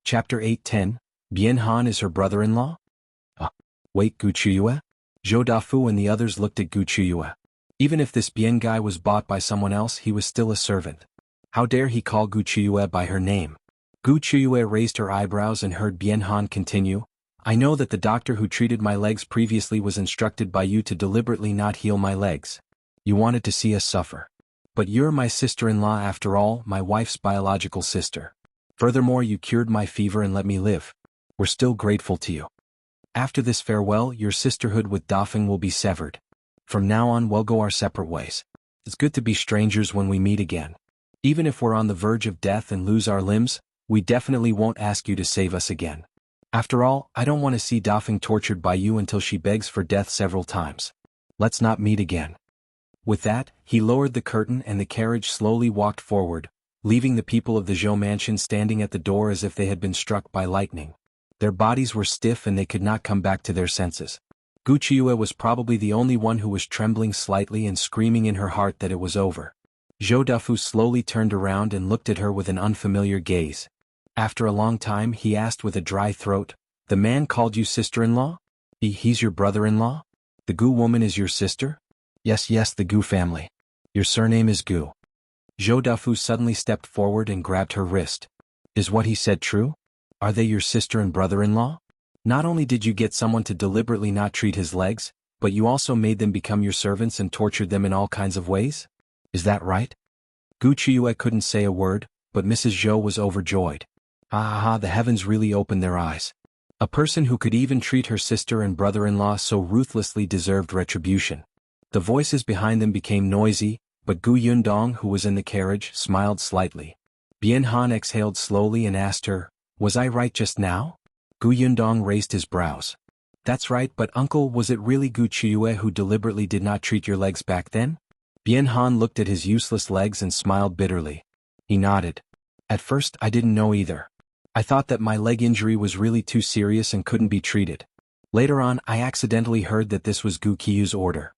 Chapter 8:10, Bian Han is her brother-in-law? Wait, Gu Qiuyue? Zhou Dafu and the others looked at Gu Qiuyue. Even if this Bian guy was bought by someone else, he was still a servant. How dare he call Gu Qiuyue by her name? Gu Qiuyue raised her eyebrows and heard Bian Han continue. I know that the doctor who treated my legs previously was instructed by you to deliberately not heal my legs. You wanted to see us suffer. But you're my sister-in-law after all, my wife's biological sister. Furthermore, you cured my fever and let me live. We're still grateful to you. After this farewell, your sisterhood with Dafeng will be severed. From now on, we'll go our separate ways. It's good to be strangers when we meet again. Even if we're on the verge of death and lose our limbs, we definitely won't ask you to save us again. After all, I don't want to see Dafeng tortured by you until she begs for death several times. Let's not meet again. With that, he lowered the curtain and the carriage slowly walked forward, leaving the people of the Zhou mansion standing at the door as if they had been struck by lightning. Their bodies were stiff and they could not come back to their senses. Gu Qiuyue was probably the only one who was trembling slightly and screaming in her heart that it was over. Zhou Dafu slowly turned around and looked at her with an unfamiliar gaze. After a long time, he asked with a dry throat, "The man called you sister-in-law? He's your brother-in-law? The Gu woman is your sister?" Yes, the Gu family. Your surname is Gu. Zhou Dafu suddenly stepped forward and grabbed her wrist. Is what he said true? Are they your sister and brother-in-law? Not only did you get someone to deliberately not treat his legs, but you also made them become your servants and tortured them in all kinds of ways? Is that right? Gu Qiuyue couldn't say a word, but Mrs. Zhou was overjoyed. The heavens really opened their eyes. A person who could even treat her sister and brother-in-law so ruthlessly deserved retribution. The voices behind them became noisy, but Gu Yundong, who was in the carriage, smiled slightly. Bian Han exhaled slowly and asked her, "Was I right just now?" Gu Yundong raised his brows. "That's right, but uncle, was it really Gu Qiuyue who deliberately did not treat your legs back then?" Bian Han looked at his useless legs and smiled bitterly. He nodded. "At first, I didn't know either. I thought that my leg injury was really too serious and couldn't be treated. Later on, I accidentally heard that this was Gu Qiuyue's order."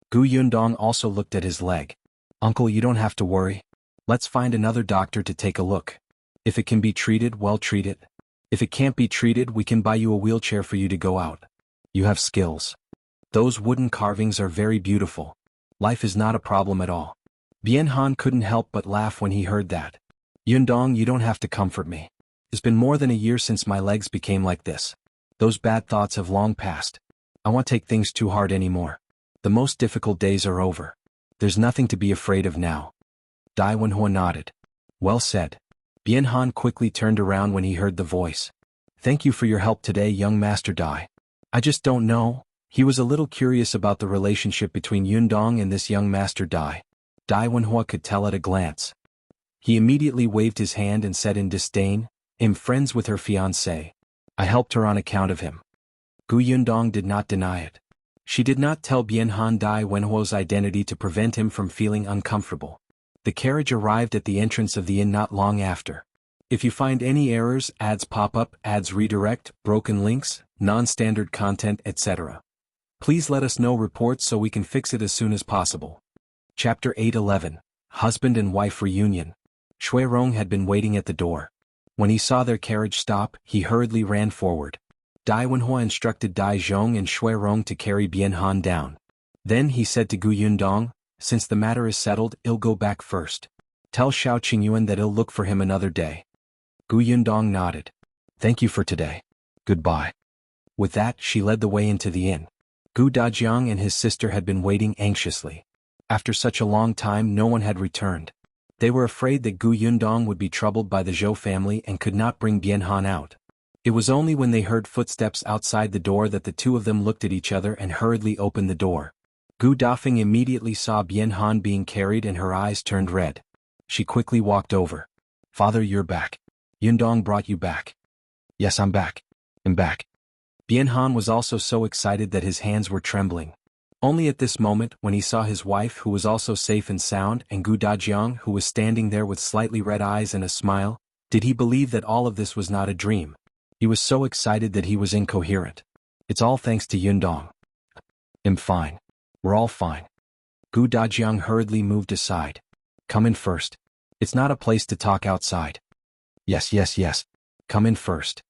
Gu Yundong also looked at his leg. "Uncle, you don't have to worry. Let's find another doctor to take a look. If it can be treated, well, treat it. If it can't be treated, we can buy you a wheelchair for you to go out. You have skills. Those wooden carvings are very beautiful. Life is not a problem at all." Bian Han couldn't help but laugh when he heard that. "Yundong, you don't have to comfort me. It's been more than a year since my legs became like this. Those bad thoughts have long passed. I won't take things too hard anymore. The most difficult days are over. There's nothing to be afraid of now." Dai Wenhua nodded. "Well said." Bian Han quickly turned around when he heard the voice. "Thank you for your help today, young Master Dai. I just don't know." He was a little curious about the relationship between Yundong and this young Master Dai. Dai Wenhua could tell at a glance. He immediately waved his hand and said in disdain, "I'm friends with her fiancé. I helped her on account of him." Gu Yundong did not deny it. She did not tell Bian Han Dai Wenhua's identity to prevent him from feeling uncomfortable. The carriage arrived at the entrance of the inn not long after. If you find any errors, ads pop up, ads redirect, broken links, non-standard content, etc., please let us know reports so we can fix it as soon as possible. Chapter 8:11, Husband and Wife Reunion. Shuirong had been waiting at the door. When he saw their carriage stop, he hurriedly ran forward. Dai Wenhua instructed Dai Zhong and Shuirong to carry Bian Han down. Then he said to Gu Yundong, "Since the matter is settled, I'll go back first. Tell Shao Qingyuan that I'll look for him another day." Gu Yundong nodded. "Thank you for today. Goodbye." With that, she led the way into the inn. Gu Dajiang and his sister had been waiting anxiously. After such a long time, no one had returned. They were afraid that Gu Yundong would be troubled by the Zhou family and could not bring Bian Han out. It was only when they heard footsteps outside the door that the two of them looked at each other and hurriedly opened the door. Gu Dafeng immediately saw Bian Han being carried and her eyes turned red. She quickly walked over. "Father, you're back. Yundong brought you back." "Yes, I'm back. I'm back." Bian Han was also so excited that his hands were trembling. Only at this moment, when he saw his wife who was also safe and sound and Gu Dajiang who was standing there with slightly red eyes and a smile, did he believe that all of this was not a dream. He was so excited that he was incoherent. "It's all thanks to Yundong. I'm fine. We're all fine." Gu Dajiang hurriedly moved aside. "Come in first. It's not a place to talk outside." Yes. Come in first.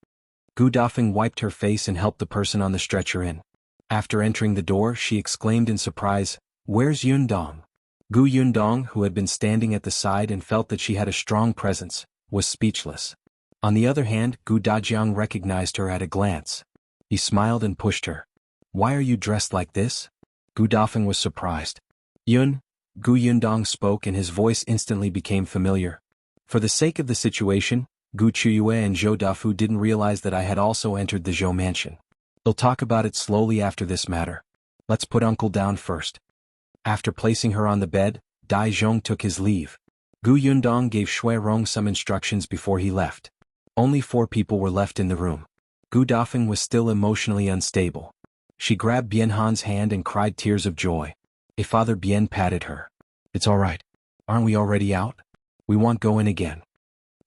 Gu Dafeng wiped her face and helped the person on the stretcher in. After entering the door, she exclaimed in surprise, "Where's Yundong?" Yundong, who had been standing at the side and felt that she had a strong presence, was speechless. On the other hand, Gu Dajiang recognized her at a glance. He smiled and pushed her. "Why are you dressed like this?" Gu Dafeng was surprised. Gu Yundong spoke and his voice instantly became familiar. For the sake of the situation, Gu Qiuyue and Zhou Dafu didn't realize that I had also entered the Zhou mansion. They'll talk about it slowly after this matter. Let's put uncle down first. After placing her on the bed, Dai Zhong took his leave. Gu Yundong gave Shui Rong some instructions before he left. Only 4 people were left in the room. Gu Dafeng was still emotionally unstable. She grabbed Bian Han's hand and cried tears of joy. Father Bian patted her. "It's all right. Aren't we already out? We won't go in again."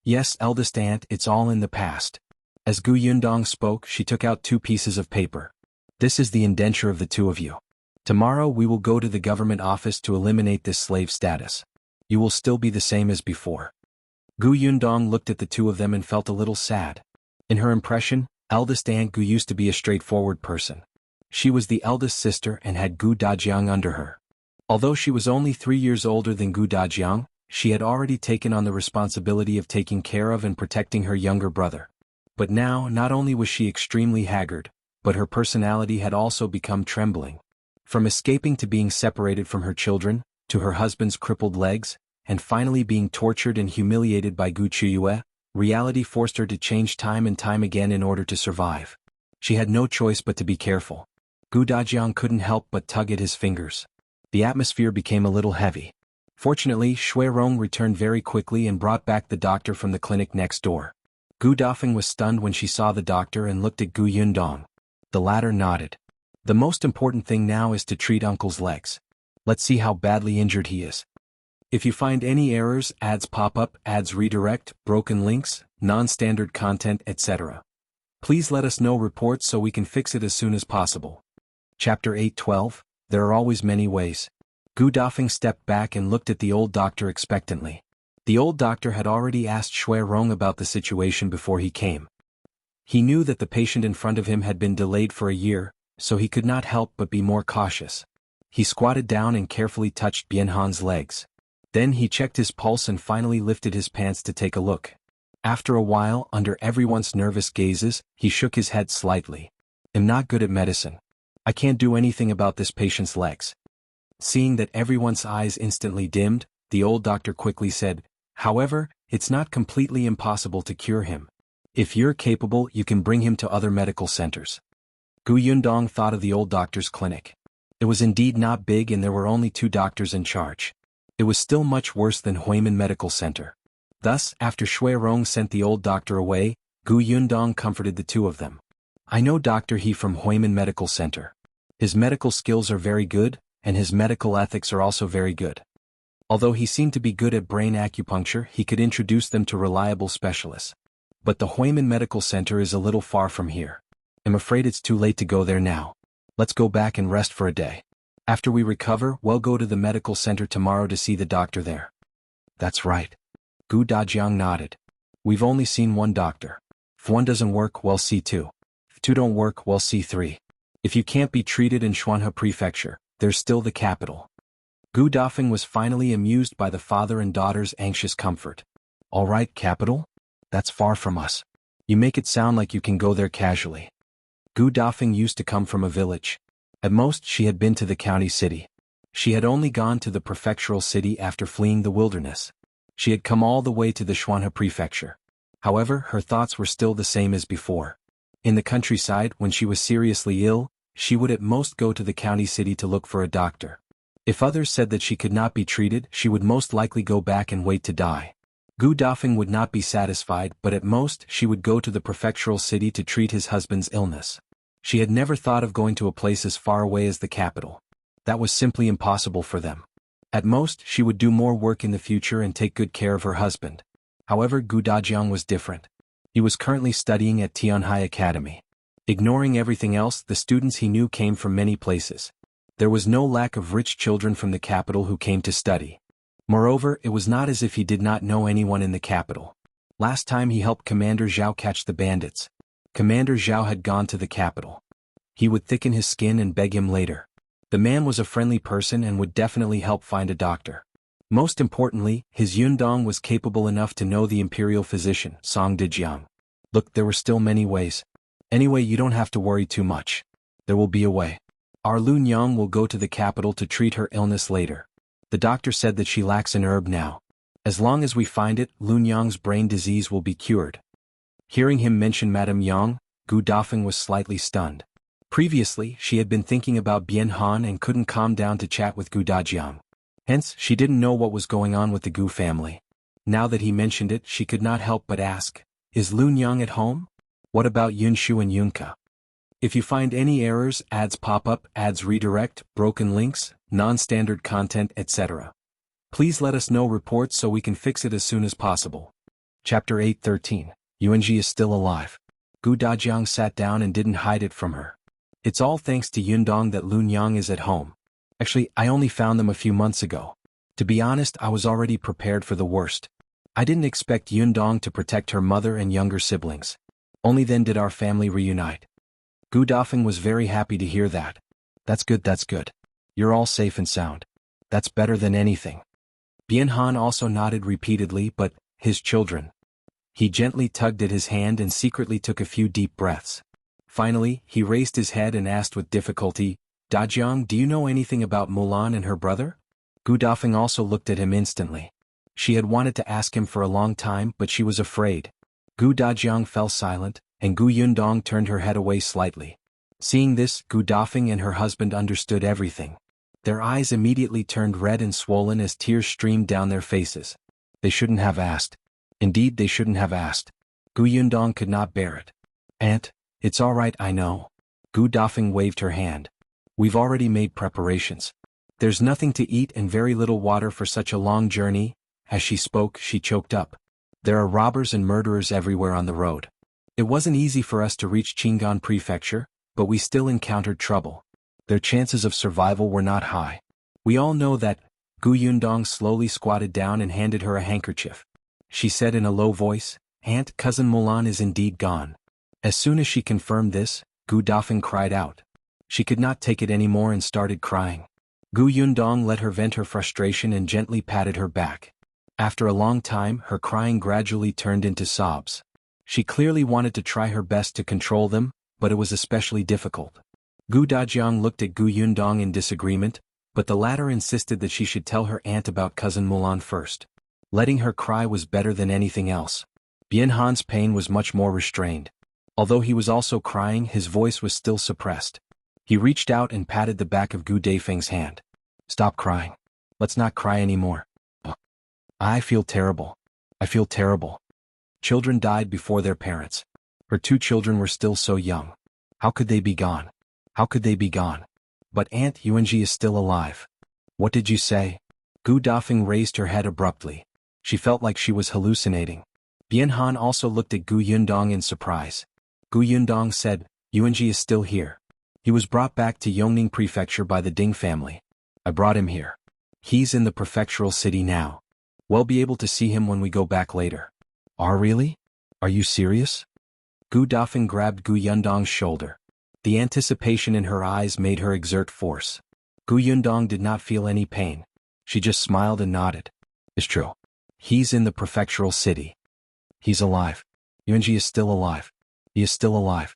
"Yes, eldest aunt, it's all in the past." As Gu Yundong spoke, she took out 2 pieces of paper. "This is the indenture of the 2 of you. Tomorrow we will go to the government office to eliminate this slave status. You will still be the same as before." Gu Yundong looked at the 2 of them and felt a little sad. In her impression, eldest aunt Gu used to be a straightforward person. She was the eldest sister and had Gu Dajiang under her. Although she was only 3 years older than Gu Dajiang, she had already taken on the responsibility of taking care of and protecting her younger brother. But now, not only was she extremely haggard, but her personality had also become trembling. From escaping to being separated from her children, to her husband's crippled legs, and finally being tortured and humiliated by Gu Qiuyue, reality forced her to change time and time again in order to survive. She had no choice but to be careful. Gu Dajiang couldn't help but tug at his fingers. The atmosphere became a little heavy. Fortunately, Shui Rong returned very quickly and brought back the doctor from the clinic next door. Gu Dafeng was stunned when she saw the doctor and looked at Gu Yundong. The latter nodded. "The most important thing now is to treat uncle's legs. Let's see how badly injured he is. If you find any errors, ads pop up, ads redirect, broken links, non-standard content, etc. Please let us know reports so we can fix it as soon as possible." Chapter 8:12, There are always many ways. Gu Dafeng stepped back and looked at the old doctor expectantly. The old doctor had already asked Shui Rong about the situation before he came. He knew that the patient in front of him had been delayed for a year, so he could not help but be more cautious. He squatted down and carefully touched Bian Han's legs. Then he checked his pulse and finally lifted his pants to take a look. After a while, under everyone's nervous gazes, he shook his head slightly. "I'm not good at medicine. I can't do anything about this patient's legs." Seeing that everyone's eyes instantly dimmed, the old doctor quickly said, "However, it's not completely impossible to cure him. If you're capable, you can bring him to other medical centers." Gu Yundong thought of the old doctor's clinic. It was indeed not big and there were only 2 doctors in charge. It was still much worse than Huimin Medical Center. Thus, after Shui Rong sent the old doctor away, Gu Yundong comforted the 2 of them. "I know Dr. He from Huimin Medical Center. His medical skills are very good, and his medical ethics are also very good. Although he seemed to be good at brain acupuncture, he could introduce them to reliable specialists. But the Huimin Medical Center is a little far from here. I'm afraid it's too late to go there now. Let's go back and rest for a day. After we recover, we'll go to the medical center tomorrow to see the doctor there." "That's right." Gu Dajiang nodded. "We've only seen 1 doctor. If 1 doesn't work, we'll see 2. If 2 don't work, we'll see 3. If you can't be treated in Xuanhe Prefecture, there's still the capital." Gu Dafeng was finally amused by the father and daughter's anxious comfort. "All right, capital? That's far from us. You make it sound like you can go there casually." Gu Dafeng used to come from a village. At most, she had been to the county city. She had only gone to the prefectural city after fleeing the wilderness. She had come all the way to the Xuanhe Prefecture. However, her thoughts were still the same as before. In the countryside, when she was seriously ill, she would at most go to the county city to look for a doctor. If others said that she could not be treated, she would most likely go back and wait to die. Gu Dafeng would not be satisfied, but at most, she would go to the prefectural city to treat his husband's illness. She had never thought of going to a place as far away as the capital. That was simply impossible for them. At most, she would do more work in the future and take good care of her husband. However, Gu Dajiang was different. He was currently studying at Tianhai Academy. Ignoring everything else, the students he knew came from many places. There was no lack of rich children from the capital who came to study. Moreover, it was not as if he did not know anyone in the capital. Last time he helped Commander Zhao catch the bandits. Commander Zhao had gone to the capital. He would thicken his skin and beg him later. The man was a friendly person and would definitely help find a doctor. Most importantly, his Yundong was capable enough to know the imperial physician, Song Dejiang. Look, there were still many ways. Anyway, you don't have to worry too much. There will be a way. Our Lun Yang will go to the capital to treat her illness later. The doctor said that she lacks an herb now. As long as we find it, Lun Yang's brain disease will be cured. Hearing him mention Madame Yang, Gu Dafeng was slightly stunned. Previously, she had been thinking about Bian Han and couldn't calm down to chat with Gu Dajiang. Hence, she didn't know what was going on with the Gu family. Now that he mentioned it, she could not help but ask, is Lun Yang at home? What about Yunshu and Yunka? If you find any errors, ads pop up, ads redirect, broken links, non-standard content, etc. Please let us know reports so we can fix it as soon as possible. Chapter 8:13. Yuanzhi is still alive. Gu Dajiang sat down and didn't hide it from her. It's all thanks to Yundong that Lun Yang is at home. Actually, I only found them a few months ago. To be honest, I was already prepared for the worst. I didn't expect Yundong to protect her mother and younger siblings. Only then did our family reunite. Gu Dafeng was very happy to hear that. That's good, that's good. You're all safe and sound. That's better than anything. Bian Han also nodded repeatedly, but, his children. He gently tugged at his hand and secretly took a few deep breaths. Finally, he raised his head and asked with difficulty, Dajiang, do you know anything about Mulan and her brother? Gu Dafeng also looked at him instantly. She had wanted to ask him for a long time, but she was afraid. Gu Dajiang fell silent, and Gu Yundong turned her head away slightly. Seeing this, Gu Dafeng and her husband understood everything. Their eyes immediately turned red and swollen as tears streamed down their faces. They shouldn't have asked. Indeed, they shouldn't have asked. Gu Yundong could not bear it. Aunt, it's all right, I know. Gu Dafeng waved her hand. We've already made preparations. There's nothing to eat and very little water for such a long journey. As she spoke, she choked up. There are robbers and murderers everywhere on the road. It wasn't easy for us to reach Qingyuan Prefecture, but we still encountered trouble. Their chances of survival were not high. We all know that. Gu Yundong slowly squatted down and handed her a handkerchief. She said in a low voice, Aunt, cousin Mulan is indeed gone. As soon as she confirmed this, Gu Dafeng cried out. She could not take it anymore and started crying. Gu Yundong let her vent her frustration and gently patted her back. After a long time, her crying gradually turned into sobs. She clearly wanted to try her best to control them, but it was especially difficult. Gu Dajiang looked at Gu Yundong in disagreement, but the latter insisted that she should tell her aunt about cousin Mulan first. Letting her cry was better than anything else. Bian Han's pain was much more restrained. Although he was also crying, his voice was still suppressed. He reached out and patted the back of Gu Dafeng's hand. Stop crying. Let's not cry anymore. I feel terrible. I feel terrible. Children died before their parents. Her 2 children were still so young. How could they be gone? How could they be gone? But Aunt Yuanzhi is still alive. What did you say? Gu Dafeng raised her head abruptly. She felt like she was hallucinating. Bian Han also looked at Gu Yundong in surprise. Gu Yundong said, Yuanzhi is still here. He was brought back to Yongning Prefecture by the Ding family. I brought him here. He's in the prefectural city now. We'll be able to see him when we go back later. Really? Are you serious? Gu Dafeng grabbed Gu Yundong's shoulder. The anticipation in her eyes made her exert force. Gu Yundong did not feel any pain. She just smiled and nodded. It's true. He's in the prefectural city. He's alive. Yuanzhi is still alive. He is still alive.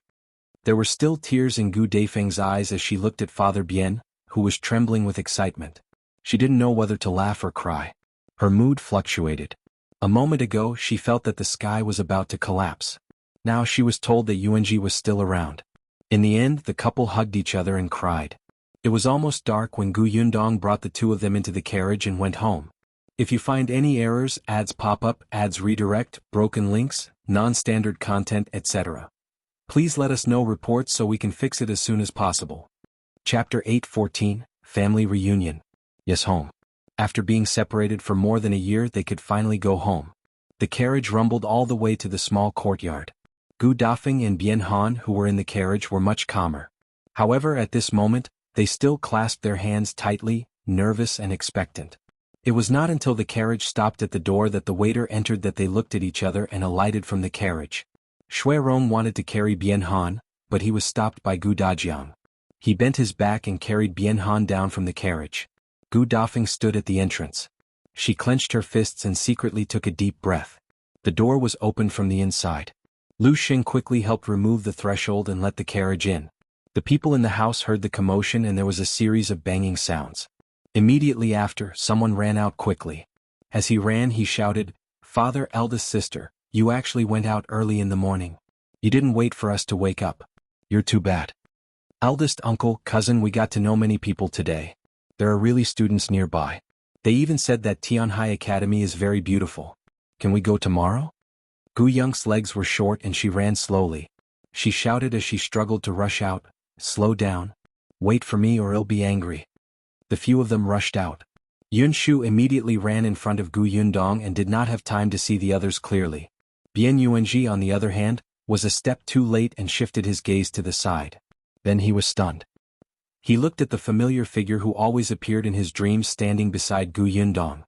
There were still tears in Gu Dafeng's eyes as she looked at Father Bian, who was trembling with excitement. She didn't know whether to laugh or cry. Her mood fluctuated. A moment ago, she felt that the sky was about to collapse. Now she was told that Yuanzhi was still around. In the end, the couple hugged each other and cried. It was almost dark when Gu Yundong brought the 2 of them into the carriage and went home. If you find any errors, ads pop up, ads redirect, broken links, non-standard content, etc. Please let us know reports so we can fix it as soon as possible. Chapter 8:14, Family Reunion. Yes, home. After being separated for more than a year, they could finally go home. The carriage rumbled all the way to the small courtyard. Gu Dafeng and Bian Han, who were in the carriage, were much calmer. However, at this moment, they still clasped their hands tightly, nervous and expectant. It was not until the carriage stopped at the door that the waiter entered that they looked at each other and alighted from the carriage. Shui Rong wanted to carry Bian Han, but he was stopped by Gu Dajiang. He bent his back and carried Bian Han down from the carriage. Gu Dafeng stood at the entrance. She clenched her fists and secretly took a deep breath. The door was opened from the inside. Lu Xing quickly helped remove the threshold and let the carriage in. The people in the house heard the commotion and there was a series of banging sounds. Immediately after, someone ran out quickly. As he ran, he shouted, "Father, eldest sister, you actually went out early in the morning. You didn't wait for us to wake up. You're too bad. Eldest uncle, cousin, we got to know many people today. There are really students nearby. They even said that Tianhai Academy is very beautiful. Can we go tomorrow?" Gu Yong's legs were short and she ran slowly. She shouted as she struggled to rush out, "Slow down. Wait for me or I'll be angry." The few of them rushed out. Yunshu immediately ran in front of Gu Yundong and did not have time to see the others clearly. Bian Yuanzhi, on the other hand, was a step too late and shifted his gaze to the side. Then he was stunned. He looked at the familiar figure who always appeared in his dreams standing beside Gu Yundong.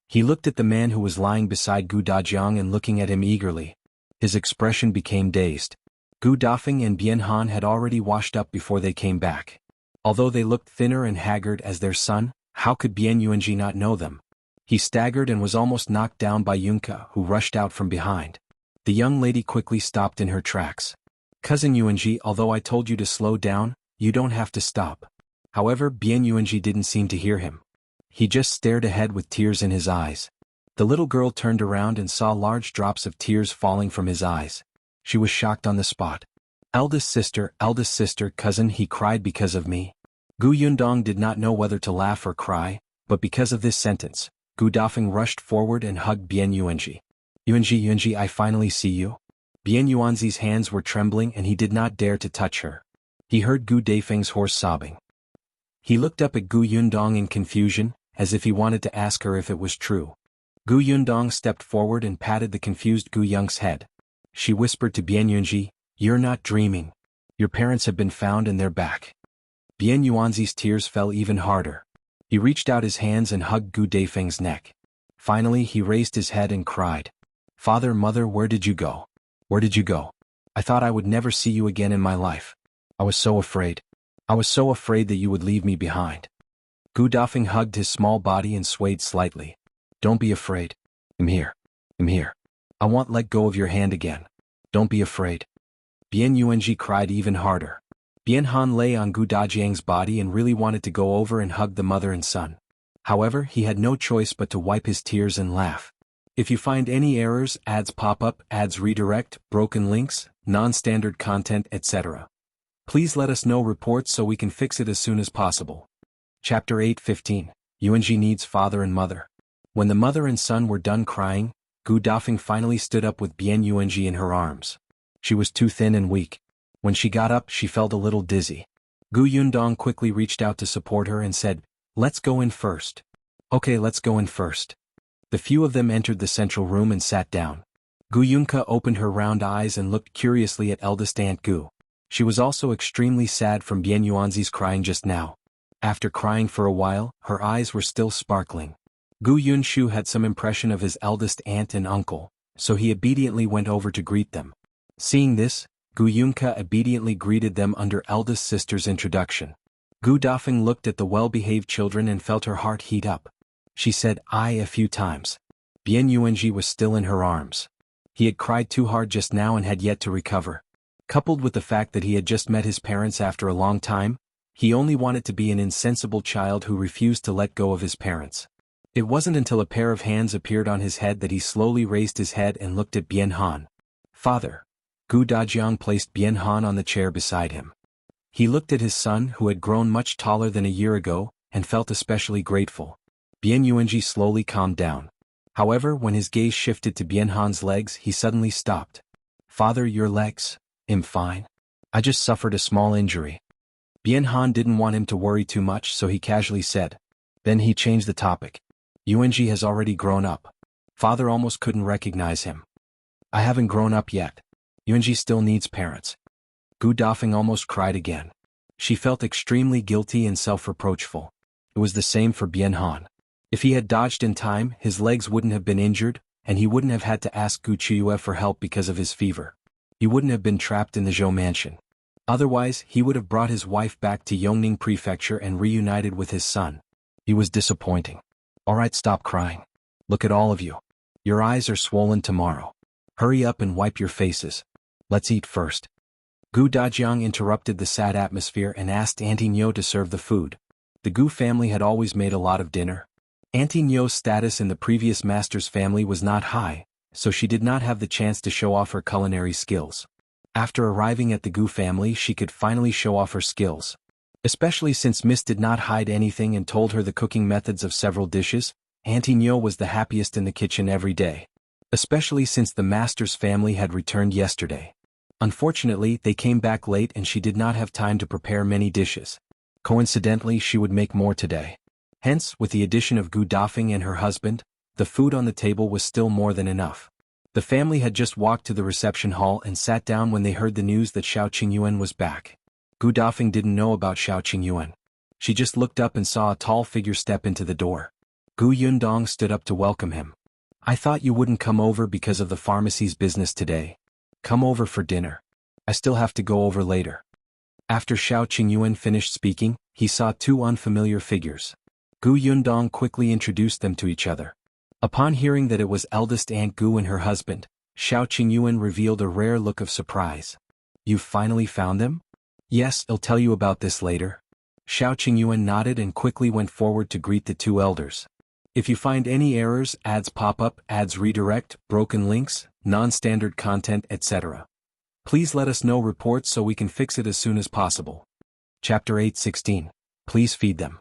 He looked at the man who was lying beside Gu Dajiang and looking at him eagerly. His expression became dazed. Gu Dafeng and Bian Han had already washed up before they came back. Although they looked thinner and haggard as their son, how could Bian Yuanzhi not know them? He staggered and was almost knocked down by Yunka, who rushed out from behind. The young lady quickly stopped in her tracks. "Cousin Yuanzhi, although I told you to slow down, you don't have to stop." However, Bian Yuanzhi didn't seem to hear him. He just stared ahead with tears in his eyes. The little girl turned around and saw large drops of tears falling from his eyes. She was shocked on the spot. Eldest sister, cousin," he cried, "because of me." Gu Yundong did not know whether to laugh or cry, but because of this sentence, Gu Dafeng rushed forward and hugged Bian Yuanzhi. Yuanzhi, I finally see you." Bian Yuanzi's hands were trembling and he did not dare to touch her. He heard Gu Dafeng's hoarse sobbing. He looked up at Gu Yundong in confusion, as if he wanted to ask her if it was true. Gu Yundong stepped forward and patted the confused Gu Young's head. She whispered to Bian Yuanzhi, "You're not dreaming. Your parents have been found and they're back." Bian Yuanzi's tears fell even harder. He reached out his hands and hugged Gu Dafeng's neck. Finally, he raised his head and cried, "Father, mother, where did you go? Where did you go? I thought I would never see you again in my life. I was so afraid. I was so afraid that you would leave me behind." Gu Dafeng hugged his small body and swayed slightly. "Don't be afraid. I'm here. I'm here. I won't let go of your hand again. Don't be afraid." Bian Yuanzhi cried even harder. Bian Han lay on Gu Dajiang's body and really wanted to go over and hug the mother and son. However, he had no choice but to wipe his tears and laugh. If you find any errors, ads pop up, ads redirect, broken links, non-standard content, etc., please let us know reports so we can fix it as soon as possible. Chapter 8:15. Yuanzhi needs father and mother. When the mother and son were done crying, Gu Dafeng finally stood up with Bian Yuanzhi in her arms. She was too thin and weak. When she got up, she felt a little dizzy. Gu Yundong quickly reached out to support her and said, "Let's go in first." "Okay, let's go in first." The few of them entered the central room and sat down. Gu Yunka opened her round eyes and looked curiously at eldest Aunt Gu. She was also extremely sad from Bian Yuanzi's crying just now. After crying for a while, her eyes were still sparkling. Gu Yunshu had some impression of his eldest aunt and uncle, so he obediently went over to greet them. Seeing this, Gu Yunka obediently greeted them under eldest sister's introduction. Gu Dafeng looked at the well-behaved children and felt her heart heat up. She said "I" a few times. Bian Yuanzhi was still in her arms. He had cried too hard just now and had yet to recover. Coupled with the fact that he had just met his parents after a long time, he only wanted to be an insensible child who refused to let go of his parents. It wasn't until a pair of hands appeared on his head that he slowly raised his head and looked at Bian Han. "Father." Gu Dajiang placed Bian Han on the chair beside him. He looked at his son, who had grown much taller than a year ago, and felt especially grateful. Bian Yuanzhi slowly calmed down. However, when his gaze shifted to Bian Han's legs, he suddenly stopped. "Father, your legs? I'm fine. I just suffered a small injury." Bian Han didn't want him to worry too much, so he casually said. Then he changed the topic. "Yuanzhi has already grown up. Father almost couldn't recognize him." "I haven't grown up yet. Yuanzhi still needs parents." Gu Dafeng almost cried again. She felt extremely guilty and self-reproachful. It was the same for Bian Han. If he had dodged in time, his legs wouldn't have been injured, and he wouldn't have had to ask Qiuyue for help because of his fever. He wouldn't have been trapped in the Zhou mansion. Otherwise, he would have brought his wife back to Yongning Prefecture and reunited with his son. He was disappointing. Alright, stop crying. Look at all of you. Your eyes are swollen tomorrow. Hurry up and wipe your faces. Let's eat first. Gu Dajiang interrupted the sad atmosphere and asked Auntie Nyo to serve the food. The Gu family had always made a lot of dinner. Auntie Nyo's status in the previous master's family was not high, so she did not have the chance to show off her culinary skills. After arriving at the Gu family, she could finally show off her skills. Especially since Miss did not hide anything and told her the cooking methods of several dishes, Auntie Nyo was the happiest in the kitchen every day. Especially since the master's family had returned yesterday. Unfortunately, they came back late and she did not have time to prepare many dishes. Coincidentally, she would make more today. Hence, with the addition of Gu Dafeng and her husband, the food on the table was still more than enough. The family had just walked to the reception hall and sat down when they heard the news that Shao Qingyuan was back. Gu Dafeng didn't know about Shao Qingyuan. She just looked up and saw a tall figure step into the door. Gu Yundong stood up to welcome him. I thought you wouldn't come over because of the pharmacy's business today. Come over for dinner. I still have to go over later. After Shao Qingyuan finished speaking, he saw two unfamiliar figures. Gu Yundong quickly introduced them to each other. Upon hearing that it was eldest Aunt Gu and her husband, Shao Qingyuan revealed a rare look of surprise. You've finally found them? Yes, I'll tell you about this later. Shao Qingyuan nodded and quickly went forward to greet the two elders. If you find any errors, ads pop up, ads redirect, broken links, non-standard content, etc. Please let us know reports so we can fix it as soon as possible. Chapter 8:16. Please feed them.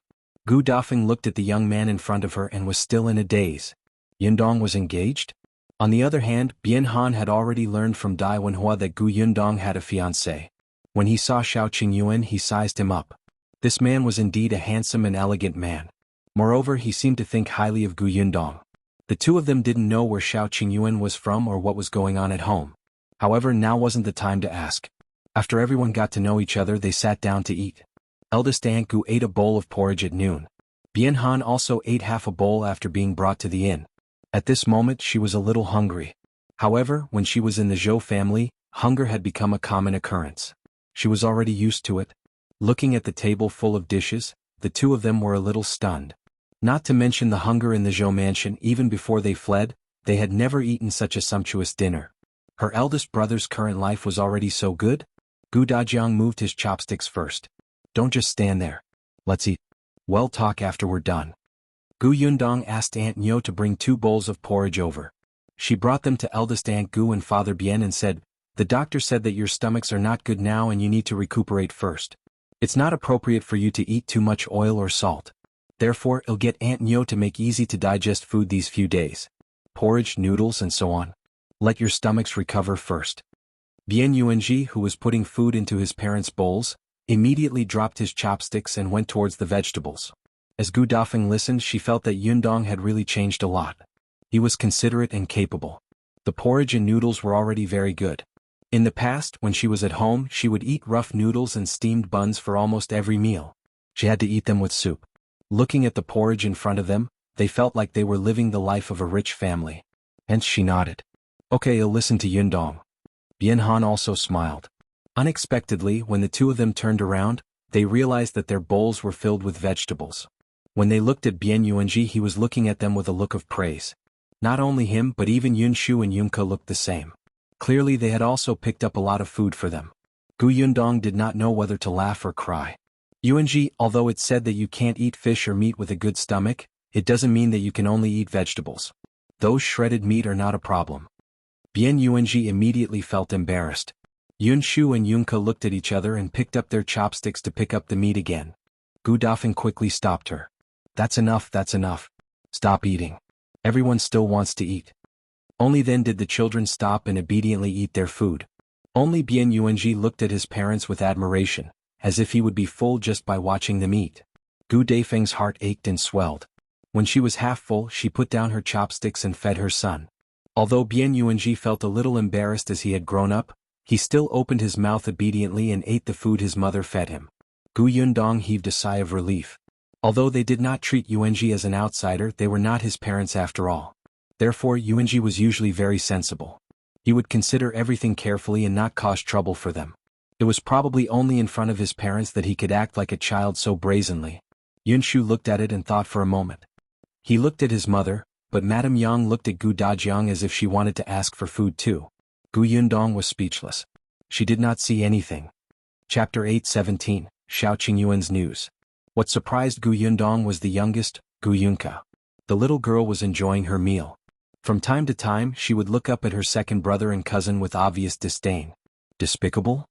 Gu Dafeng looked at the young man in front of her and was still in a daze. Yundong was engaged? On the other hand, Bian Han had already learned from Dai Wenhua that Gu Yundong had a fiancée. When he saw Shao Qingyuan, he sized him up. This man was indeed a handsome and elegant man. Moreover, he seemed to think highly of Gu Yundong. The two of them didn't know where Shao Qingyuan was from or what was going on at home. However, now wasn't the time to ask. After everyone got to know each other, they sat down to eat. Eldest Aunt Gu ate a bowl of porridge at noon. Bian Han also ate half a bowl after being brought to the inn. At this moment, she was a little hungry. However, when she was in the Zhou family, hunger had become a common occurrence. She was already used to it. Looking at the table full of dishes, the two of them were a little stunned. Not to mention the hunger in the Zhou mansion. Even before they fled, they had never eaten such a sumptuous dinner. Her eldest brother's current life was already so good? Gu Dajiang moved his chopsticks first. Don't just stand there. Let's eat. We'll talk after we're done. Gu Yundong asked Aunt Nyo to bring 2 bowls of porridge over. She brought them to eldest Aunt Gu and Father Bian and said, the doctor said that your stomachs are not good now and you need to recuperate first. It's not appropriate for you to eat too much oil or salt. Therefore, I'll get Aunt Nyo to make easy to digest food these few days. Porridge, noodles and so on. Let your stomachs recover first. Bian Yuanzhi, who was putting food into his parents' bowls, immediately dropped his chopsticks and went towards the vegetables. As Gu Dafeng listened, she felt that Yundong had really changed a lot. He was considerate and capable. The porridge and noodles were already very good. In the past, when she was at home, she would eat rough noodles and steamed buns for almost every meal. She had to eat them with soup. Looking at the porridge in front of them, they felt like they were living the life of a rich family. Hence she nodded. Okay, I'll listen to Yundong. Bian Han also smiled. Unexpectedly, when the two of them turned around, they realized that their bowls were filled with vegetables. When they looked at Bian Yuanzhi, he was looking at them with a look of praise. Not only him but even Yunshu and Yunke looked the same. Clearly they had also picked up a lot of food for them. Gu Yundong did not know whether to laugh or cry. Yuanzhi, although it said that you can't eat fish or meat with a good stomach, it doesn't mean that you can only eat vegetables. Those shredded meat are not a problem. Bian Yuanzhi immediately felt embarrassed. Yunshu and Yunke looked at each other and picked up their chopsticks to pick up the meat again. Gu Dafeng quickly stopped her. That's enough, that's enough. Stop eating. Everyone still wants to eat. Only then did the children stop and obediently eat their food. Only Bian Yuanzhi looked at his parents with admiration, as if he would be full just by watching them eat. Gu Dafeng's heart ached and swelled. When she was half full, she put down her chopsticks and fed her son. Although Bian Yuanzhi felt a little embarrassed as he had grown up, he still opened his mouth obediently and ate the food his mother fed him. Gu Yundong heaved a sigh of relief. Although they did not treat Yuanzhi as an outsider, they were not his parents after all. Therefore Yuanzhi was usually very sensible. He would consider everything carefully and not cause trouble for them. It was probably only in front of his parents that he could act like a child so brazenly. Yunshu looked at it and thought for a moment. He looked at his mother, but Madame Yang looked at Gu Dajiang as if she wanted to ask for food too. Gu Yundong was speechless. She did not see anything. Chapter 8:17, Shao Qingyuan's news. What surprised Gu Yundong was the youngest, Gu Yunka. The little girl was enjoying her meal. From time to time she would look up at her second brother and cousin with obvious disdain. Despicable?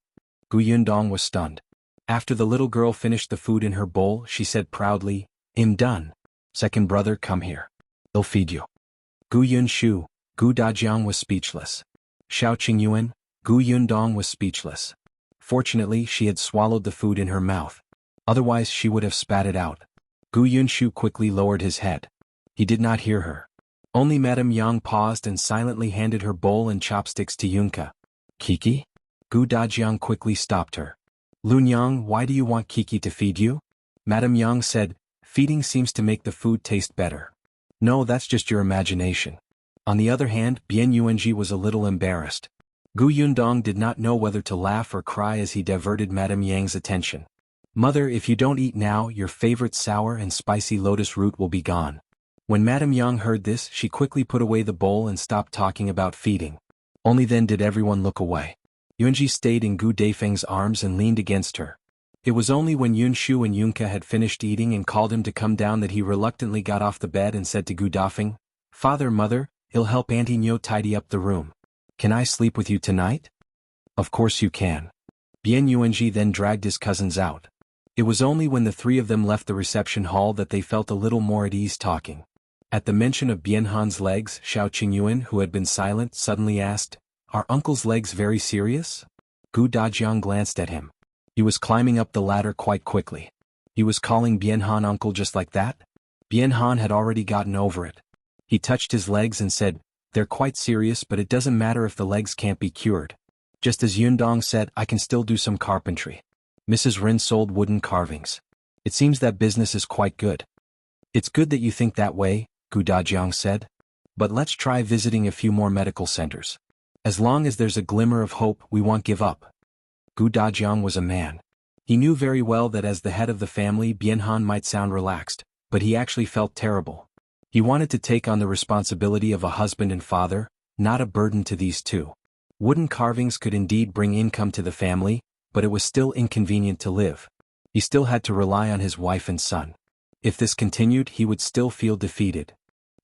Gu Yundong was stunned. After the little girl finished the food in her bowl, she said proudly, "I'm done. Second brother, come here. I'll feed you." Gu Yunshu, Gu Dajiang was speechless. Shao Qingyuan, Gu Yundong was speechless. Fortunately she had swallowed the food in her mouth. Otherwise she would have spat it out. Gu Yunshu quickly lowered his head. He did not hear her. Only Madame Yang paused and silently handed her bowl and chopsticks to Yunka. "Kiki?" Gu Dajiang quickly stopped her. "Lunyang, why do you want Kiki to feed you?" Madame Yang said, "Feeding seems to make the food taste better." "No, that's just your imagination." On the other hand, Bian Yuanzhi was a little embarrassed. Gu Yundong did not know whether to laugh or cry as he diverted Madame Yang's attention. "Mother, if you don't eat now, your favorite sour and spicy lotus root will be gone." When Madame Yang heard this, she quickly put away the bowl and stopped talking about feeding. Only then did everyone look away. Yuanzhi stayed in Gu Daifeng's arms and leaned against her. It was only when Yunshu and Yunka had finished eating and called him to come down that he reluctantly got off the bed and said to Gu Daifeng, "Father, Mother, I'll help Auntie Nyo tidy up the room. Can I sleep with you tonight?" "Of course you can." Bian Yuanzhi then dragged his cousins out. It was only when the three of them left the reception hall that they felt a little more at ease talking. At the mention of Bian Han's legs, Shao Qingyuan, who had been silent, suddenly asked, "Are Uncle's legs very serious?" Gu Dajiang glanced at him. He was climbing up the ladder quite quickly. He was calling Bian Han uncle just like that? Bian Han had already gotten over it. He touched his legs and said, "They're quite serious, but it doesn't matter if the legs can't be cured." Just as Yundong said, "I can still do some carpentry." Mrs. Rin sold wooden carvings. "It seems that business is quite good." "It's good that you think that way," Gu Dajiang said. "But let's try visiting a few more medical centers. As long as there's a glimmer of hope, we won't give up." Gu Dajiang was a man. He knew very well that as the head of the family, Bian Han might sound relaxed, but he actually felt terrible. He wanted to take on the responsibility of a husband and father, not a burden to these two. Wooden carvings could indeed bring income to the family, but it was still inconvenient to live. He still had to rely on his wife and son. If this continued, he would still feel defeated.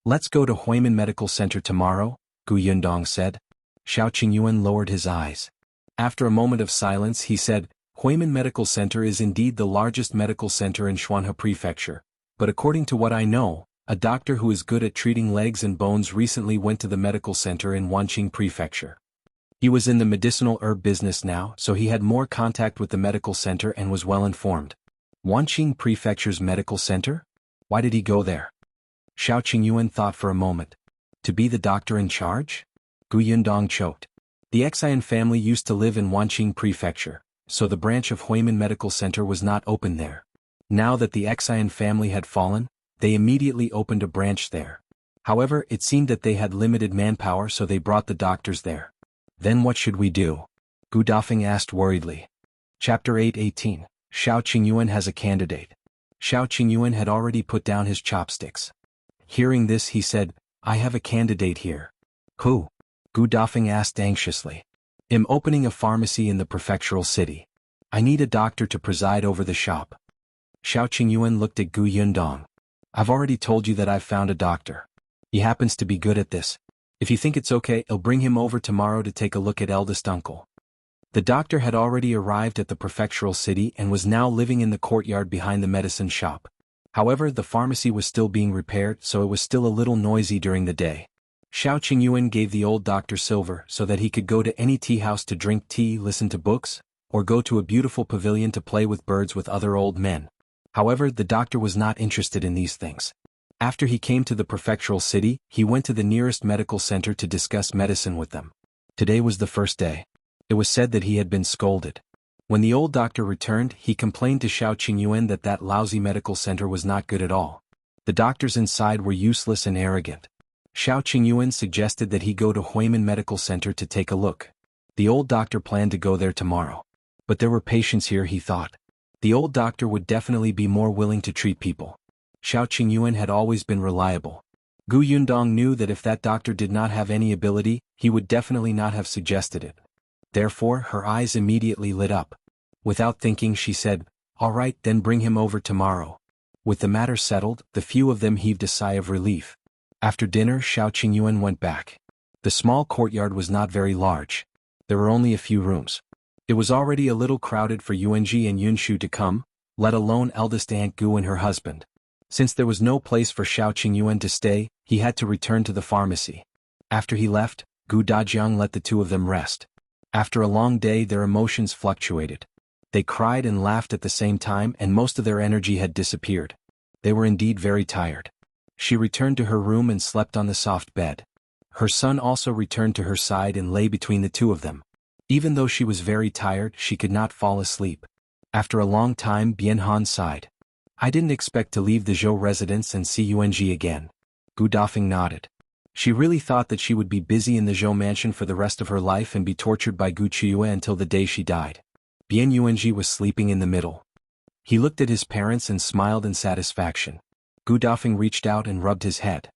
"Let's go to Huimin Medical Center tomorrow," Gu Yundong said. Shao Qingyuan lowered his eyes. After a moment of silence he said, "Huimin Medical Center is indeed the largest medical center in Xuanhe Prefecture, but according to what I know, a doctor who is good at treating legs and bones recently went to the medical center in Wanqing Prefecture. He was in the medicinal herb business now, so he had more contact with the medical center and was well informed." Wanqing Prefecture's medical center? Why did he go there? Shao Qingyuan thought for a moment. To be the doctor in charge? Gu Yundong choked. The Xiong family used to live in Wanqing Prefecture, so the branch of Huimin Medical Center was not open there. Now that the Xiong family had fallen, they immediately opened a branch there. However, it seemed that they had limited manpower, so they brought the doctors there. "Then what should we do?" Gu Daifeng asked worriedly. Chapter 8:18, Shao Qingyuan has a candidate. Shao Qingyuan had already put down his chopsticks. Hearing this he said, "I have a candidate here." "Who?" Gu Daifeng asked anxiously. "I'm opening a pharmacy in the prefectural city. I need a doctor to preside over the shop." Shao Qingyuan looked at Gu Yundong. "I've already told you that I've found a doctor. He happens to be good at this. If you think it's okay, I'll bring him over tomorrow to take a look at eldest uncle." The doctor had already arrived at the prefectural city and was now living in the courtyard behind the medicine shop. However, the pharmacy was still being repaired, so it was still a little noisy during the day. Shao Qingyuan gave the old doctor silver so that he could go to any tea house to drink tea, listen to books, or go to a beautiful pavilion to play with birds with other old men. However, the doctor was not interested in these things. After he came to the prefectural city, he went to the nearest medical center to discuss medicine with them. Today was the first day. It was said that he had been scolded. When the old doctor returned, he complained to Shao Qingyuan that lousy medical center was not good at all. The doctors inside were useless and arrogant. Shao Qingyuan suggested that he go to Huimin Medical Center to take a look. The old doctor planned to go there tomorrow. But there were patients here, he thought. The old doctor would definitely be more willing to treat people. Shao Qingyuan had always been reliable. Gu Yundong knew that if that doctor did not have any ability, he would definitely not have suggested it. Therefore, her eyes immediately lit up. Without thinking, she said, "All right, then bring him over tomorrow." With the matter settled, the few of them heaved a sigh of relief. After dinner, Shao Qingyuan went back. The small courtyard was not very large. There were only a few rooms. It was already a little crowded for Yuanzhi and Yunshu to come, let alone eldest Aunt Gu and her husband. Since there was no place for Shao Qingyuan to stay, he had to return to the pharmacy. After he left, Gu Dajiang let the two of them rest. After a long day, their emotions fluctuated. They cried and laughed at the same time, and most of their energy had disappeared. They were indeed very tired. She returned to her room and slept on the soft bed. Her son also returned to her side and lay between the two of them. Even though she was very tired, she could not fall asleep. After a long time, Bian sighed. "I didn't expect to leave the Zhou residence and see Yuanzhi again." Gu Dafeng nodded. She really thought that she would be busy in the Zhou mansion for the rest of her life and be tortured by Qiuyue until the day she died. Bian Yuanzhi was sleeping in the middle. He looked at his parents and smiled in satisfaction. Gu Dafeng reached out and rubbed his head.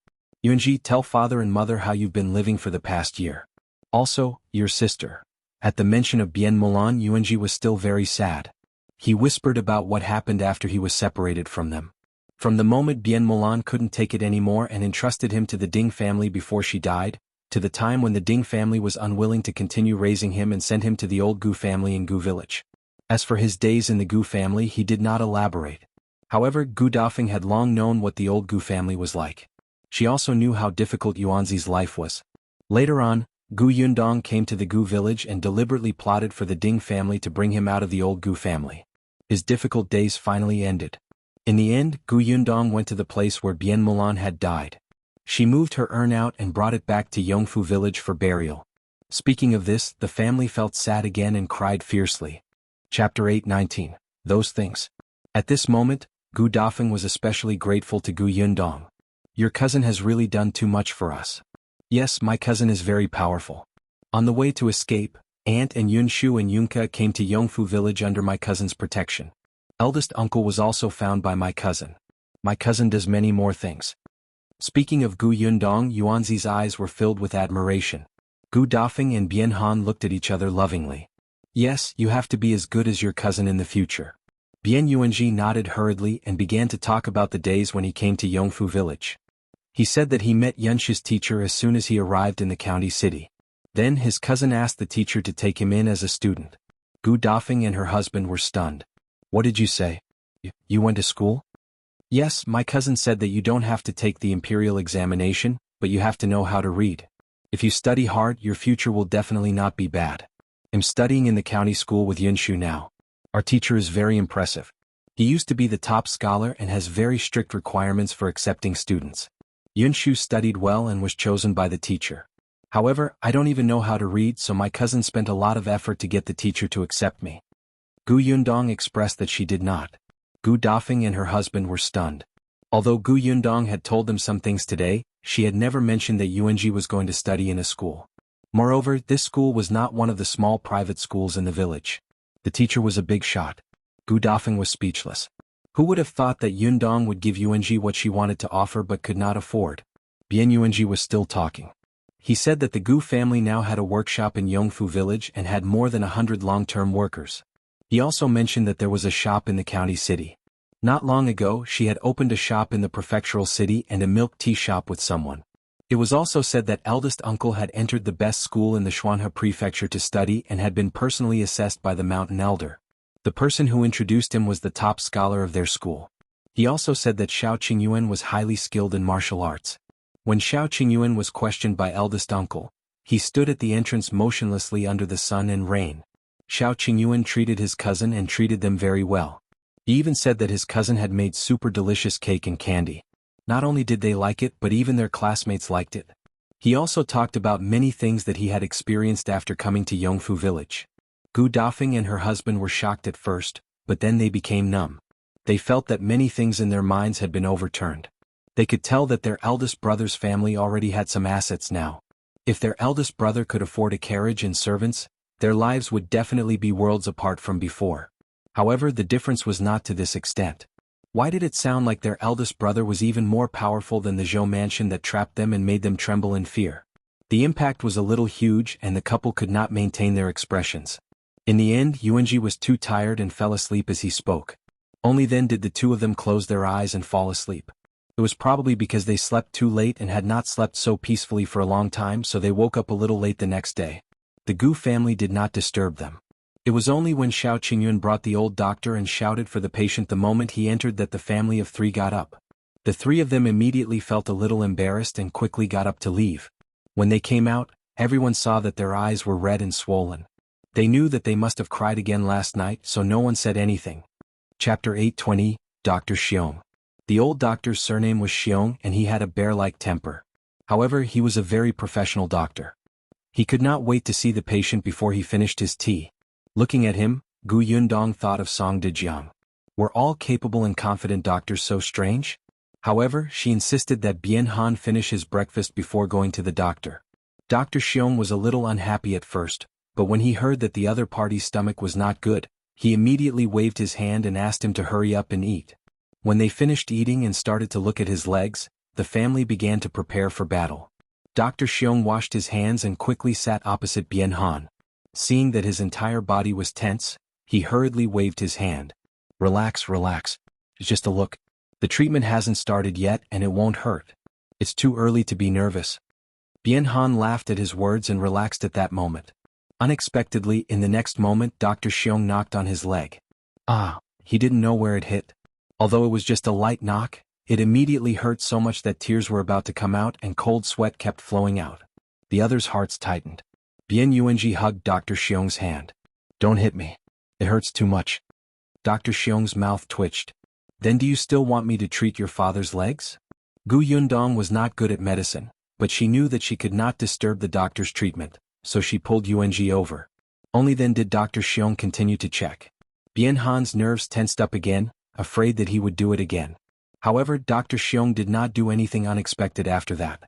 "Yuanzhi, tell father and mother how you've been living for the past year. Also, your sister." At the mention of Bian Mulan, Yuanzhi was still very sad. He whispered about what happened after he was separated from them. From the moment Bian Mulan couldn't take it anymore and entrusted him to the Ding family before she died, to the time when the Ding family was unwilling to continue raising him and sent him to the old Gu family in Gu village. As for his days in the Gu family, he did not elaborate. However, Gu Dafeng had long known what the old Gu family was like. She also knew how difficult Yuanzi's life was. Later on, Gu Yundong came to the Gu village and deliberately plotted for the Ding family to bring him out of the old Gu family. His difficult days finally ended. In the end, Gu Yundong went to the place where Bian Mulan had died. She moved her urn out and brought it back to Yongfu village for burial. Speaking of this, the family felt sad again and cried fiercely. Chapter 8:19. Those things. At this moment, Gu Dafeng was especially grateful to Gu Yundong. "Your cousin has really done too much for us." "Yes, my cousin is very powerful." On the way to escape, Aunt and Yunshu and Yunka came to Yongfu village under my cousin's protection. Eldest uncle was also found by my cousin. My cousin does many more things. Speaking of Gu Yundong, Yuanzi's eyes were filled with admiration. Gu Dafeng and Bian Han looked at each other lovingly. "Yes, you have to be as good as your cousin in the future." Bian Yuanzhi nodded hurriedly and began to talk about the days when he came to Yongfu village. He said that he met Yunshu's teacher as soon as he arrived in the county city. Then his cousin asked the teacher to take him in as a student. Gu Dafeng and her husband were stunned. "What did you say? You went to school?" "Yes, my cousin said that you don't have to take the imperial examination, but you have to know how to read. If you study hard, your future will definitely not be bad. I'm studying in the county school with Yunshu now. Our teacher is very impressive. He used to be the top scholar and has very strict requirements for accepting students." Yunshu studied well and was chosen by the teacher. "However, I don't even know how to read, so my cousin spent a lot of effort to get the teacher to accept me." Gu Yundong expressed that she did not. Gu Dafeng and her husband were stunned. Although Gu Yundong had told them some things today, she had never mentioned that Yuanzhi was going to study in a school. Moreover, this school was not one of the small private schools in the village. The teacher was a big shot. Gu Dafeng was speechless. Who would have thought that Yundong would give Yuanzhi what she wanted to offer but could not afford? Bian Yuanzhi was still talking. He said that the Gu family now had a workshop in Yongfu village and had more than 100 long-term workers. He also mentioned that there was a shop in the county city. Not long ago, she had opened a shop in the prefectural city and a milk tea shop with someone. It was also said that eldest uncle had entered the best school in the Xuanhe prefecture to study and had been personally assessed by the mountain elder. The person who introduced him was the top scholar of their school. He also said that Shao Qingyuan was highly skilled in martial arts. When Shao Qingyuan was questioned by eldest uncle, he stood at the entrance motionlessly under the sun and rain. Shao Qingyuan treated his cousin and treated them very well. He even said that his cousin had made super delicious cake and candy. Not only did they like it, but even their classmates liked it. He also talked about many things that he had experienced after coming to Yongfu village. Gu Dafeng and her husband were shocked at first, but then they became numb. They felt that many things in their minds had been overturned. They could tell that their eldest brother's family already had some assets now. If their eldest brother could afford a carriage and servants, their lives would definitely be worlds apart from before. However, the difference was not to this extent. Why did it sound like their eldest brother was even more powerful than the Zhou mansion that trapped them and made them tremble in fear? The impact was a little huge and the couple could not maintain their expressions. In the end, Yuanzhi was too tired and fell asleep as he spoke. Only then did the two of them close their eyes and fall asleep. It was probably because they slept too late and had not slept so peacefully for a long time, so they woke up a little late the next day. The Gu family did not disturb them. It was only when Shao Qingyuan brought the old doctor and shouted for the patient the moment he entered that the family of three got up. The three of them immediately felt a little embarrassed and quickly got up to leave. When they came out, everyone saw that their eyes were red and swollen. They knew that they must have cried again last night, so no one said anything. Chapter 820, Dr. Xiong. The old doctor's surname was Xiong and he had a bear-like temper. However, he was a very professional doctor. He could not wait to see the patient before he finished his tea. Looking at him, Gu Yundong thought of Song Dejiang. Were all capable and confident doctors so strange? However, she insisted that Bian Han finish his breakfast before going to the doctor. Dr. Xiong was a little unhappy at first, but when he heard that the other party's stomach was not good, he immediately waved his hand and asked him to hurry up and eat. When they finished eating and started to look at his legs, the family began to prepare for battle. Dr. Xiong washed his hands and quickly sat opposite Bian Han. Seeing that his entire body was tense, he hurriedly waved his hand. Relax, relax. It's just a look. The treatment hasn't started yet and it won't hurt. It's too early to be nervous. Bian Han laughed at his words and relaxed at that moment. Unexpectedly, in the next moment, Dr. Xiong knocked on his leg. He didn't know where it hit. Although it was just a light knock, it immediately hurt so much that tears were about to come out and cold sweat kept flowing out. The others' hearts tightened. Bian Yuanzhi hugged Dr. Xiong's hand. Don't hit me. It hurts too much. Dr. Xiong's mouth twitched. Then do you still want me to treat your father's legs? Gu Yundong was not good at medicine, but she knew that she could not disturb the doctor's treatment, so she pulled Yuanzhi over. Only then did Dr. Xiong continue to check. Bian Han's nerves tensed up again, afraid that he would do it again. However, Dr. Xiong did not do anything unexpected after that.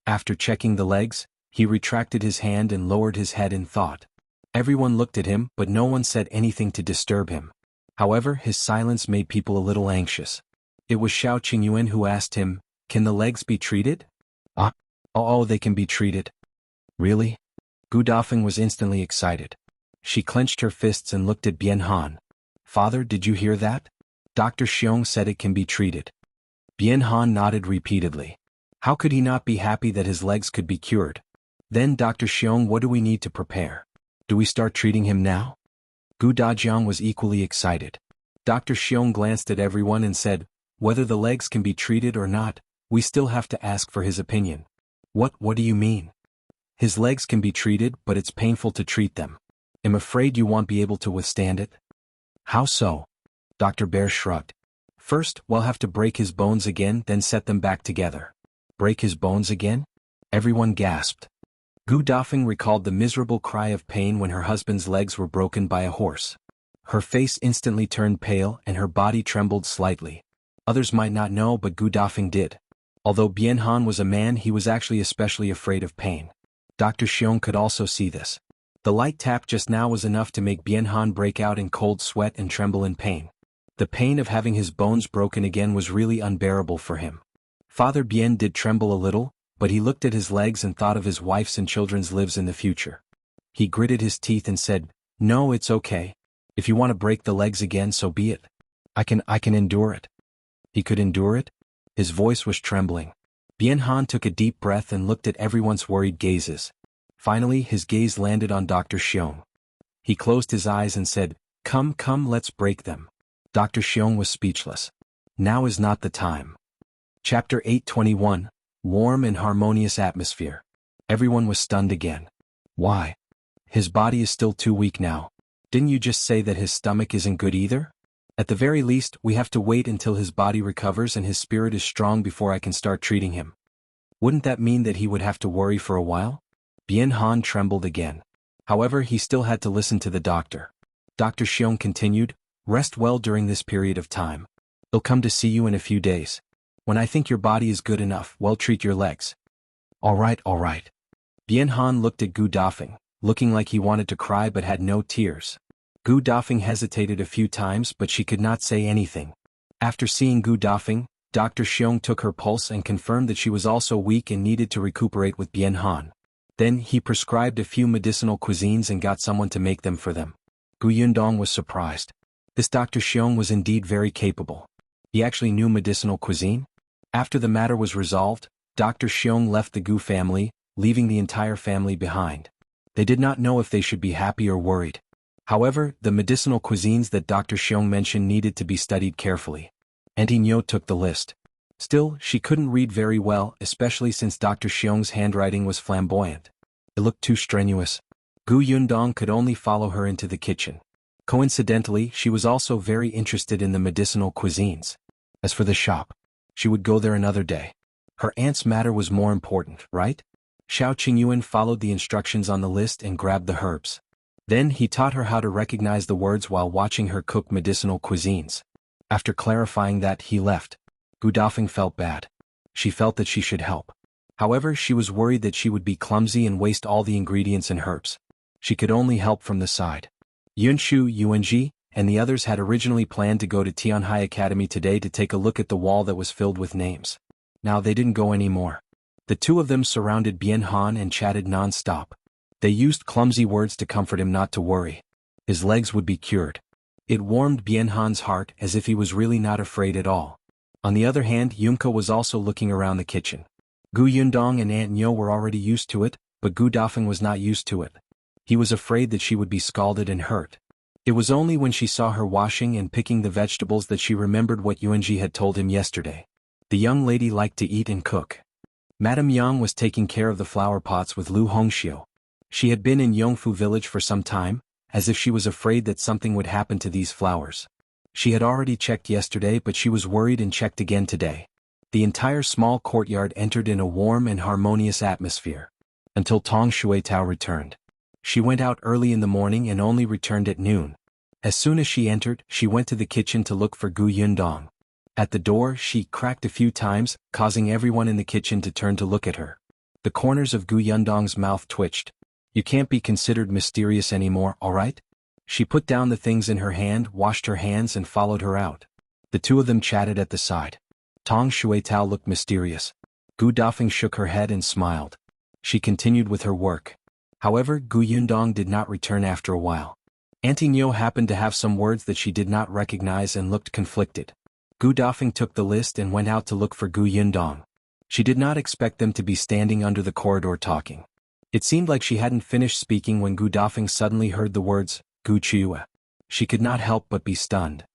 After checking the legs, he retracted his hand and lowered his head in thought. Everyone looked at him, but no one said anything to disturb him. However, his silence made people a little anxious. It was Shao Qingyuan who asked him, "Can the legs be treated?" Oh, they can be treated. Really? Gu Dafeng was instantly excited. She clenched her fists and looked at Bian Han. Father, did you hear that? Dr. Xiong said it can be treated. Bian Han nodded repeatedly. How could he not be happy that his legs could be cured? Then Dr. Xiong, what do we need to prepare? Do we start treating him now? Gu Dajiang was equally excited. Dr. Xiong glanced at everyone and said, whether the legs can be treated or not, we still have to ask for his opinion. What do you mean? His legs can be treated, but it's painful to treat them. I'm afraid you won't be able to withstand it. How so? Dr. Bear shrugged. First, we'll have to break his bones again, then set them back together. Break his bones again? Everyone gasped. Gu Dafeng recalled the miserable cry of pain when her husband's legs were broken by a horse. Her face instantly turned pale and her body trembled slightly. Others might not know, but Gu Dafeng did. Although Bian Han was a man, he was actually especially afraid of pain. Dr. Xiong could also see this. The light tap just now was enough to make Bian Han break out in cold sweat and tremble in pain. The pain of having his bones broken again was really unbearable for him. Father Bian did tremble a little, but he looked at his legs and thought of his wife's and children's lives in the future. He gritted his teeth and said, "No, it's okay. If you want to break the legs again, so be it. I can endure it." He could endure it? His voice was trembling. Bian Han took a deep breath and looked at everyone's worried gazes. Finally, his gaze landed on Dr. Xiong. He closed his eyes and said, Come, let's break them." Dr. Xiong was speechless. Now is not the time. Chapter 821, Warm and Harmonious Atmosphere. Everyone was stunned again. Why? His body is still too weak now. Didn't you just say that his stomach isn't good either? At the very least, we have to wait until his body recovers and his spirit is strong before I can start treating him. Wouldn't that mean that he would have to worry for a while? Bian Han trembled again. However, he still had to listen to the doctor. Dr. Xiong continued, "Rest well during this period of time. They'll come to see you in a few days. When I think your body is good enough, well, treat your legs." All right. Bian Han looked at Gu Dafeng, looking like he wanted to cry but had no tears. Gu Dafeng hesitated a few times but she could not say anything. After seeing Gu Dafeng, Dr. Xiong took her pulse and confirmed that she was also weak and needed to recuperate with Bian Han. Then he prescribed a few medicinal cuisines and got someone to make them for them. Yundong was surprised. This Dr. Xiong was indeed very capable. He actually knew medicinal cuisine? After the matter was resolved, Dr. Xiong left the Gu family, leaving the entire family behind. They did not know if they should be happy or worried. However, the medicinal cuisines that Dr. Xiong mentioned needed to be studied carefully. Auntie Nyo took the list. Still, she couldn't read very well, especially since Dr. Xiong's handwriting was flamboyant. It looked too strenuous. Gu Yundong could only follow her into the kitchen. Coincidentally, she was also very interested in the medicinal cuisines. As for the shop, she would go there another day. Her aunt's matter was more important, right? Shao Qingyuan followed the instructions on the list and grabbed the herbs. Then he taught her how to recognize the words while watching her cook medicinal cuisines. After clarifying that, he left. Gu Dafeng felt bad. She felt that she should help. However, she was worried that she would be clumsy and waste all the ingredients and herbs. She could only help from the side. Yunshu, Yuanzhi, and the others had originally planned to go to Tianhai Academy today to take a look at the wall that was filled with names. Now they didn't go anymore. The two of them surrounded Bian Han and chatted non-stop. They used clumsy words to comfort him not to worry. His legs would be cured. It warmed Bian Han's heart as if he was really not afraid at all. On the other hand, Yunka was also looking around the kitchen. Gu Yundong and Aunt Nyo were already used to it, but Gu Dafeng was not used to it. He was afraid that she would be scalded and hurt. It was only when she saw her washing and picking the vegetables that she remembered what Yuanzhi had told him yesterday. The young lady liked to eat and cook. Madame Yang was taking care of the flower pots with Lu Hongxiu. She had been in Yongfu village for some time, as if she was afraid that something would happen to these flowers. She had already checked yesterday, but she was worried and checked again today. The entire small courtyard entered in a warm and harmonious atmosphere. Until Tong Shuitao returned. She went out early in the morning and only returned at noon. As soon as she entered, she went to the kitchen to look for Gu Yundong. At the door, she cracked a few times, causing everyone in the kitchen to turn to look at her. The corners of Gu Yundong's mouth twitched. "You can't be considered mysterious anymore, all right?" She put down the things in her hand, washed her hands and followed her out. The two of them chatted at the side. Tong Shuitao looked mysterious. Gu Dafeng shook her head and smiled. She continued with her work. However, Gu Yundong did not return after a while. Auntie Nyo happened to have some words that she did not recognize and looked conflicted. Gu Dafeng took the list and went out to look for Gu Yundong. She did not expect them to be standing under the corridor talking. It seemed like she hadn't finished speaking when Gu Dafeng suddenly heard the words, "Gu Qiuyue." She could not help but be stunned.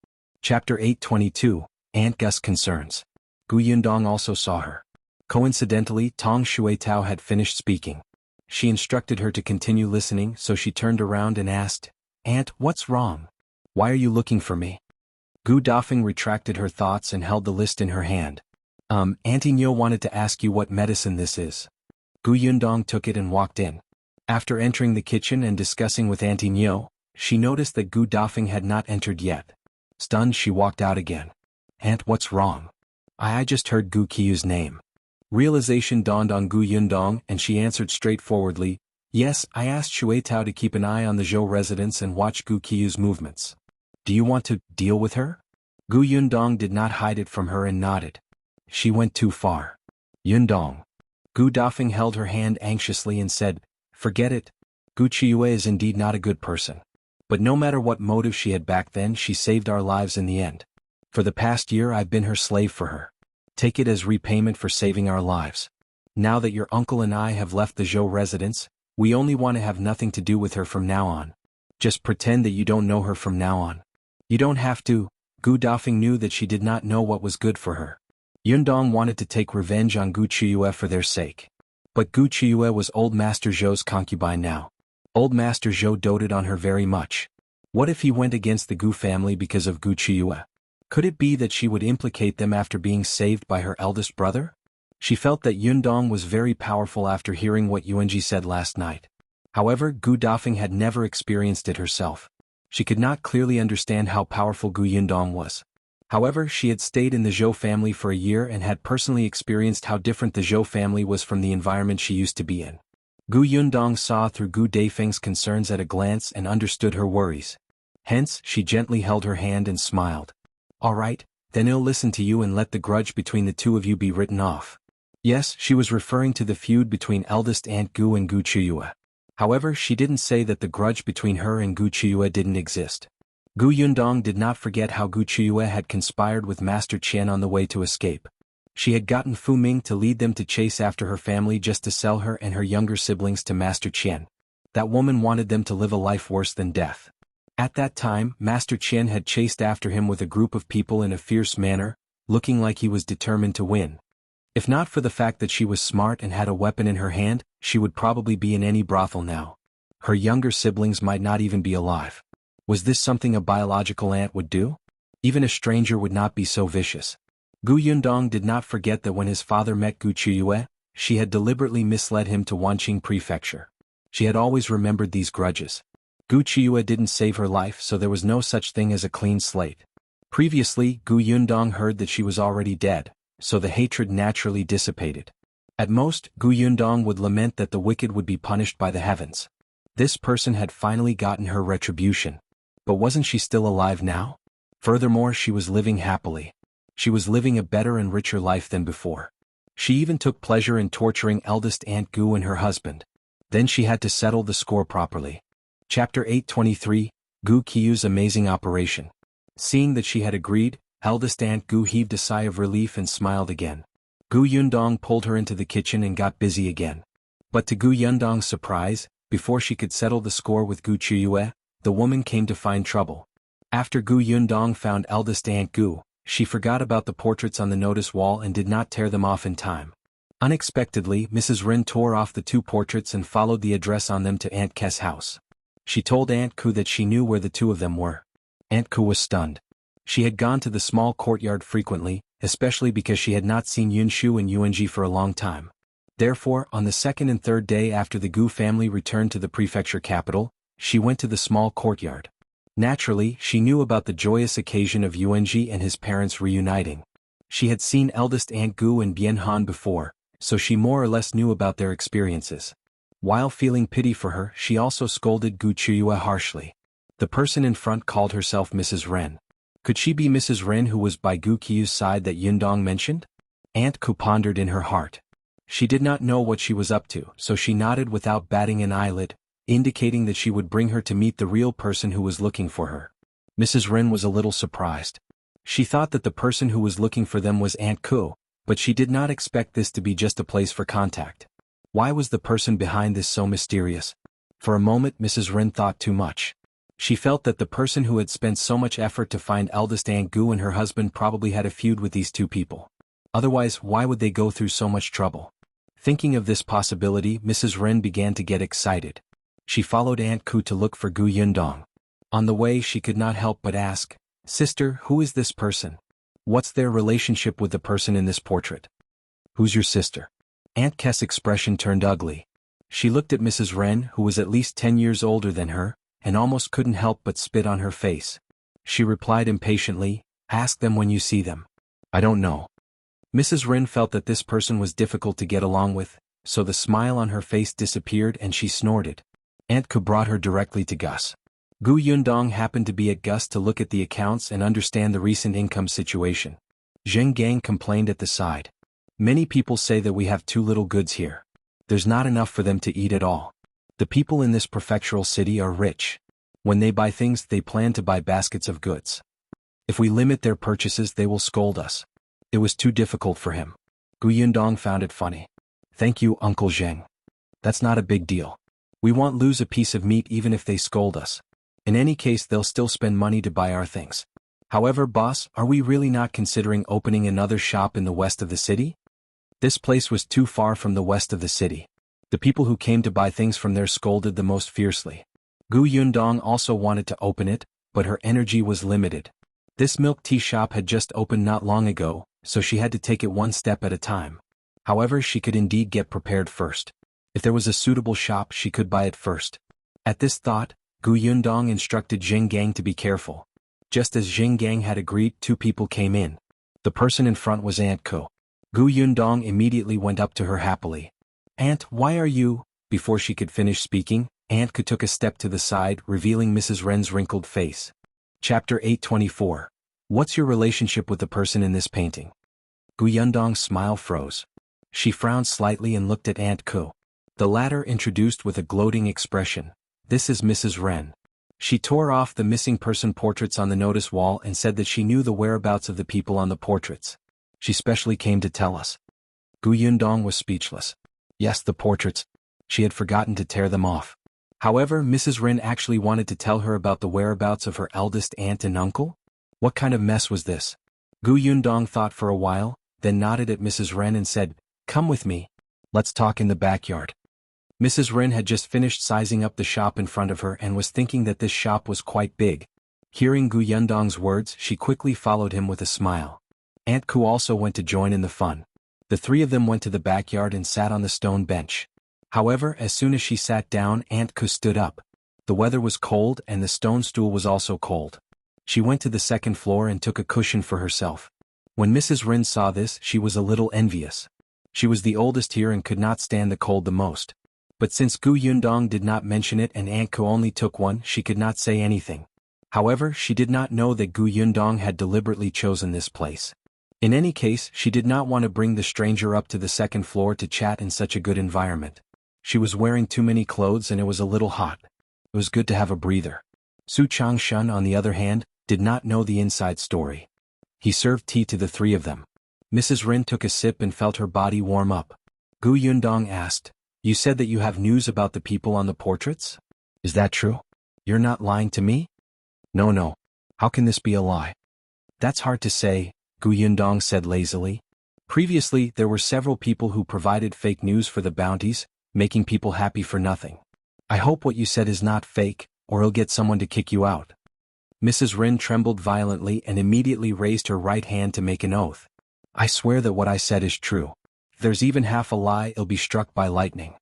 Chapter 822, Aunt Gus Concerns. Gu Yundong also saw her. Coincidentally, Tong Shuitao had finished speaking. She instructed her to continue listening, so she turned around and asked, "Aunt, what's wrong? Why are you looking for me?" Gu Dafeng retracted her thoughts and held the list in her hand. Auntie Nyo wanted to ask you what medicine this is." Gu Yundong took it and walked in. After entering the kitchen and discussing with Auntie Nyo, she noticed that Gu Dafeng had not entered yet. Stunned, she walked out again. "Aunt, what's wrong?" I just heard Gu Qiuyue's name." Realization dawned on Gu Yundong and she answered straightforwardly, "Yes, I asked Shuitao to keep an eye on the Zhou residence and watch Gu Qiuyue's movements." "Do you want to deal with her?" Gu Yundong did not hide it from her and nodded. "She went too far." "Yundong." Gu Dafeng held her hand anxiously and said, "Forget it. Gu Qiuyue is indeed not a good person. But no matter what motive she had back then, she saved our lives in the end. For the past year I've been her slave for her. Take it as repayment for saving our lives. Now that your uncle and I have left the Zhou residence, we only want to have nothing to do with her from now on. Just pretend that you don't know her from now on." "You don't have to." Gu Dafeng knew that she did not know what was good for her. Yundong wanted to take revenge on Gu Qiuyue for their sake. But Gu Qiuyue was Old Master Zhou's concubine now. Old Master Zhou doted on her very much. What if he went against the Gu family because of Gu Qiuyue? Could it be that she would implicate them after being saved by her eldest brother? She felt that Yundong was very powerful after hearing what Yuanzhi said last night. However, Gu Dafeng had never experienced it herself. She could not clearly understand how powerful Gu Yundong was. However, she had stayed in the Zhou family for a year and had personally experienced how different the Zhou family was from the environment she used to be in. Gu Yundong saw through Gu Dafeng's concerns at a glance and understood her worries. Hence, she gently held her hand and smiled. "All right, then I'll listen to you and let the grudge between the two of you be written off." Yes, she was referring to the feud between eldest Aunt Gu and Gu Qiuyue. However, she didn't say that the grudge between her and Gu Qiuyue didn't exist. Gu Yundong did not forget how Gu Qiuyue had conspired with Master Qian on the way to escape. She had gotten Fu Ming to lead them to chase after her family just to sell her and her younger siblings to Master Qian. That woman wanted them to live a life worse than death. At that time, Master Qian had chased after him with a group of people in a fierce manner, looking like he was determined to win. If not for the fact that she was smart and had a weapon in her hand, she would probably be in any brothel now. Her younger siblings might not even be alive. Was this something a biological aunt would do? Even a stranger would not be so vicious. Gu Yundong did not forget that when his father met Gu Qiuyue, she had deliberately misled him to Wanqing Prefecture. She had always remembered these grudges. Gu Qiuyue didn't save her life, so there was no such thing as a clean slate. Previously, Gu Yundong heard that she was already dead, so the hatred naturally dissipated. At most, Gu Yundong would lament that the wicked would be punished by the heavens. This person had finally gotten her retribution. But wasn't she still alive now? Furthermore, she was living happily. She was living a better and richer life than before. She even took pleasure in torturing eldest Aunt Gu and her husband. Then she had to settle the score properly. Chapter 823, Gu Qiuyue's Amazing Operation. Seeing that she had agreed, eldest Aunt Gu heaved a sigh of relief and smiled again. Gu Yundong pulled her into the kitchen and got busy again. But to Gu Yundong's surprise, before she could settle the score with Gu Qiuyue, the woman came to find trouble. After Gu Yundong found eldest Aunt Gu, she forgot about the portraits on the notice wall and did not tear them off in time. Unexpectedly, Mrs. Rin tore off the two portraits and followed the address on them to Aunt Ke's house. She told Aunt Gu that she knew where the two of them were. Aunt Gu was stunned. She had gone to the small courtyard frequently, especially because she had not seen Yunshu and Yuanzhi for a long time. Therefore, on the second and third day after the Gu family returned to the prefecture capital, she went to the small courtyard. Naturally, she knew about the joyous occasion of Yuanzhi and his parents reuniting. She had seen eldest Aunt Gu and Bian Han before, so she more or less knew about their experiences. While feeling pity for her, she also scolded Gu Qiuyue harshly. The person in front called herself Mrs. Ren. Could she be Mrs. Ren who was by Gu Qiuyue's side that Yundong mentioned? Aunt Gu pondered in her heart. She did not know what she was up to, so she nodded without batting an eyelid, indicating that she would bring her to meet the real person who was looking for her. Mrs. Ren was a little surprised. She thought that the person who was looking for them was Aunt Gu, but she did not expect this to be just a place for contact. Why was the person behind this so mysterious? For a moment Mrs. Ren thought too much. She felt that the person who had spent so much effort to find eldest Aunt Gu and her husband probably had a feud with these two people. Otherwise, why would they go through so much trouble? Thinking of this possibility, Mrs. Ren began to get excited. She followed Aunt Gu to look for Gu Yundong. On the way she could not help but ask, "Sister, who is this person? What's their relationship with the person in this portrait? Who's your sister?" Aunt Ke's expression turned ugly. She looked at Mrs. Ren, who was at least 10 years older than her, and almost couldn't help but spit on her face. She replied impatiently, "Ask them when you see them." "I don't know." Mrs. Ren felt that this person was difficult to get along with, so the smile on her face disappeared and she snorted. Aunt Gu brought her directly to Gus. Gu Yundong happened to be at Gus to look at the accounts and understand the recent income situation. Zheng Gang complained at the side. "Many people say that we have too little goods here. There's not enough for them to eat at all. The people in this prefectural city are rich. When they buy things, they plan to buy baskets of goods. If we limit their purchases, they will scold us." It was too difficult for him. Gu Yundong found it funny. "Thank you, Uncle Zheng. That's not a big deal. We won't lose a piece of meat even if they scold us. In any case, they'll still spend money to buy our things. However, boss, are we really not considering opening another shop in the west of the city?" This place was too far from the west of the city. The people who came to buy things from there scolded the most fiercely. Gu Yundong also wanted to open it, but her energy was limited. This milk tea shop had just opened not long ago, so she had to take it one step at a time. However, she could indeed get prepared first. If there was a suitable shop she could buy it first. At this thought, Yundong instructed Gang to be careful. Just as Gang had agreed, two people came in. The person in front was Aunt Ko. Yundong immediately went up to her happily. "Aunt, why are you—" Before she could finish speaking, Aunt Ko took a step to the side, revealing Mrs. Ren's wrinkled face. Chapter 824. What's your relationship with the person in this painting? Yundong's smile froze. She frowned slightly and looked at Aunt Ko. The latter introduced with a gloating expression. "This is Mrs. Ren." She tore off the missing person portraits on the notice wall and said that she knew the whereabouts of the people on the portraits. "She specially came to tell us." Yundong was speechless. Yes, the portraits. She had forgotten to tear them off. However, Mrs. Ren actually wanted to tell her about the whereabouts of her eldest aunt and uncle? What kind of mess was this? Yundong thought for a while, then nodded at Mrs. Ren and said, "Come with me. Let's talk in the backyard." Mrs. Ren had just finished sizing up the shop in front of her and was thinking that this shop was quite big. Hearing Yundong's words, she quickly followed him with a smile. Aunt Ko also went to join in the fun. The three of them went to the backyard and sat on the stone bench. However, as soon as she sat down, Aunt Ko stood up. The weather was cold and the stone stool was also cold. She went to the second floor and took a cushion for herself. When Mrs. Ren saw this, she was a little envious. She was the oldest here and could not stand the cold the most. But since Yundong did not mention it and Aunt Ko only took one, she could not say anything. However, she did not know that Yundong had deliberately chosen this place. In any case, she did not want to bring the stranger up to the second floor to chat in such a good environment. She was wearing too many clothes and it was a little hot. It was good to have a breather. Su Changshan, on the other hand, did not know the inside story. He served tea to the three of them. Mrs. Ren took a sip and felt her body warm up. Yundong asked, "You said that you have news about the people on the portraits? Is that true? You're not lying to me?" No. How can this be a lie?" "That's hard to say," Yundong said lazily. "Previously, there were several people who provided fake news for the bounties, making people happy for nothing. I hope what you said is not fake, or he'll get someone to kick you out." Mrs. Ren trembled violently and immediately raised her right hand to make an oath. "I swear that what I said is true. If there's even half a lie, it'll be struck by lightning."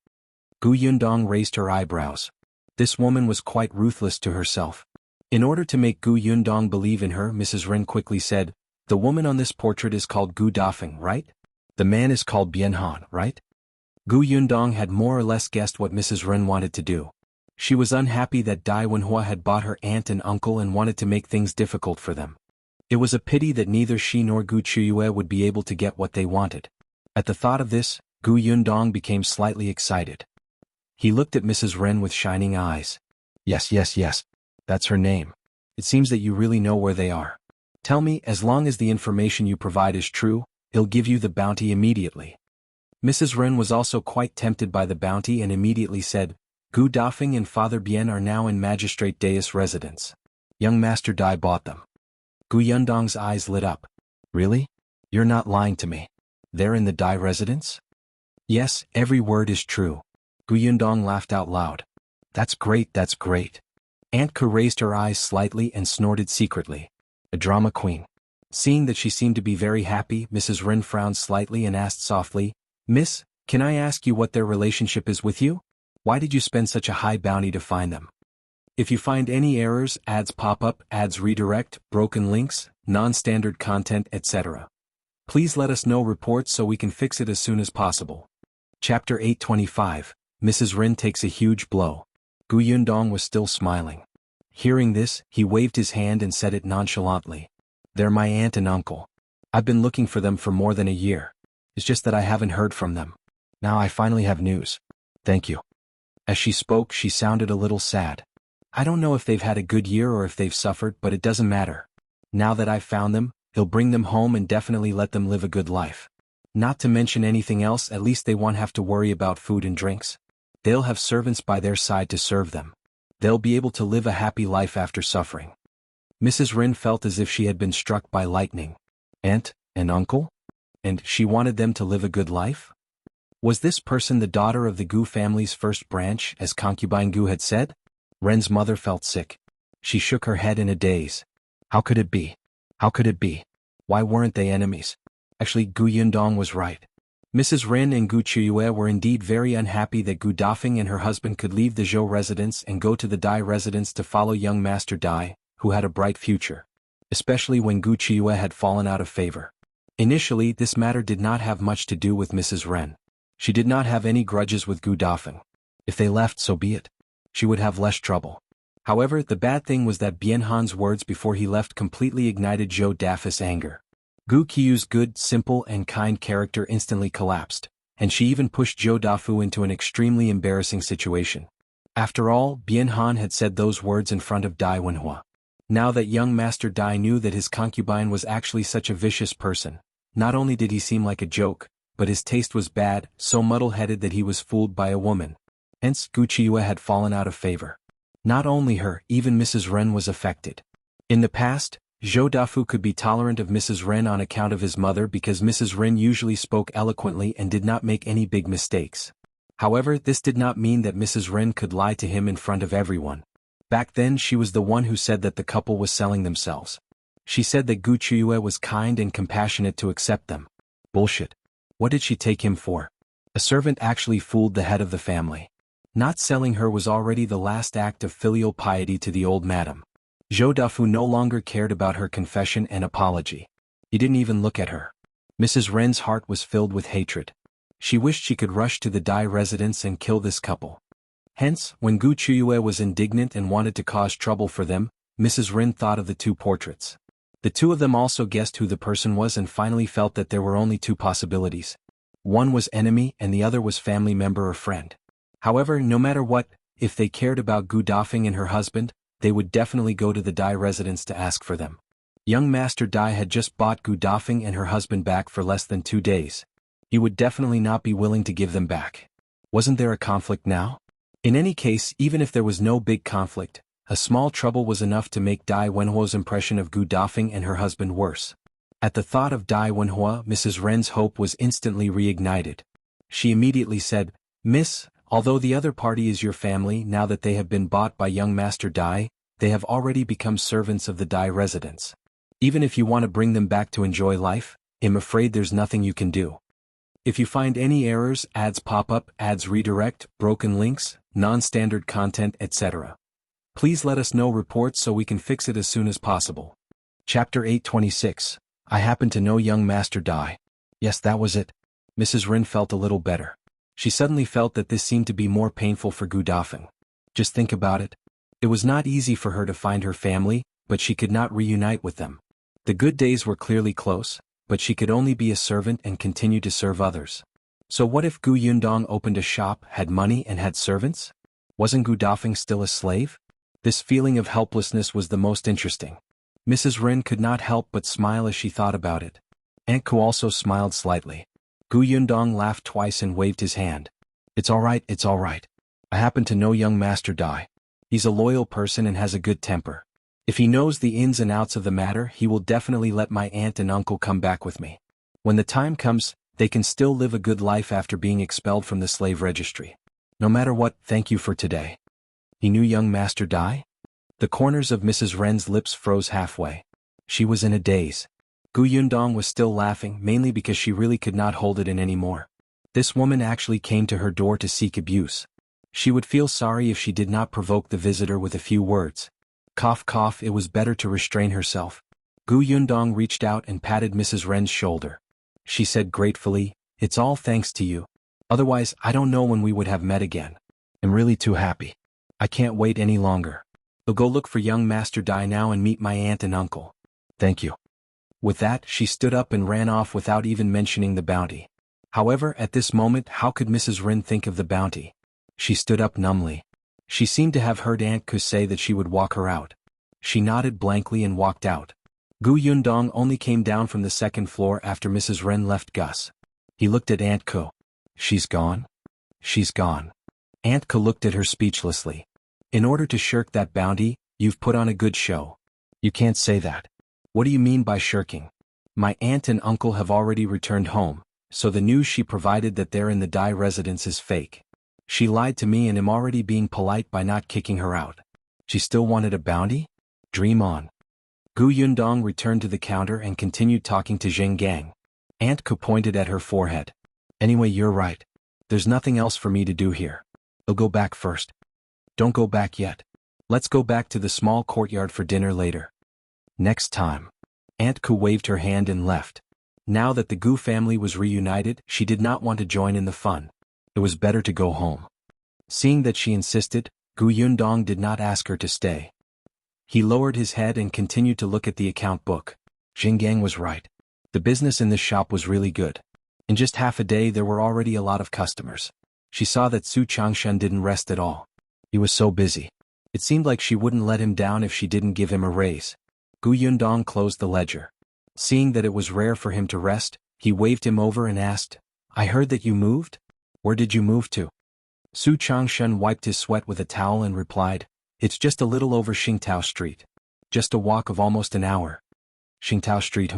Yundong raised her eyebrows. This woman was quite ruthless to herself. In order to make Yundong believe in her, Mrs. Ren quickly said, "The woman on this portrait is called Gu Dafeng, right? The man is called Bian, right?" Yundong had more or less guessed what Mrs. Ren wanted to do. She was unhappy that Dai Wenhua had bought her aunt and uncle and wanted to make things difficult for them. It was a pity that neither she nor Qiuyue would be able to get what they wanted. At the thought of this, Yundong became slightly excited. He looked at Mrs. Ren with shining eyes. Yes. That's her name. It seems that you really know where they are. Tell me, as long as the information you provide is true, he'll give you the bounty immediately." Mrs. Ren was also quite tempted by the bounty and immediately said, "Gu Dafeng and Father Bian are now in Magistrate Dais residence. Young Master Dai bought them." Yundong's eyes lit up. "Really? You're not lying to me. They're in the Dai residence?" "Yes, every word is true." Yundong laughed out loud. That's great. Aunt Ko raised her eyes slightly and snorted secretly. A drama queen. Seeing that she seemed to be very happy, Mrs. Ren frowned slightly and asked softly, "Miss, can I ask you what their relationship is with you? Why did you spend such a high bounty to find them? If you find any errors, ads pop up, ads redirect, broken links, non-standard content, etc. Please let us know reports so we can fix it as soon as possible." Chapter 825. Mrs. Ren takes a huge blow. Yundong was still smiling. Hearing this, he waved his hand and said it nonchalantly. "They're my aunt and uncle. I've been looking for them for more than a year. It's just that I haven't heard from them. Now I finally have news. Thank you." As she spoke, she sounded a little sad. "I don't know if they've had a good year or if they've suffered, but it doesn't matter. Now that I've found them, he'll bring them home and definitely let them live a good life. Not to mention anything else, at least they won't have to worry about food and drinks. They'll have servants by their side to serve them. They'll be able to live a happy life after suffering." Mrs. Ren felt as if she had been struck by lightning. Aunt and uncle? And she wanted them to live a good life? Was this person the daughter of the Gu family's first branch, as concubine Gu had said? Ren's mother felt sick. She shook her head in a daze. How could it be? Why weren't they enemies? Actually, Yundong was right. Mrs. Ren and Gu Qiuyue were indeed very unhappy that Gu Dafeng and her husband could leave the Zhou residence and go to the Dai residence to follow young Master Dai, who had a bright future. Especially when Gu Qiuyue had fallen out of favor. Initially, this matter did not have much to do with Mrs. Ren. She did not have any grudges with Gu Dafeng. If they left, so be it. She would have less trouble. However, the bad thing was that Bian Han's words before he left completely ignited Zhou Dafeng's anger. Gu Qiuyue's good, simple, and kind character instantly collapsed, and she even pushed Zhou Dafu into an extremely embarrassing situation. After all, Bian Han had said those words in front of Dai Wenhua. Now that young Master Dai knew that his concubine was actually such a vicious person, not only did he seem like a joke, but his taste was bad, so muddle-headed that he was fooled by a woman. Hence, Gu Qiuyue had fallen out of favor. Not only her, even Mrs. Ren was affected. In the past, Zhou Dafu could be tolerant of Mrs. Ren on account of his mother because Mrs. Ren usually spoke eloquently and did not make any big mistakes. However, this did not mean that Mrs. Ren could lie to him in front of everyone. Back then she was the one who said that the couple was selling themselves. She said that Gu Qiuyue was kind and compassionate to accept them. Bullshit. What did she take him for? A servant actually fooled the head of the family. Not selling her was already the last act of filial piety to the old madam. Zhou Dafu no longer cared about her confession and apology. He didn't even look at her. Mrs. Ren's heart was filled with hatred. She wished she could rush to the Dai residence and kill this couple. Hence, when Gu Qiuyue was indignant and wanted to cause trouble for them, Mrs. Ren thought of the two portraits. The two of them also guessed who the person was and finally felt that there were only two possibilities. One was enemy and the other was family member or friend. However, no matter what, if they cared about Gu Dafeng and her husband, they would definitely go to the Dai residence to ask for them. Young Master Dai had just bought Gu Dafeng and her husband back for less than 2 days. He would definitely not be willing to give them back. Wasn't there a conflict now? In any case, even if there was no big conflict, a small trouble was enough to make Dai Wenhua's impression of Gu Dafeng and her husband worse. At the thought of Dai Wenhua, Mrs. Ren's hope was instantly reignited. She immediately said, "Miss, although the other party is your family, now that they have been bought by young Master Dai, they have already become servants of the Dai residence. Even if you want to bring them back to enjoy life, I'm afraid there's nothing you can do. If you find any errors, ads pop up, ads redirect, broken links, non-standard content, etc. Please let us know reports so we can fix it as soon as possible." Chapter 826. I happen to know young Master Dai. Yes, that was it. Mrs. Ren felt a little better. She suddenly felt that this seemed to be more painful for Gu Dafeng. Just think about it. It was not easy for her to find her family, but she could not reunite with them. The good days were clearly close, but she could only be a servant and continue to serve others. So what if Gu Yundong opened a shop, had money and had servants? Wasn't Gu Dafeng still a slave? This feeling of helplessness was the most interesting. Mrs. Ren could not help but smile as she thought about it. Aunt Ku also smiled slightly. Gu Yundong laughed twice and waved his hand. It's all right. I happen to know young Master Dai. He's a loyal person and has a good temper. If he knows the ins and outs of the matter, he will definitely let my aunt and uncle come back with me. When the time comes, they can still live a good life after being expelled from the slave registry. No matter what, thank you for today." He knew young Master Dai? The corners of Mrs. Ren's lips froze halfway. She was in a daze. Gu Yundong was still laughing, mainly because she really could not hold it in anymore. This woman actually came to her door to seek abuse. She would feel sorry if she did not provoke the visitor with a few words. Cough cough, it was better to restrain herself. Gu Yundong reached out and patted Mrs. Ren's shoulder. She said gratefully, "It's all thanks to you. Otherwise, I don't know when we would have met again. I'm really too happy. I can't wait any longer. I'll go look for young Master Dai now and meet my aunt and uncle. Thank you." With that, she stood up and ran off without even mentioning the bounty. However, at this moment, how could Mrs. Ren think of the bounty? She stood up numbly. She seemed to have heard Aunt Ku say that she would walk her out. She nodded blankly and walked out. Gu Yundong only came down from the second floor after Mrs. Ren left Gus. He looked at Aunt Ku. She's gone? She's gone. Aunt Ku looked at her speechlessly. In order to shirk that bounty, you've put on a good show. You can't say that. What do you mean by shirking? My aunt and uncle have already returned home, so the news she provided that they're in the Dai residence is fake. She lied to me and am already being polite by not kicking her out. She still wanted a bounty? Dream on. Gu Yundong returned to the counter and continued talking to Zheng Gang. Aunt Ku pointed at her forehead. Anyway, you're right. There's nothing else for me to do here. I'll go back first. Don't go back yet. Let's go back to the small courtyard for dinner later. Next time. Aunt Gu waved her hand and left. Now that the Gu family was reunited, she did not want to join in the fun. It was better to go home. Seeing that she insisted, Yundong did not ask her to stay. He lowered his head and continued to look at the account book. Xingyang was right. The business in this shop was really good. In just half a day there were already a lot of customers. She saw that Su Changshan didn't rest at all. He was so busy. It seemed like she wouldn't let him down if she didn't give him a raise. Yundong closed the ledger. Seeing that it was rare for him to rest, he waved him over and asked, "I heard that you moved? Where did you move to?" Su Changshan wiped his sweat with a towel and replied, "It's just a little over Xingtao Street. Just a walk of almost an hour." Xingtao Street,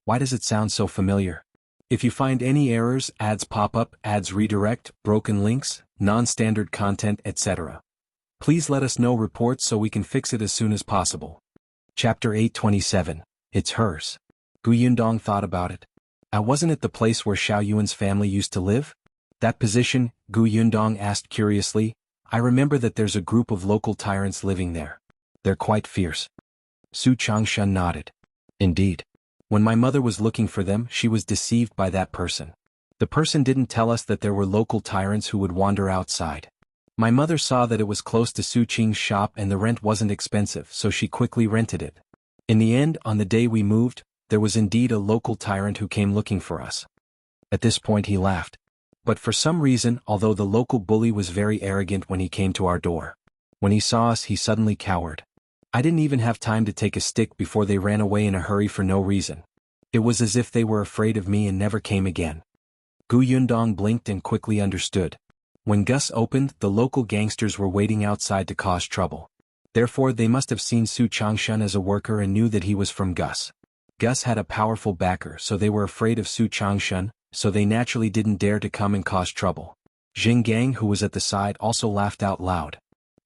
Why does it sound so familiar? If you find any errors, ads pop up, ads redirect, broken links, non-standard content, etc., please let us know reports so we can fix it as soon as possible. Chapter 827. It's hers. Yundong thought about it. Wasn't it the place where Shao Yuan's family used to live? That position? Yundong asked curiously. I remember that there's a group of local tyrants living there. They're quite fierce. Su Changshan nodded. Indeed. When my mother was looking for them, she was deceived by that person. The person didn't tell us that there were local tyrants who would wander outside. My mother saw that it was close to Su Qing's shop and the rent wasn't expensive, so she quickly rented it. In the end, on the day we moved, there was indeed a local tyrant who came looking for us. At this point he laughed. But for some reason, although the local bully was very arrogant when he came to our door, when he saw us he suddenly cowered. I didn't even have time to take a stick before they ran away in a hurry for no reason. It was as if they were afraid of me and never came again. Yundong blinked and quickly understood. When Gus opened, the local gangsters were waiting outside to cause trouble. Therefore they must have seen Su Changshan as a worker and knew that he was from Gus. Gus had a powerful backer, so they were afraid of Su Changshan, so they naturally didn't dare to come and cause trouble. Xingyang, who was at the side, also laughed out loud.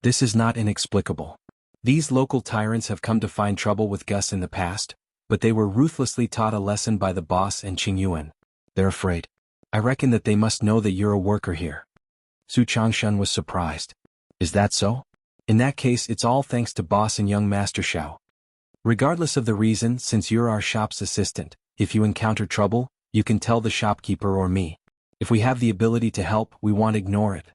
This is not inexplicable. These local tyrants have come to find trouble with Gus in the past, but they were ruthlessly taught a lesson by the boss and Qingyuan. They're afraid. I reckon that they must know that you're a worker here. Su Changshan was surprised. Is that so? In that case it's all thanks to boss and young master Shao. Regardless of the reason, since you're our shop's assistant, if you encounter trouble, you can tell the shopkeeper or me. If we have the ability to help, we won't ignore it.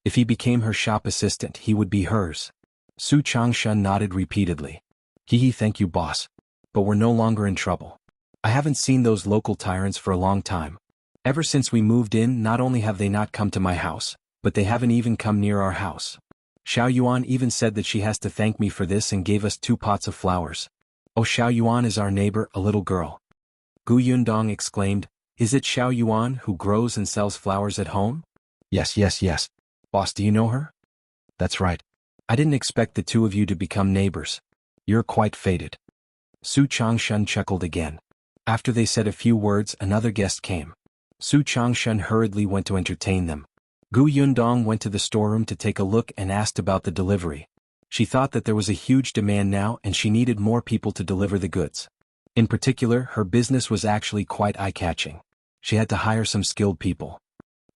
If he became her shop assistant, he would be hers. Su Changshan nodded repeatedly. Thank you boss. But we're no longer in trouble. I haven't seen those local tyrants for a long time. Ever since we moved in, not only have they not come to my house, but they haven't even come near our house. Xiao Yuan even said that she has to thank me for this and gave us 2 pots of flowers. Oh, Xiao Yuan is our neighbor, a little girl. Yundong exclaimed, Is it Xiao Yuan who grows and sells flowers at home? Yes. Boss, do you know her? That's right. I didn't expect the 2 of you to become neighbors. You're quite fated. Su Changshan chuckled again. After they said a few words, another guest came. Su Changshan hurriedly went to entertain them. Yundong went to the storeroom to take a look and asked about the delivery. She thought that there was a huge demand now and she needed more people to deliver the goods. In particular, her business was actually quite eye-catching. She had to hire some skilled people.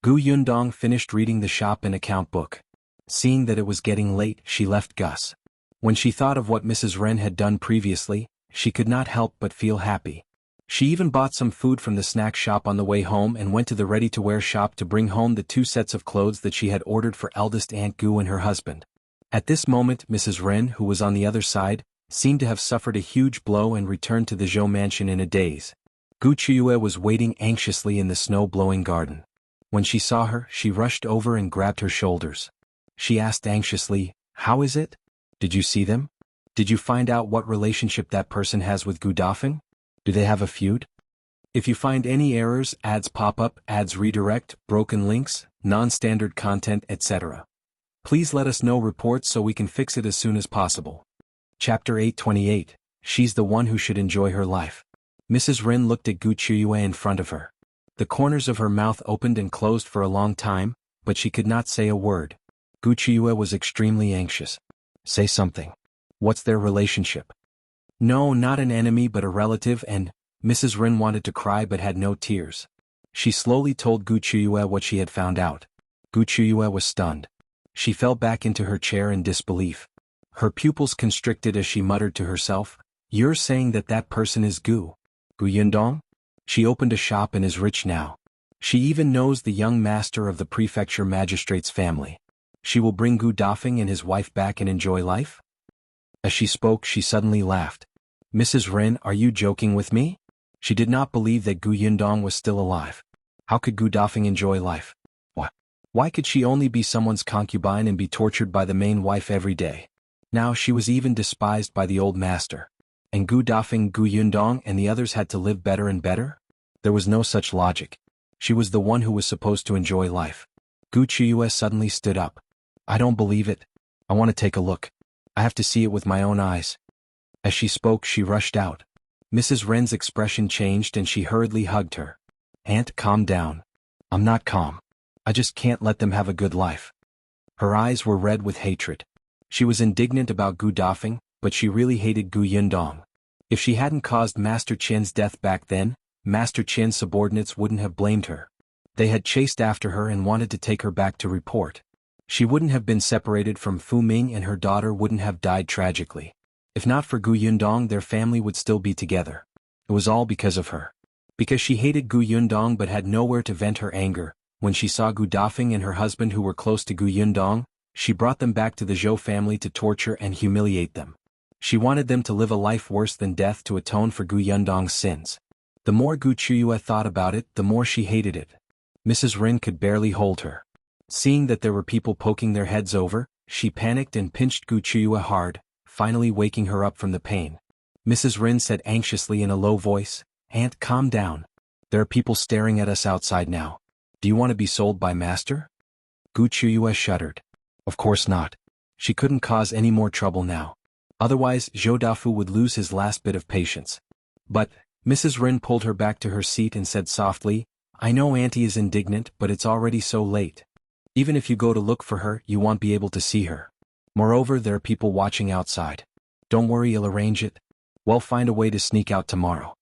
Yundong finished reading the shop and account book. Seeing that it was getting late, she left Gus. When she thought of what Mrs. Ren had done previously, she could not help but feel happy. She even bought some food from the snack shop on the way home and went to the ready-to-wear shop to bring home the 2 sets of clothes that she had ordered for Eldest Aunt Gu and her husband. At this moment, Mrs. Ren, who was on the other side, seemed to have suffered a huge blow and returned to the Zhou mansion in a daze. Qiuyue was waiting anxiously in the snow-blowing garden. When she saw her, she rushed over and grabbed her shoulders. She asked anxiously, How is it? Did you see them? Did you find out what relationship that person has with Gu Dafeng? Do they have a feud? If you find any errors, ads pop up, ads redirect, broken links, non-standard content, etc., please let us know reports so we can fix it as soon as possible. Chapter 828. She's the one who should enjoy her life. Mrs. Ren looked at Qiuyue in front of her. The corners of her mouth opened and closed for a long time, but she could not say a word. Qiuyue was extremely anxious. Say something. What's their relationship? No, not an enemy but a relative, and Mrs. Ren wanted to cry but had no tears. She slowly told Qiuyue what she had found out. Qiuyue was stunned. She fell back into her chair in disbelief. Her pupils constricted as she muttered to herself, "You're saying that that person is Gu Yundong? She opened a shop and is rich now. She even knows the young master of the prefecture magistrate's family. She will bring Gu Dafeng and his wife back and enjoy life?" As she spoke, she suddenly laughed. "Mrs. Ren, are you joking with me?" She did not believe that Gu Yundong was still alive. How could Gu Dafeng enjoy life? Why could she only be someone's concubine and be tortured by the main wife every day? Now she was even despised by the old master. And Gu Dafeng, Gu Yundong and the others had to live better and better? There was no such logic. She was the one who was supposed to enjoy life. Qiuyue suddenly stood up. "I don't believe it. I want to take a look. I have to see it with my own eyes." As she spoke, she rushed out. Mrs. Ren's expression changed and she hurriedly hugged her. "Aunt, calm down." "I'm not calm. I just can't let them have a good life." Her eyes were red with hatred. She was indignant about Gu Dafeng, but she really hated Gu Yundong. If she hadn't caused Master Qian's death back then, Master Qian's subordinates wouldn't have blamed her. They had chased after her and wanted to take her back to report. She wouldn't have been separated from Fu Ming and her daughter wouldn't have died tragically. If not for Gu Yundong, their family would still be together. It was all because of her. Because she hated Gu Yundong but had nowhere to vent her anger, when she saw Gu Dafeng and her husband who were close to Gu Yundong, she brought them back to the Zhou family to torture and humiliate them. She wanted them to live a life worse than death to atone for Gu Yundong's sins. The more Qiuyue thought about it, the more she hated it. Mrs. Ren could barely hold her. Seeing that there were people poking their heads over, she panicked and pinched Qiuyue hard, finally waking her up from the pain. Mrs. Ren said anxiously in a low voice, "Aunt, calm down. There are people staring at us outside now. Do you want to be sold by master?" Qiuyue shuddered. Of course not. She couldn't cause any more trouble now. Otherwise, Zhou Dafu would lose his last bit of patience. But, Mrs. Ren pulled her back to her seat and said softly, "I know Auntie is indignant, but it's already so late. Even if you go to look for her, you won't be able to see her. Moreover, there are people watching outside. Don't worry, you'll arrange it. We'll find a way to sneak out tomorrow."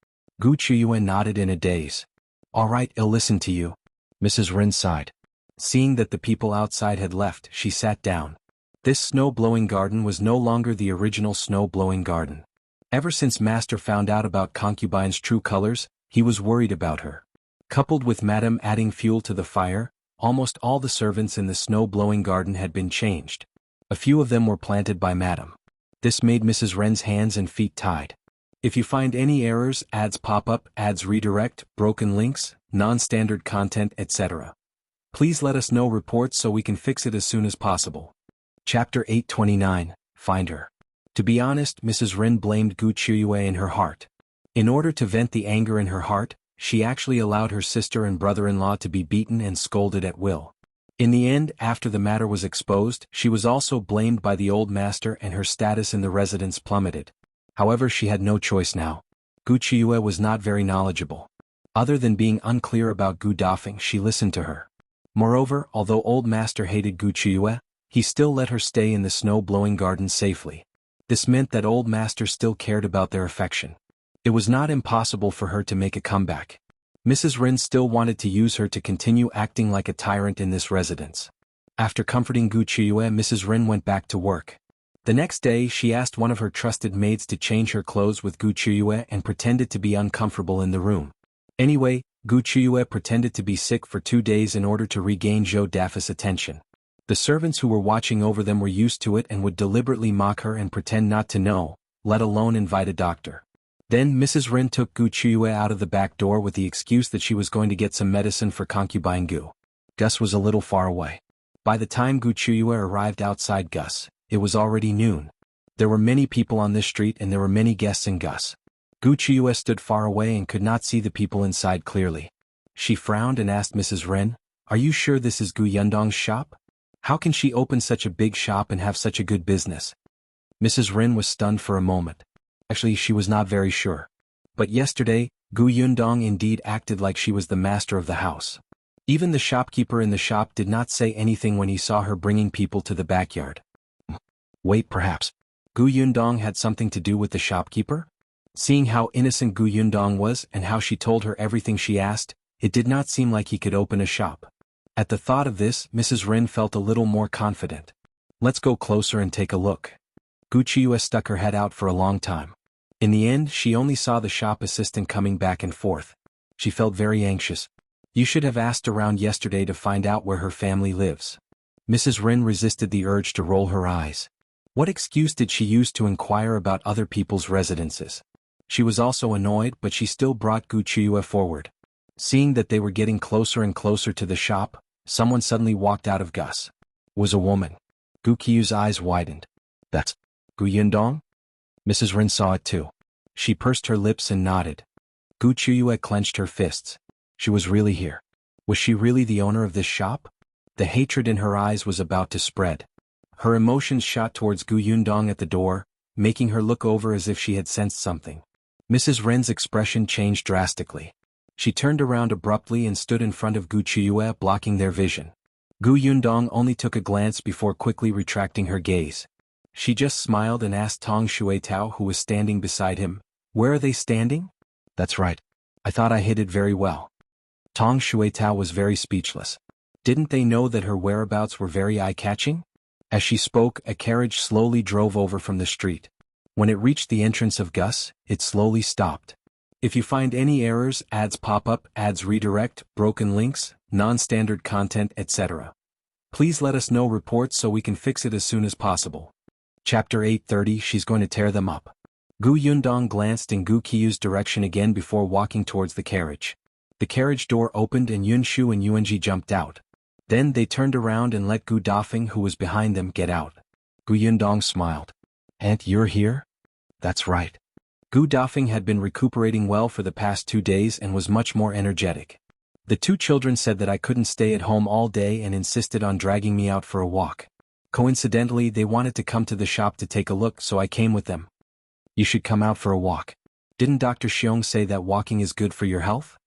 Qiuyue nodded in a daze. "All right, I'll listen to you." Mrs. Ren sighed. Seeing that the people outside had left, she sat down. This snow-blowing garden was no longer the original snow-blowing garden. Ever since Master found out about Concubine's true colors, he was worried about her. Coupled with Madame adding fuel to the fire, almost all the servants in the snow-blowing garden had been changed. A few of them were planted by Madame. This made Mrs. Ren's hands and feet tied. If you find any errors, ads pop up, ads redirect, broken links, non-standard content, etc., please let us know reports so we can fix it as soon as possible. Chapter 829, Find Her. To be honest, Mrs. Ren blamed Qiuyue in her heart. In order to vent the anger in her heart, she actually allowed her sister and brother-in-law to be beaten and scolded at will. In the end, after the matter was exposed, she was also blamed by the old master and her status in the residence plummeted. However, she had no choice now. Qiuyue was not very knowledgeable. Other than being unclear about Gu Dafeng, she listened to her. Moreover, although old master hated Qiuyue, he still let her stay in the snow-blowing garden safely. This meant that old master still cared about their affection. It was not impossible for her to make a comeback. Mrs. Ren still wanted to use her to continue acting like a tyrant in this residence. After comforting Qiuyue, Mrs. Ren went back to work. The next day, she asked one of her trusted maids to change her clothes with Qiuyue and pretended to be uncomfortable in the room. Anyway, Qiuyue pretended to be sick for 2 days in order to regain Zhou Dafu's attention. The servants who were watching over them were used to it and would deliberately mock her and pretend not to know, let alone invite a doctor. Then Mrs. Ren took Qiuyue out of the back door with the excuse that she was going to get some medicine for concubine Gu. Gus was a little far away. By the time Qiuyue arrived outside Gus, it was already noon. There were many people on this street and there were many guests in Gus. Qiuyue stood far away and could not see the people inside clearly. She frowned and asked Mrs. Ren, "Are you sure this is Gu Yundong's shop? How can she open such a big shop and have such a good business?" Mrs. Ren was stunned for a moment. Actually, she was not very sure. But yesterday, Gu Yundong indeed acted like she was the master of the house. Even the shopkeeper in the shop did not say anything when he saw her bringing people to the backyard. Wait, perhaps Gu Yundong had something to do with the shopkeeper? Seeing how innocent Gu Yundong was and how she told her everything she asked, it did not seem like he could open a shop. At the thought of this, Mrs. Rin felt a little more confident. Let's go closer and take a look. Qiuyue stuck her head out for a long time. In the end, she only saw the shop assistant coming back and forth. She felt very anxious. You should have asked around yesterday to find out where her family lives. Mrs. Rin resisted the urge to roll her eyes. What excuse did she use to inquire about other people's residences? She was also annoyed, but she still brought Qiuyue forward. Seeing that they were getting closer and closer to the shop, someone suddenly walked out of Gus. It was a woman. Qiuyue's eyes widened. That's Yundong? Mrs. Rin saw it too. She pursed her lips and nodded. Qiuyue clenched her fists. She was really here. Was she really the owner of this shop? The hatred in her eyes was about to spread. Her emotions shot towards Yundong at the door, making her look over as if she had sensed something. Mrs. Ren's expression changed drastically. She turned around abruptly and stood in front of Qiuyue, blocking their vision. Yundong only took a glance before quickly retracting her gaze. She just smiled and asked Tong Shuetao, who was standing beside him, "Where are they standing?" "That's right. I thought I hid it very well." Tong Shuetao was very speechless. Didn't they know that her whereabouts were very eye-catching? As she spoke, a carriage slowly drove over from the street. When it reached the entrance of Gus, it slowly stopped. If you find any errors, ads pop up, ads redirect, broken links, non-standard content, etc., please let us know reports so we can fix it as soon as possible. Chapter 8:30. She's going to tear them up. Yundong glanced in Qiuyue's direction again before walking towards the carriage. The carriage door opened and Yunshu and Yuanzhi jumped out. Then they turned around and let Gu Dafeng, who was behind them, get out. Yundong smiled. "Aunt, you're here?" "That's right." Gu Dafeng had been recuperating well for the past 2 days and was much more energetic. The two children said that I couldn't stay at home all day and insisted on dragging me out for a walk. Coincidentally, they wanted to come to the shop to take a look, so I came with them. "You should come out for a walk. Didn't Dr. Xiong say that walking is good for your health?"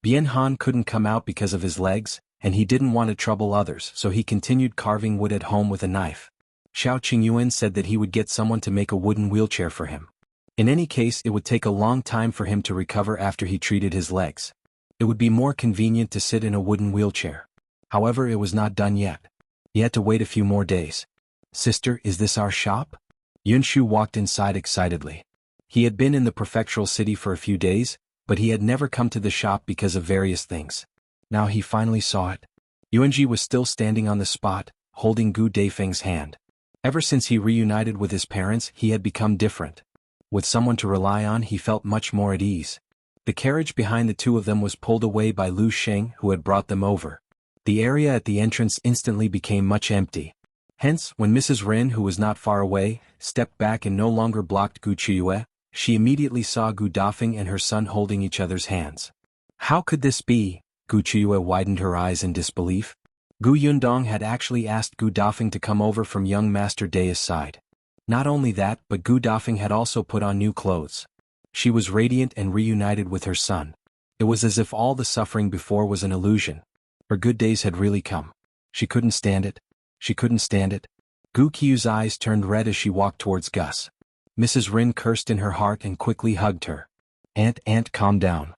Bian Han couldn't come out because of his legs, and he didn't want to trouble others, so he continued carving wood at home with a knife. Shao Qingyuan said that he would get someone to make a wooden wheelchair for him. In any case, it would take a long time for him to recover after he treated his legs. It would be more convenient to sit in a wooden wheelchair. However, it was not done yet. He had to wait a few more days. "Sister, is this our shop?" Yunshu walked inside excitedly. He had been in the prefectural city for a few days, but he had never come to the shop because of various things. Now he finally saw it. Yuanzhi was still standing on the spot, holding Gu Dafeng's hand. Ever since he reunited with his parents, he had become different. With someone to rely on, he felt much more at ease. The carriage behind the two of them was pulled away by Lu Sheng, who had brought them over. The area at the entrance instantly became much empty. Hence, when Mrs. Rin, who was not far away, stepped back and no longer blocked Qiuyue, she immediately saw Gu Dafeng and her son holding each other's hands. How could this be? Qiuyue widened her eyes in disbelief. Gu Yundong had actually asked Gu Dafeng to come over from young Master Daya's side. Not only that, but Gu Dafeng had also put on new clothes. She was radiant and reunited with her son. It was as if all the suffering before was an illusion. Her good days had really come. She couldn't stand it. She couldn't stand it. Gu Qiuyue's eyes turned red as she walked towards Gus. Mrs. Rin cursed in her heart and quickly hugged her. Aunt, calm down."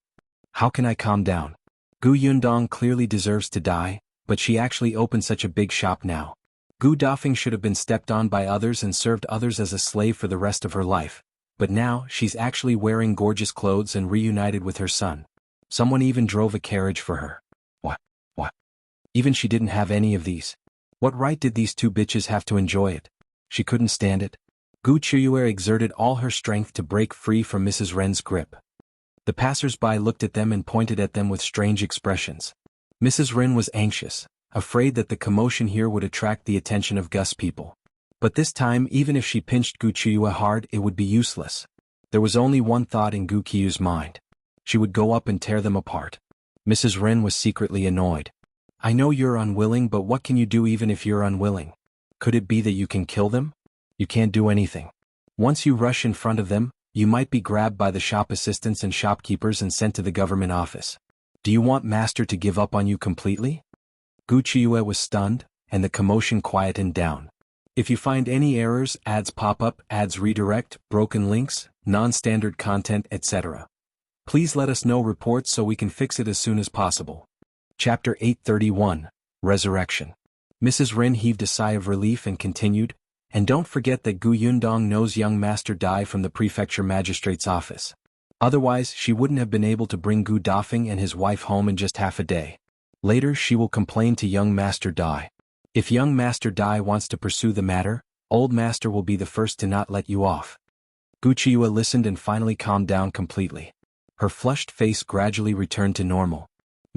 "How can I calm down? Gu Yundong clearly deserves to die, but she actually opened such a big shop now. Gu Dafeng should have been stepped on by others and served others as a slave for the rest of her life. But now, she's actually wearing gorgeous clothes and reunited with her son. Someone even drove a carriage for her. What? Even she didn't have any of these. What right did these two bitches have to enjoy it? She couldn't stand it." Qiuyue exerted all her strength to break free from Mrs. Ren's grip. The passers-by looked at them and pointed at them with strange expressions. Mrs. Rin was anxious, afraid that the commotion here would attract the attention of Gus people. But this time, even if she pinched Qiuyue hard, it would be useless. There was only one thought in Qiuyue's mind. She would go up and tear them apart. Mrs. Rin was secretly annoyed. "I know you're unwilling, but what can you do even if you're unwilling? Could it be that you can kill them? You can't do anything. Once you rush in front of them, you might be grabbed by the shop assistants and shopkeepers and sent to the government office. Do you want Master to give up on you completely?" Qiuyue was stunned, and the commotion quietened down. "If you find any errors, ads pop up, ads redirect, broken links, non-standard content, etc., Please let us know reports so we can fix it as soon as possible. Chapter 831, Resurrection. Mrs. Rin heaved a sigh of relief and continued, and don't forget that Gu Yundong knows young Master Dai from the prefecture magistrate's office. Otherwise, she wouldn't have been able to bring Gu Dafeng and his wife home in just half a day. Later she will complain to young Master Dai. If young Master Dai wants to pursue the matter, old master will be the first to not let you off. Qiuyue listened and finally calmed down completely. Her flushed face gradually returned to normal.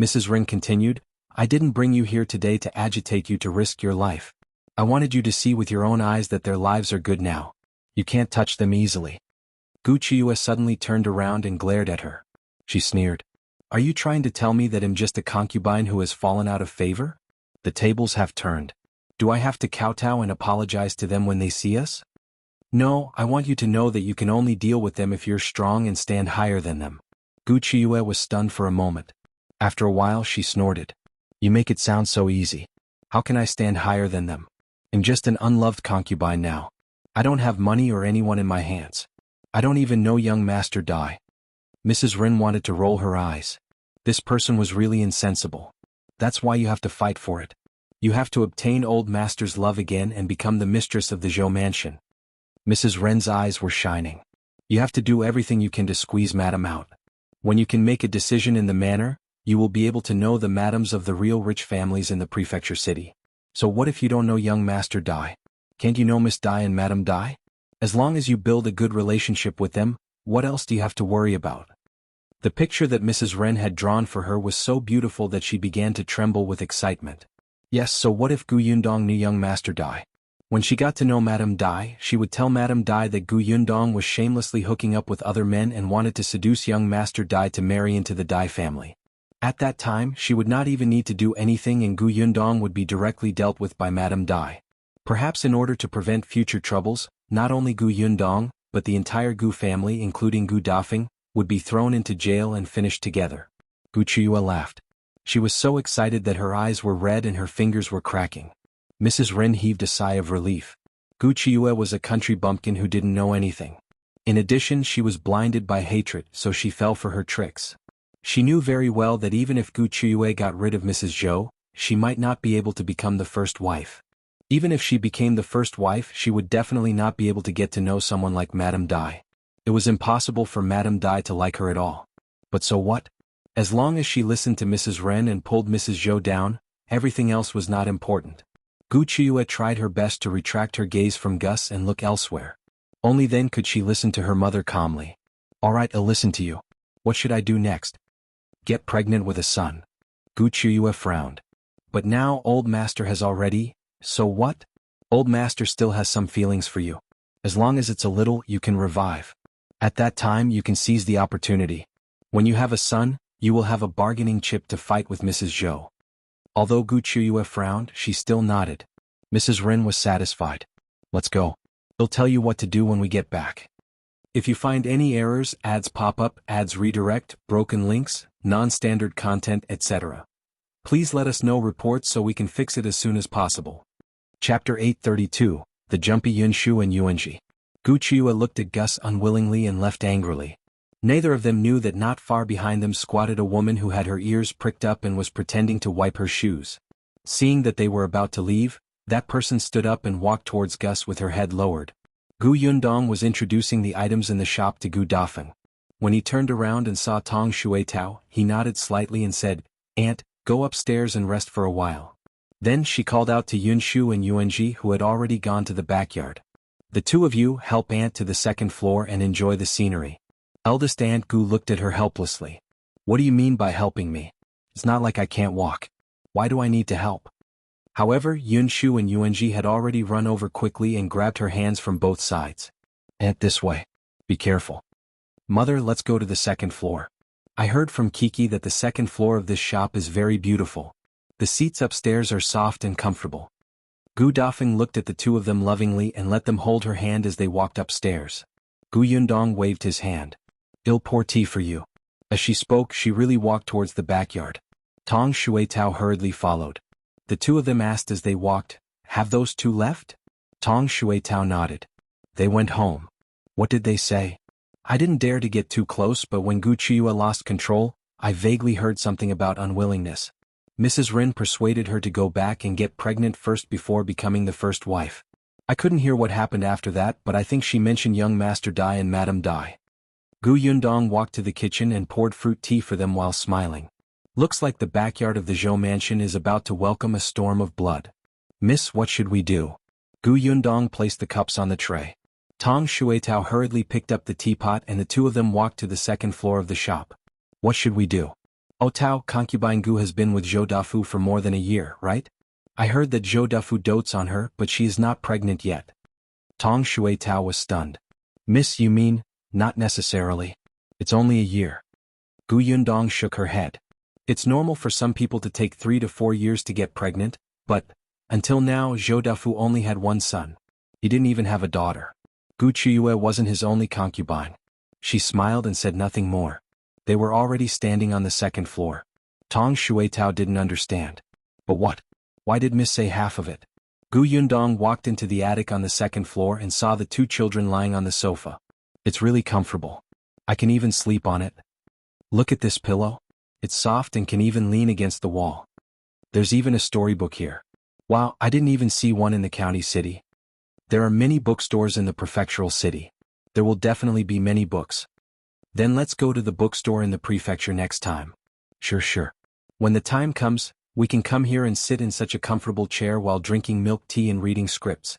Mrs. Rin continued, I didn't bring you here today to agitate you to risk your life. I wanted you to see with your own eyes that their lives are good now. You can't touch them easily. Qiuyue suddenly turned around and glared at her. She sneered. Are you trying to tell me that I'm just a concubine who has fallen out of favor? The tables have turned. Do I have to kowtow and apologize to them when they see us? No, I want you to know that you can only deal with them if you're strong and stand higher than them. Qiuyue was stunned for a moment. After a while she snorted. You make it sound so easy. How can I stand higher than them? I'm just an unloved concubine now. I don't have money or anyone in my hands. I don't even know young Master Dai. Mrs. Rin wanted to roll her eyes. This person was really insensible. That's why you have to fight for it. You have to obtain old master's love again and become the mistress of the Zhou mansion. Mrs. Ren's eyes were shining. You have to do everything you can to squeeze madam out. When you can make a decision in the manner, you will be able to know the madams of the real rich families in the prefecture city. So what if you don't know young Master Dai? Can't you know Miss Dai and Madam Dai? As long as you build a good relationship with them, what else do you have to worry about? The picture that Mrs. Ren had drawn for her was so beautiful that she began to tremble with excitement. Yes, so what if Gu Yundong knew young Master Dai? When she got to know Madam Dai, she would tell Madam Dai that Gu Yundong was shamelessly hooking up with other men and wanted to seduce young Master Dai to marry into the Dai family. At that time, she would not even need to do anything and Gu Yundong would be directly dealt with by Madam Dai. Perhaps in order to prevent future troubles, not only Gu Yundong, but the entire Gu family including Gu Dafeng, would be thrown into jail and finished together. Qiuyue laughed. She was so excited that her eyes were red and her fingers were cracking. Mrs. Rin heaved a sigh of relief. Qiuyue was a country bumpkin who didn't know anything. In addition, she was blinded by hatred, so she fell for her tricks. She knew very well that even if Qiuyue got rid of Mrs. Zhou, she might not be able to become the first wife. Even if she became the first wife, she would definitely not be able to get to know someone like Madam Dai. It was impossible for Madam Dai to like her at all. But so what? As long as she listened to Mrs. Ren and pulled Mrs. Zhou down, everything else was not important. Qiuyue tried her best to retract her gaze from Gus and look elsewhere. Only then could she listen to her mother calmly. All right, I'll listen to you. What should I do next? Get pregnant with a son. Qiuyue frowned. But now old master has already, so what? Old master still has some feelings for you. As long as it's a little, you can revive. At that time you can seize the opportunity. When you have a son, you will have a bargaining chip to fight with Mrs. Zhou. Although Qiuyue frowned, she still nodded. Mrs. Ren was satisfied. Let's go. They'll tell you what to do when we get back. If you find any errors, ads pop up, ads redirect, broken links, non-standard content, etc. Please let us know reports so we can fix it as soon as possible. Chapter 832, The Jumpy Yunshu and Yuanzhi. Qiuyue looked at Gus unwillingly and left angrily. Neither of them knew that not far behind them squatted a woman who had her ears pricked up and was pretending to wipe her shoes. Seeing that they were about to leave, that person stood up and walked towards Gus with her head lowered. Gu Yundong was introducing the items in the shop to Gu Dafeng. When he turned around and saw Tong Shuetao, he nodded slightly and said, Aunt, go upstairs and rest for a while. Then she called out to Yunshu and Yuanzhi who had already gone to the backyard. The two of you help Aunt to the second floor and enjoy the scenery. Eldest Aunt Gu looked at her helplessly. What do you mean by helping me? It's not like I can't walk. Why do I need to help? However, Yunshu and Yuanzhi had already run over quickly and grabbed her hands from both sides. Aunt, this way. Be careful. Mother, let's go to the second floor. I heard from Kiki that the second floor of this shop is very beautiful. The seats upstairs are soft and comfortable. Gu Dafeng looked at the two of them lovingly and let them hold her hand as they walked upstairs. Gu Yundong waved his hand. Il pour tea for you. As she spoke, she really walked towards the backyard. Tong Shuetao hurriedly followed. The two of them asked as they walked, have those two left? Tong Shuetao nodded. They went home. What did they say? I didn't dare to get too close, but when Qiuyue lost control, I vaguely heard something about unwillingness. Mrs. Rin persuaded her to go back and get pregnant first before becoming the first wife. I couldn't hear what happened after that, but I think she mentioned young Master Dai and Madame Dai. Yundong walked to the kitchen and poured fruit tea for them while smiling. Looks like the backyard of the Zhou mansion is about to welcome a storm of blood. Miss, what should we do? Yundong placed the cups on the tray. Tong Shuitao hurriedly picked up the teapot and the two of them walked to the second floor of the shop. What should we do? Oh Tao, concubine Gu has been with Zhou Dafu for more than a year, right? I heard that Zhou Dafu dotes on her, but she is not pregnant yet. Tong Shuitao was stunned. Miss, you mean, not necessarily. It's only a year. Yundong shook her head. It's normal for some people to take 3 to 4 years to get pregnant, but, until now Zhou Dafu only had one son. He didn't even have a daughter. Qiuyue wasn't his only concubine. She smiled and said nothing more. They were already standing on the second floor. Tong Shuitao didn't understand. But what? Why did Miss say half of it? Yundong walked into the attic on the second floor and saw the two children lying on the sofa. It's really comfortable. I can even sleep on it. Look at this pillow. It's soft and can even lean against the wall. There's even a storybook here. Wow, I didn't even see one in the county city. There are many bookstores in the prefectural city. There will definitely be many books. Then let's go to the bookstore in the prefecture next time. Sure. When the time comes, we can come here and sit in such a comfortable chair while drinking milk tea and reading scripts.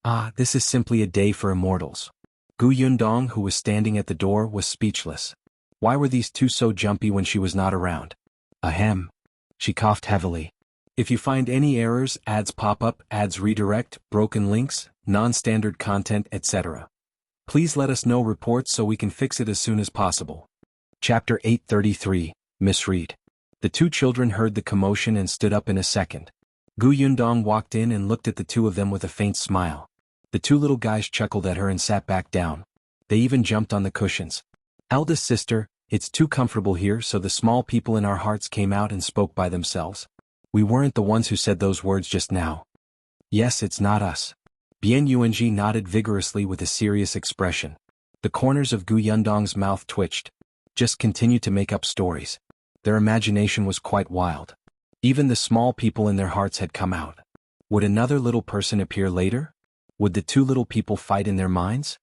Ah, this is simply a day for immortals. Yundong, who was standing at the door, was speechless. Why were these two so jumpy when she was not around? Ahem. She coughed heavily. If you find any errors, ads pop up, ads redirect, broken links, non-standard content, etc., please let us know reports so we can fix it as soon as possible. Chapter 833, Misread. The two children heard the commotion and stood up in a second. Yundong walked in and looked at the two of them with a faint smile. The two little guys chuckled at her and sat back down. They even jumped on the cushions. Eldest sister, it's too comfortable here, so the small people in our hearts came out and spoke by themselves. We weren't the ones who said those words just now. Yes, it's not us. Bian Yuanzhi nodded vigorously with a serious expression. The corners of Yundong's mouth twitched. Just continue to make up stories. Their imagination was quite wild. Even the small people in their hearts had come out. Would another little person appear later? Would the two little people fight in their minds?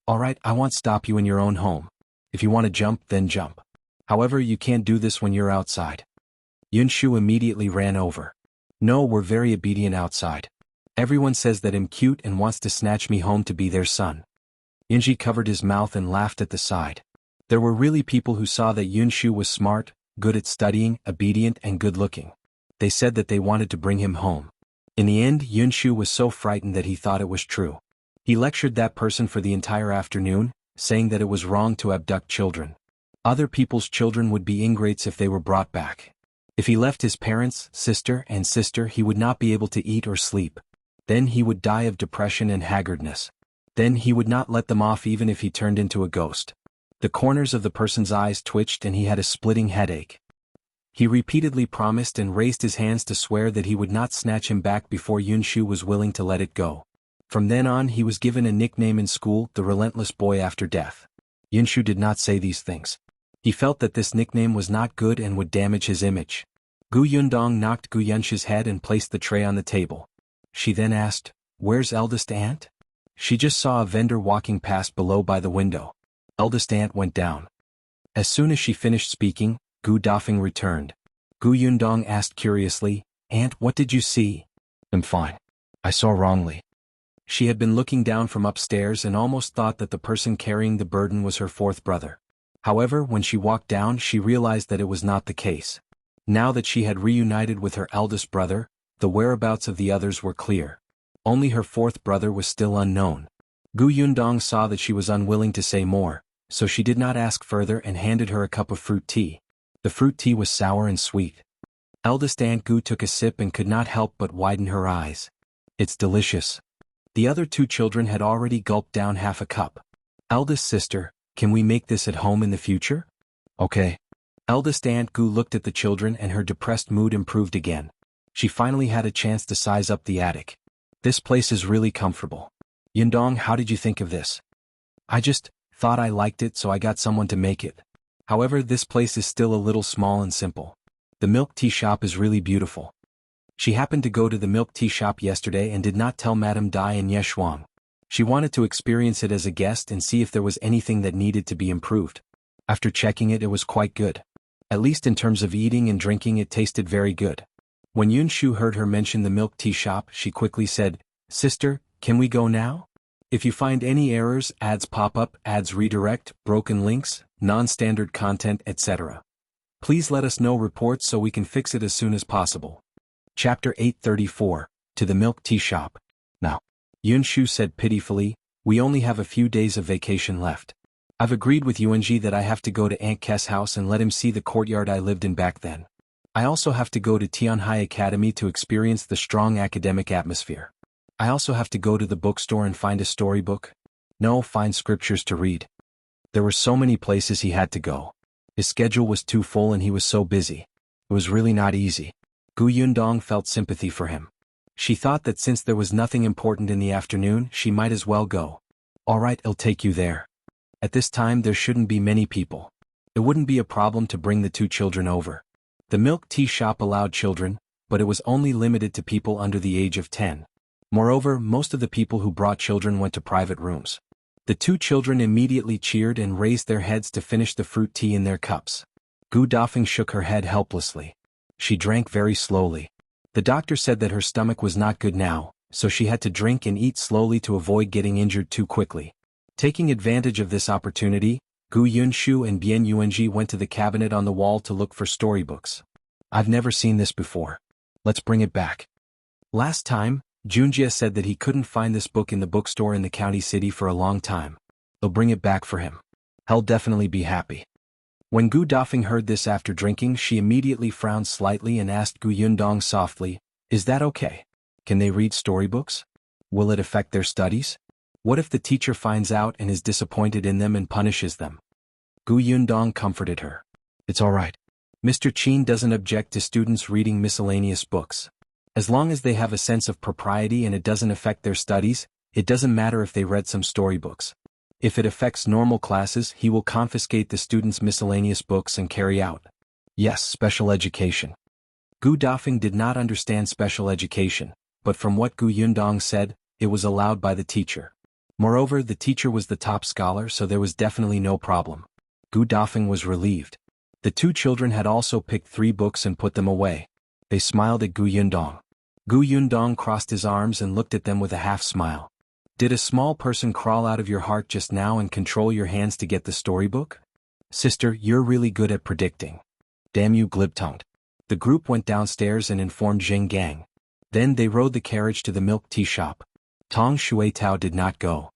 Alright, I won't stop you in your own home. If you want to jump, then jump. However, you can't do this when you're outside. Yunshu immediately ran over. No, we're very obedient outside. Everyone says that I'm cute and wants to snatch me home to be their son. Yuanzhi covered his mouth and laughed at the side. There were really people who saw that Yunshu was smart, good at studying, obedient and good-looking. They said that they wanted to bring him home. In the end, Yunshu was so frightened that he thought it was true. He lectured that person for the entire afternoon, saying that it was wrong to abduct children. Other people's children would be ingrates if they were brought back. If he left his parents, sister, he would not be able to eat or sleep. Then he would die of depression and haggardness. Then he would not let them off even if he turned into a ghost. The corners of the person's eyes twitched and he had a splitting headache. He repeatedly promised and raised his hands to swear that he would not snatch him back before Yunshu was willing to let it go. From then on he was given a nickname in school, the relentless boy after death. Yunshu did not say these things. He felt that this nickname was not good and would damage his image. Yundong knocked Yunshu's head and placed the tray on the table. She then asked, "Where's eldest aunt?" She just saw a vendor walking past below by the window. Eldest aunt went down. As soon as she finished speaking, Gu Dafeng returned. Yundong asked curiously, "Aunt, what did you see?" "I'm fine. I saw wrongly." She had been looking down from upstairs and almost thought that the person carrying the burden was her fourth brother. However, when she walked down she realized that it was not the case. Now that she had reunited with her eldest brother, the whereabouts of the others were clear. Only her fourth brother was still unknown. Yundong saw that she was unwilling to say more, so she did not ask further and handed her a cup of fruit tea. The fruit tea was sour and sweet. Eldest Aunt Gu took a sip and could not help but widen her eyes. "It's delicious." The other two children had already gulped down half a cup. "Eldest sister, can we make this at home in the future?" "Okay." Eldest Aunt Gu looked at the children and her depressed mood improved again. She finally had a chance to size up the attic. "This place is really comfortable. Yundong, how did you think of this?" "I just Thought I liked it so I got someone to make it. However, this place is still a little small and simple. The milk tea shop is really beautiful. She happened to go to the milk tea shop yesterday and did not tell Madame Dai and Ye Shuang. She wanted to experience it as a guest and see if there was anything that needed to be improved. After checking it, it was quite good. At least in terms of eating and drinking, it tasted very good. When Yunshu heard her mention the milk tea shop, she quickly said, "Sister, can we go now? If you find any errors, ads pop up, ads redirect, broken links, non-standard content, etc. Please let us know reports so we can fix it as soon as possible." Chapter 834, To the Milk Tea Shop. Now, Yunshu said pitifully, "We only have a few days of vacation left. I've agreed with Yuanzhi that I have to go to Aunt Kes' house and let him see the courtyard I lived in back then. I also have to go to Tianhai Academy to experience the strong academic atmosphere. I also have to go to the bookstore and find a storybook. No, find scriptures to read." There were so many places he had to go. His schedule was too full and he was so busy. It was really not easy. Yundong felt sympathy for him. She thought that since there was nothing important in the afternoon, she might as well go. "All right, I'll take you there. At this time there shouldn't be many people. It wouldn't be a problem to bring the two children over." The milk tea shop allowed children, but it was only limited to people under the age of 10. Moreover, most of the people who brought children went to private rooms. The two children immediately cheered and raised their heads to finish the fruit tea in their cups. Gu Dafeng shook her head helplessly. She drank very slowly. The doctor said that her stomach was not good now, so she had to drink and eat slowly to avoid getting injured too quickly. Taking advantage of this opportunity, Gu Yunshu and Bian Yuanzhi went to the cabinet on the wall to look for storybooks. "I've never seen this before. Let's bring it back." Last time, Junjie said that he couldn't find this book in the bookstore in the county city for a long time. They'll bring it back for him. He'll definitely be happy. When Gu Dafeng heard this after drinking, she immediately frowned slightly and asked Gu Yundong softly, "Is that okay? Can they read storybooks? Will it affect their studies? What if the teacher finds out and is disappointed in them and punishes them?" Gu Yundong comforted her. "It's all right. Mr. Qin doesn't object to students reading miscellaneous books. As long as they have a sense of propriety and it doesn't affect their studies, it doesn't matter if they read some storybooks. If it affects normal classes, he will confiscate the students' miscellaneous books and carry out." Yes, special education. Gu Dafeng did not understand special education, but from what Gu Yundong said, it was allowed by the teacher. Moreover, the teacher was the top scholar, so there was definitely no problem. Gu Dafeng was relieved. The two children had also picked 3 books and put them away. They smiled at Gu Yundong. Gu Yundong crossed his arms and looked at them with a half-smile. "Did a small person crawl out of your heart just now and control your hands to get the storybook? Sister, you're really good at predicting. Damn you, glib-tongued." The group went downstairs and informed Jing Gang. Then they rode the carriage to the milk tea shop. Tong Shuitao did not go.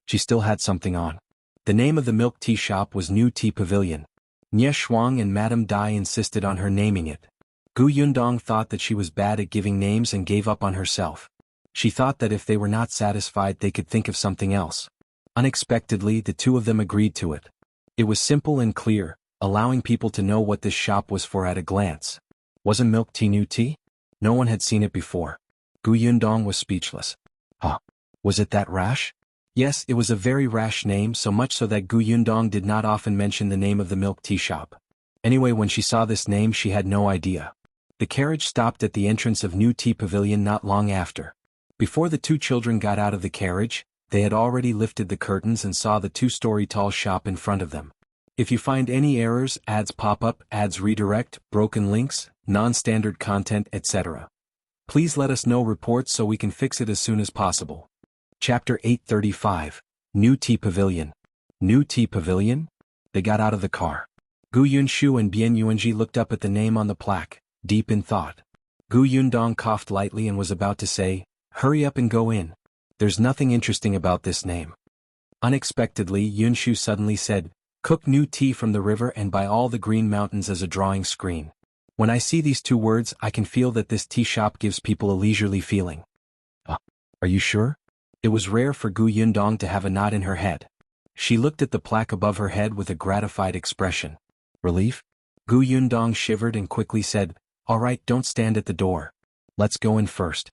She still had something on. The name of the milk tea shop was New Tea Pavilion. Ye Shuang and Madame Dai insisted on her naming it. Gu Yundong thought that she was bad at giving names and gave up on herself. She thought that if they were not satisfied they could think of something else. Unexpectedly, the two of them agreed to it. It was simple and clear, allowing people to know what this shop was for at a glance. Wasn't milk tea new tea? No one had seen it before. Gu Yundong was speechless. Huh? Was it that rash? Yes, it was a very rash name, so much so that Gu Yundong did not often mention the name of the milk tea shop. Anyway, when she saw this name she had no idea. The carriage stopped at the entrance of New Tea Pavilion not long after. Before the two children got out of the carriage, they had already lifted the curtains and saw the 2-story tall shop in front of them. If you find any errors, ads pop up, ads redirect, broken links, non-standard content, etc. Please let us know reports so we can fix it as soon as possible. Chapter 835, New Tea Pavilion. New Tea Pavilion? They got out of the car. Gu Yunshu and Bian Yuanzhi looked up at the name on the plaque, deep in thought. Gu Yundong coughed lightly and was about to say, "Hurry up and go in. There's nothing interesting about this name." Unexpectedly, Yunshu suddenly said, "Cook new tea from the river and by all the green mountains as a drawing screen. When I see these 2 words, I can feel that this tea shop gives people a leisurely feeling." Are you sure? It was rare for Gu Yundong to have a nod in her head. She looked at the plaque above her head with a gratified expression. Relief? Gu Yundong shivered and quickly said, "All right, don't stand at the door. Let's go in first."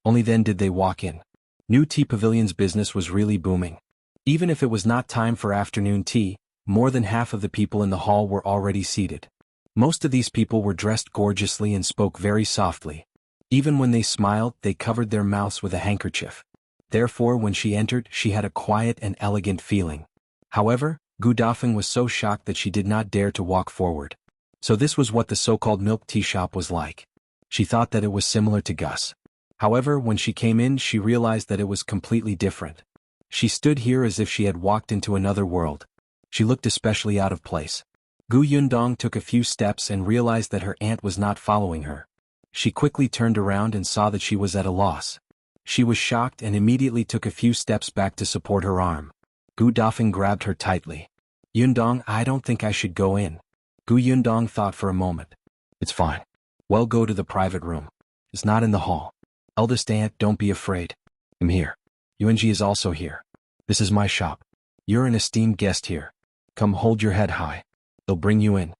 Only then did they walk in. New Tea Pavilion's business was really booming. Even if it was not time for afternoon tea, more than half of the people in the hall were already seated. Most of these people were dressed gorgeously and spoke very softly. Even when they smiled, they covered their mouths with a handkerchief. Therefore, when she entered, she had a quiet and elegant feeling. However, Gu Dafeng was so shocked that she did not dare to walk forward. So this was what the so-called milk tea shop was like. She thought that it was similar to Gus. However, when she came in, she realized that it was completely different. She stood here as if she had walked into another world. She looked especially out of place. Gu Yundong took a few steps and realized that her aunt was not following her. She quickly turned around and saw that she was at a loss. She was shocked and immediately took a few steps back to support her arm. Gu Dafeng grabbed her tightly. Yundong, I don't think I should go in. Gu Yundong thought for a moment. It's fine. Well, go to the private room. It's not in the hall. Eldest aunt, don't be afraid. I'm here. Yuanzhi is also here. This is my shop. You're an esteemed guest here. Come, hold your head high. They'll bring you in.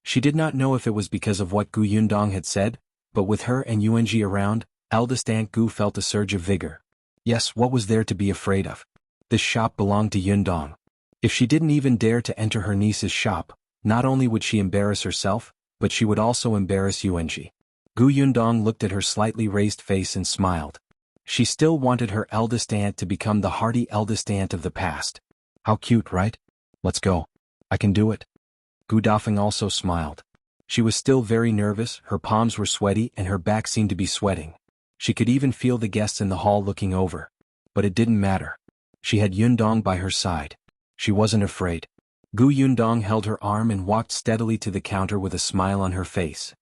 She did not know if it was because of what Gu Yundong had said, but with her and Yuanzhi around, eldest aunt Gu felt a surge of vigor. Yes, what was there to be afraid of? This shop belonged to Yundong. If she didn't even dare to enter her niece's shop, not only would she embarrass herself, but she would also embarrass Yuanzhi. Gu Yundong looked at her slightly raised face and smiled. She still wanted her eldest aunt to become the hearty eldest aunt of the past. How cute, right? Let's go. I can do it. Gu Dafeng also smiled. She was still very nervous, her palms were sweaty and her back seemed to be sweating. She could even feel the guests in the hall looking over. But it didn't matter. She had Yundong by her side. She wasn't afraid. Gu Yundong held her arm and walked steadily to the counter with a smile on her face.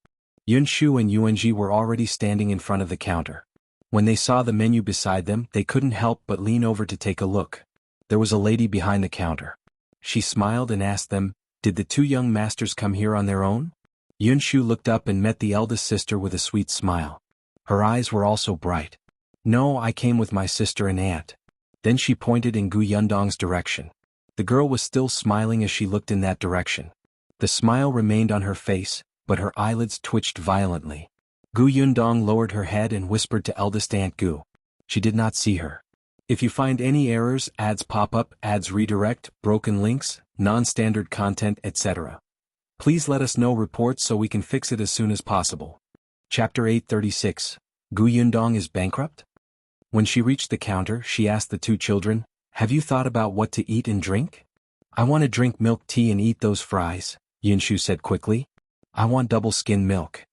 Yunshu and Yuanzhi were already standing in front of the counter. When they saw the menu beside them, they couldn't help but lean over to take a look. There was a lady behind the counter. She smiled and asked them, "Did the two young masters come here on their own?" Yunshu looked up and met the eldest sister with a sweet smile. Her eyes were also bright. "No, I came with my sister and aunt." Then she pointed in Gu Yundong's direction. The girl was still smiling as she looked in that direction. The smile remained on her face, but her eyelids twitched violently. Gu Yundong lowered her head and whispered to eldest aunt Gu. She did not see her. If you find any errors, ads pop up, ads redirect, broken links, non-standard content, etc., please let us know reports so we can fix it as soon as possible. Chapter 836. Gu Yundong is bankrupt? When she reached the counter, she asked the two children, "Have you thought about what to eat and drink?" "I want to drink milk tea and eat those fries," Yunshu said quickly. "I want double-skim milk."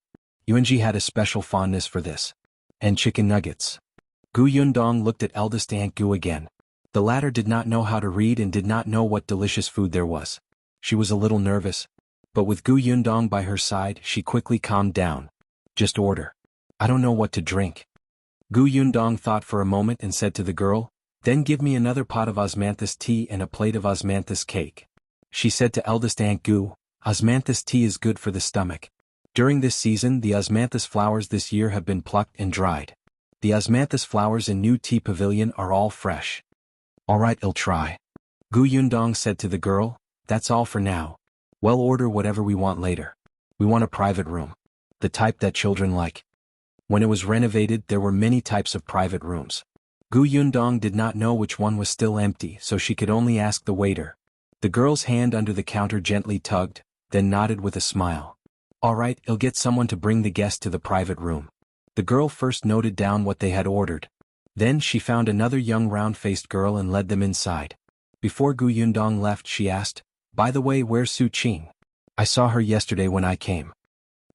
Yuanzhi had a special fondness for this. "And chicken nuggets." Gu Yundong looked at eldest aunt Gu again. The latter did not know how to read and did not know what delicious food there was. She was a little nervous. But with Gu Yundong by her side, she quickly calmed down. "Just order. I don't know what to drink." Gu Yundong thought for a moment and said to the girl, "Then give me another pot of osmanthus tea and a plate of osmanthus cake." She said to eldest aunt Gu, "Osmanthus tea is good for the stomach. During this season, the osmanthus flowers this year have been plucked and dried. The osmanthus flowers in new Tea Pavilion are all fresh." "All right, I'll try." Gu Yundong said to the girl, "That's all for now. We'll order whatever we want later. We want a private room. The type that children like." When it was renovated, there were many types of private rooms. Gu Yundong did not know which one was still empty, so she could only ask the waiter. The girl's hand under the counter gently tugged, then nodded with a smile. "All right, I'll get someone to bring the guest to the private room." The girl first noted down what they had ordered. Then she found another young round-faced girl and led them inside. Before Gu Yundong left, she asked, "By the way, where's Su Qing? I saw her yesterday when I came."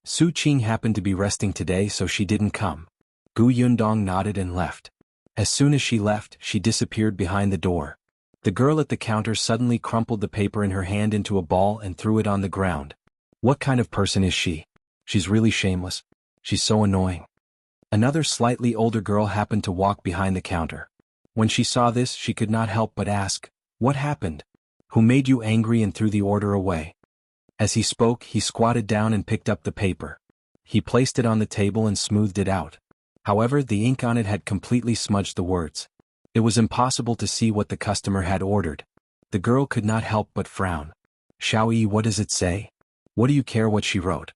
Su Qing happened to be resting today, so she didn't come. Gu Yundong nodded and left. As soon as she left, she disappeared behind the door. The girl at the counter suddenly crumpled the paper in her hand into a ball and threw it on the ground. What kind of person is she? She's really shameless. She's so annoying. Another slightly older girl happened to walk behind the counter. When she saw this, she could not help but ask, "What happened? Who made you angry and threw the order away?" As he spoke, he squatted down and picked up the paper. He placed it on the table and smoothed it out. However, the ink on it had completely smudged the words. It was impossible to see what the customer had ordered. The girl could not help but frown. "Shao, what does it say? What do you care what she wrote?"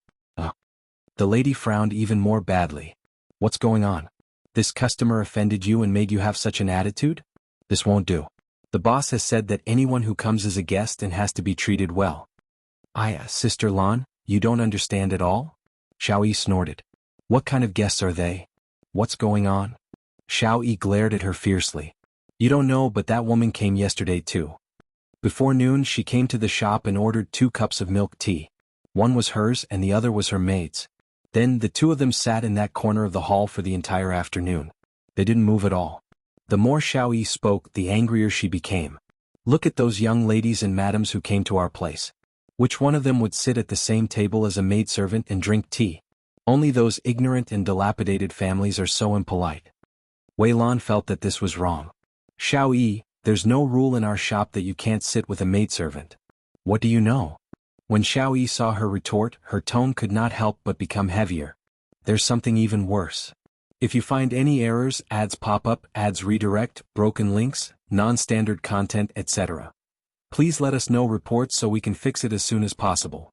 The lady frowned even more badly. "What's going on? This customer offended you and made you have such an attitude? This won't do. The boss has said that anyone who comes is a guest and has to be treated well. Sister Lan, you don't understand at all? Xiao snorted. What kind of guests are they? What's going on? Xiao glared at her fiercely. You don't know, but that woman came yesterday too. Before noon she came to the shop and ordered 2 cups of milk tea. One was hers and the other was her maid's. Then the 2 of them sat in that corner of the hall for the entire afternoon. They didn't move at all. The more Xiao spoke, the angrier she became. Look at those young ladies and madams who came to our place. Which one of them would sit at the same table as a maidservant and drink tea? Only those ignorant and dilapidated families are so impolite. Wei Lan felt that this was wrong. Xiao, there's no rule in our shop that you can't sit with a maidservant. What do you know? When Xiao saw her retort, her tone could not help but become heavier. There's something even worse. If you find any errors, ads pop up, ads redirect, broken links, non-standard content, etc. Please let us know reports so we can fix it as soon as possible.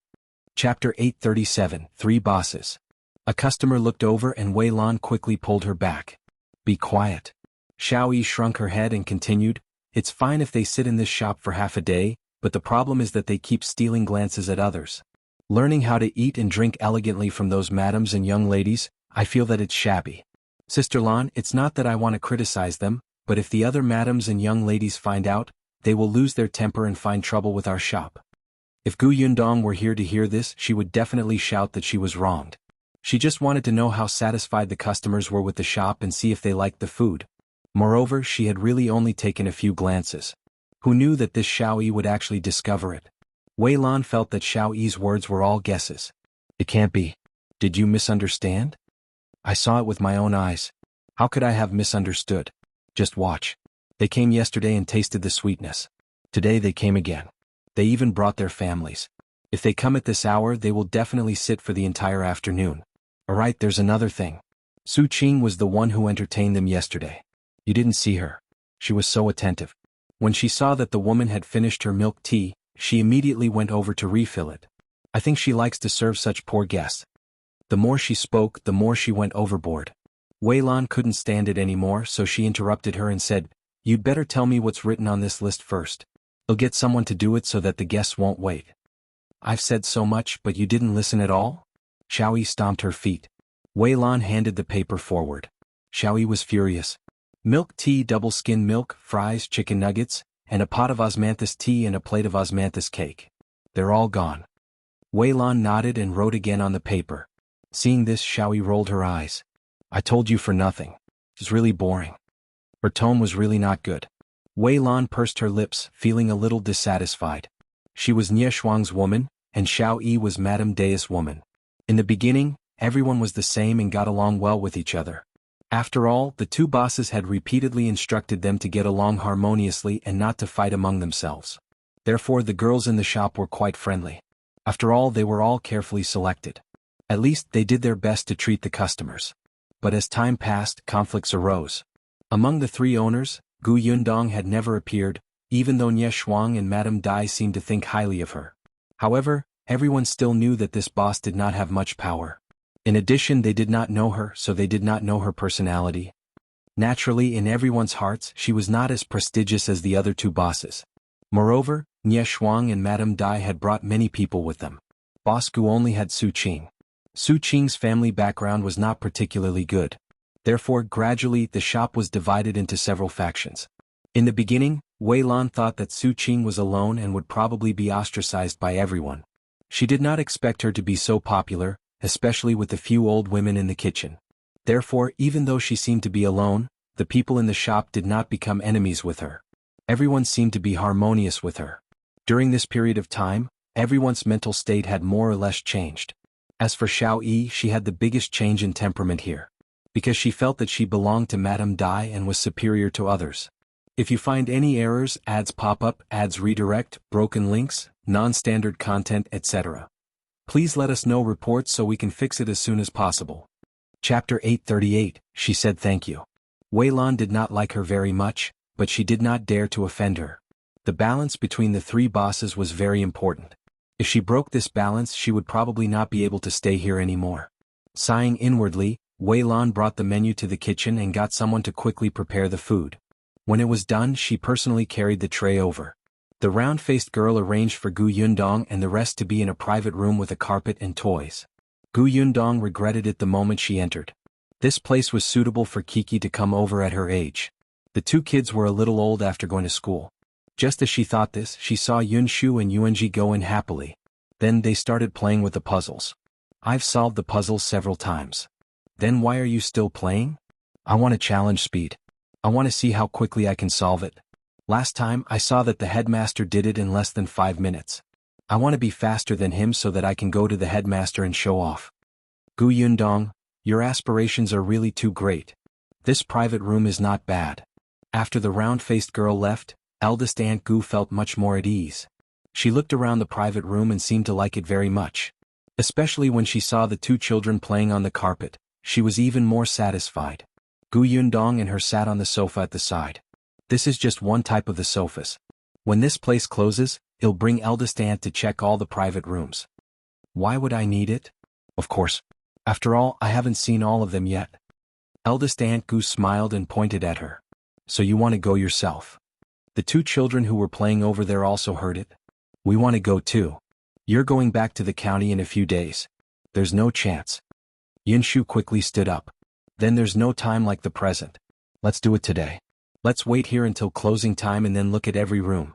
Chapter 837, 3 Bosses. A customer looked over and Wei Lan quickly pulled her back. Be quiet. Xiao shrunk her head and continued, it's fine if they sit in this shop for half a day, but the problem is that they keep stealing glances at others. Learning how to eat and drink elegantly from those madams and young ladies, I feel that it's shabby. Sister Lan, it's not that I want to criticize them, but if the other madams and young ladies find out, they will lose their temper and find trouble with our shop. If Gu Yundong were here to hear this, she would definitely shout that she was wronged. She just wanted to know how satisfied the customers were with the shop and see if they liked the food. Moreover, she had really only taken a few glances. Who knew that this Xiao would actually discover it? Wei Lan felt that Xiao's words were all guesses. It can't be. Did you misunderstand? I saw it with my own eyes. How could I have misunderstood? Just watch. They came yesterday and tasted the sweetness. Today they came again. They even brought their families. If they come at this hour, they will definitely sit for the entire afternoon. Alright, there's another thing. Su Qing was the one who entertained them yesterday. You didn't see her. She was so attentive. When she saw that the woman had finished her milk tea, she immediately went over to refill it. I think she likes to serve such poor guests. The more she spoke, the more she went overboard. Wei Lan couldn't stand it anymore, so she interrupted her and said, You'd better tell me what's written on this list first. I'll get someone to do it so that the guests won't wait. I've said so much, but you didn't listen at all? Xiao stomped her feet. Wei Lan handed the paper forward. Xiao was furious. Milk tea, double skim milk, fries, chicken nuggets, and a pot of osmanthus tea and a plate of osmanthus cake. They're all gone. Wei Lan nodded and wrote again on the paper. Seeing this, Xiao rolled her eyes. I told you for nothing. It's really boring. Her tone was really not good. Wei Lan pursed her lips, feeling a little dissatisfied. She was Nie Shuang's woman, and Xiao was Madame De's woman. In the beginning, everyone was the same and got along well with each other. After all, the 2 bosses had repeatedly instructed them to get along harmoniously and not to fight among themselves. Therefore the girls in the shop were quite friendly. After all, they were all carefully selected. At least they did their best to treat the customers. But as time passed, conflicts arose. Among the 3 owners, Gu Yundong had never appeared, even though Nie Shuang and Madame Dai seemed to think highly of her. However, everyone still knew that this boss did not have much power. In addition, they did not know her, so they did not know her personality. Naturally, in everyone's hearts, she was not as prestigious as the other 2 bosses. Moreover, Nie Shuang and Madame Dai had brought many people with them. Boss Gu only had Su Qing. Su Qing's family background was not particularly good. Therefore, gradually, the shop was divided into several factions. In the beginning, Wei Lan thought that Su Qing was alone and would probably be ostracized by everyone. She did not expect her to be so popular, especially with the few old women in the kitchen. Therefore, even though she seemed to be alone, the people in the shop did not become enemies with her. Everyone seemed to be harmonious with her. During this period of time, everyone's mental state had more or less changed. As for Xiao, she had the biggest change in temperament here. Because she felt that she belonged to Madame Dai and was superior to others. If you find any errors, ads pop up, ads redirect, broken links, non-standard content, etc. Please let us know reports so we can fix it as soon as possible. Chapter 838, she said thank you. Wei Lan did not like her very much, but she did not dare to offend her. The balance between the 3 bosses was very important. If she broke this balance, she would probably not be able to stay here anymore. Sighing inwardly, Wei Lan brought the menu to the kitchen and got someone to quickly prepare the food. When it was done, she personally carried the tray over. The round-faced girl arranged for Gu Yundong and the rest to be in a private room with a carpet and toys. Gu Yundong regretted it the moment she entered. This place was suitable for Kiki to come over at her age. The two kids were a little old after going to school. Just as she thought this, she saw Yunshu and Yuanzhi go in happily. Then they started playing with the puzzles. I've solved the puzzles several times. Then why are you still playing? I want to challenge speed. I want to see how quickly I can solve it. Last time I saw that the headmaster did it in less than 5 minutes. I want to be faster than him so that I can go to the headmaster and show off. Gu Yundong, your aspirations are really too great. This private room is not bad. After the round-faced girl left, eldest Aunt Gu felt much more at ease. She looked around the private room and seemed to like it very much. Especially when she saw the two children playing on the carpet, she was even more satisfied. Gu Yundong and her sat on the sofa at the side. This is just one type of the sofas. When this place closes, it'll bring eldest aunt to check all the private rooms. Why would I need it? Of course. After all, I haven't seen all of them yet. Eldest Aunt Gu smiled and pointed at her. So you want to go yourself? The two children who were playing over there also heard it. We want to go too. You're going back to the county in a few days. There's no chance. Yunshu quickly stood up. Then there's no time like the present. Let's do it today. Let's wait here until closing time and then look at every room.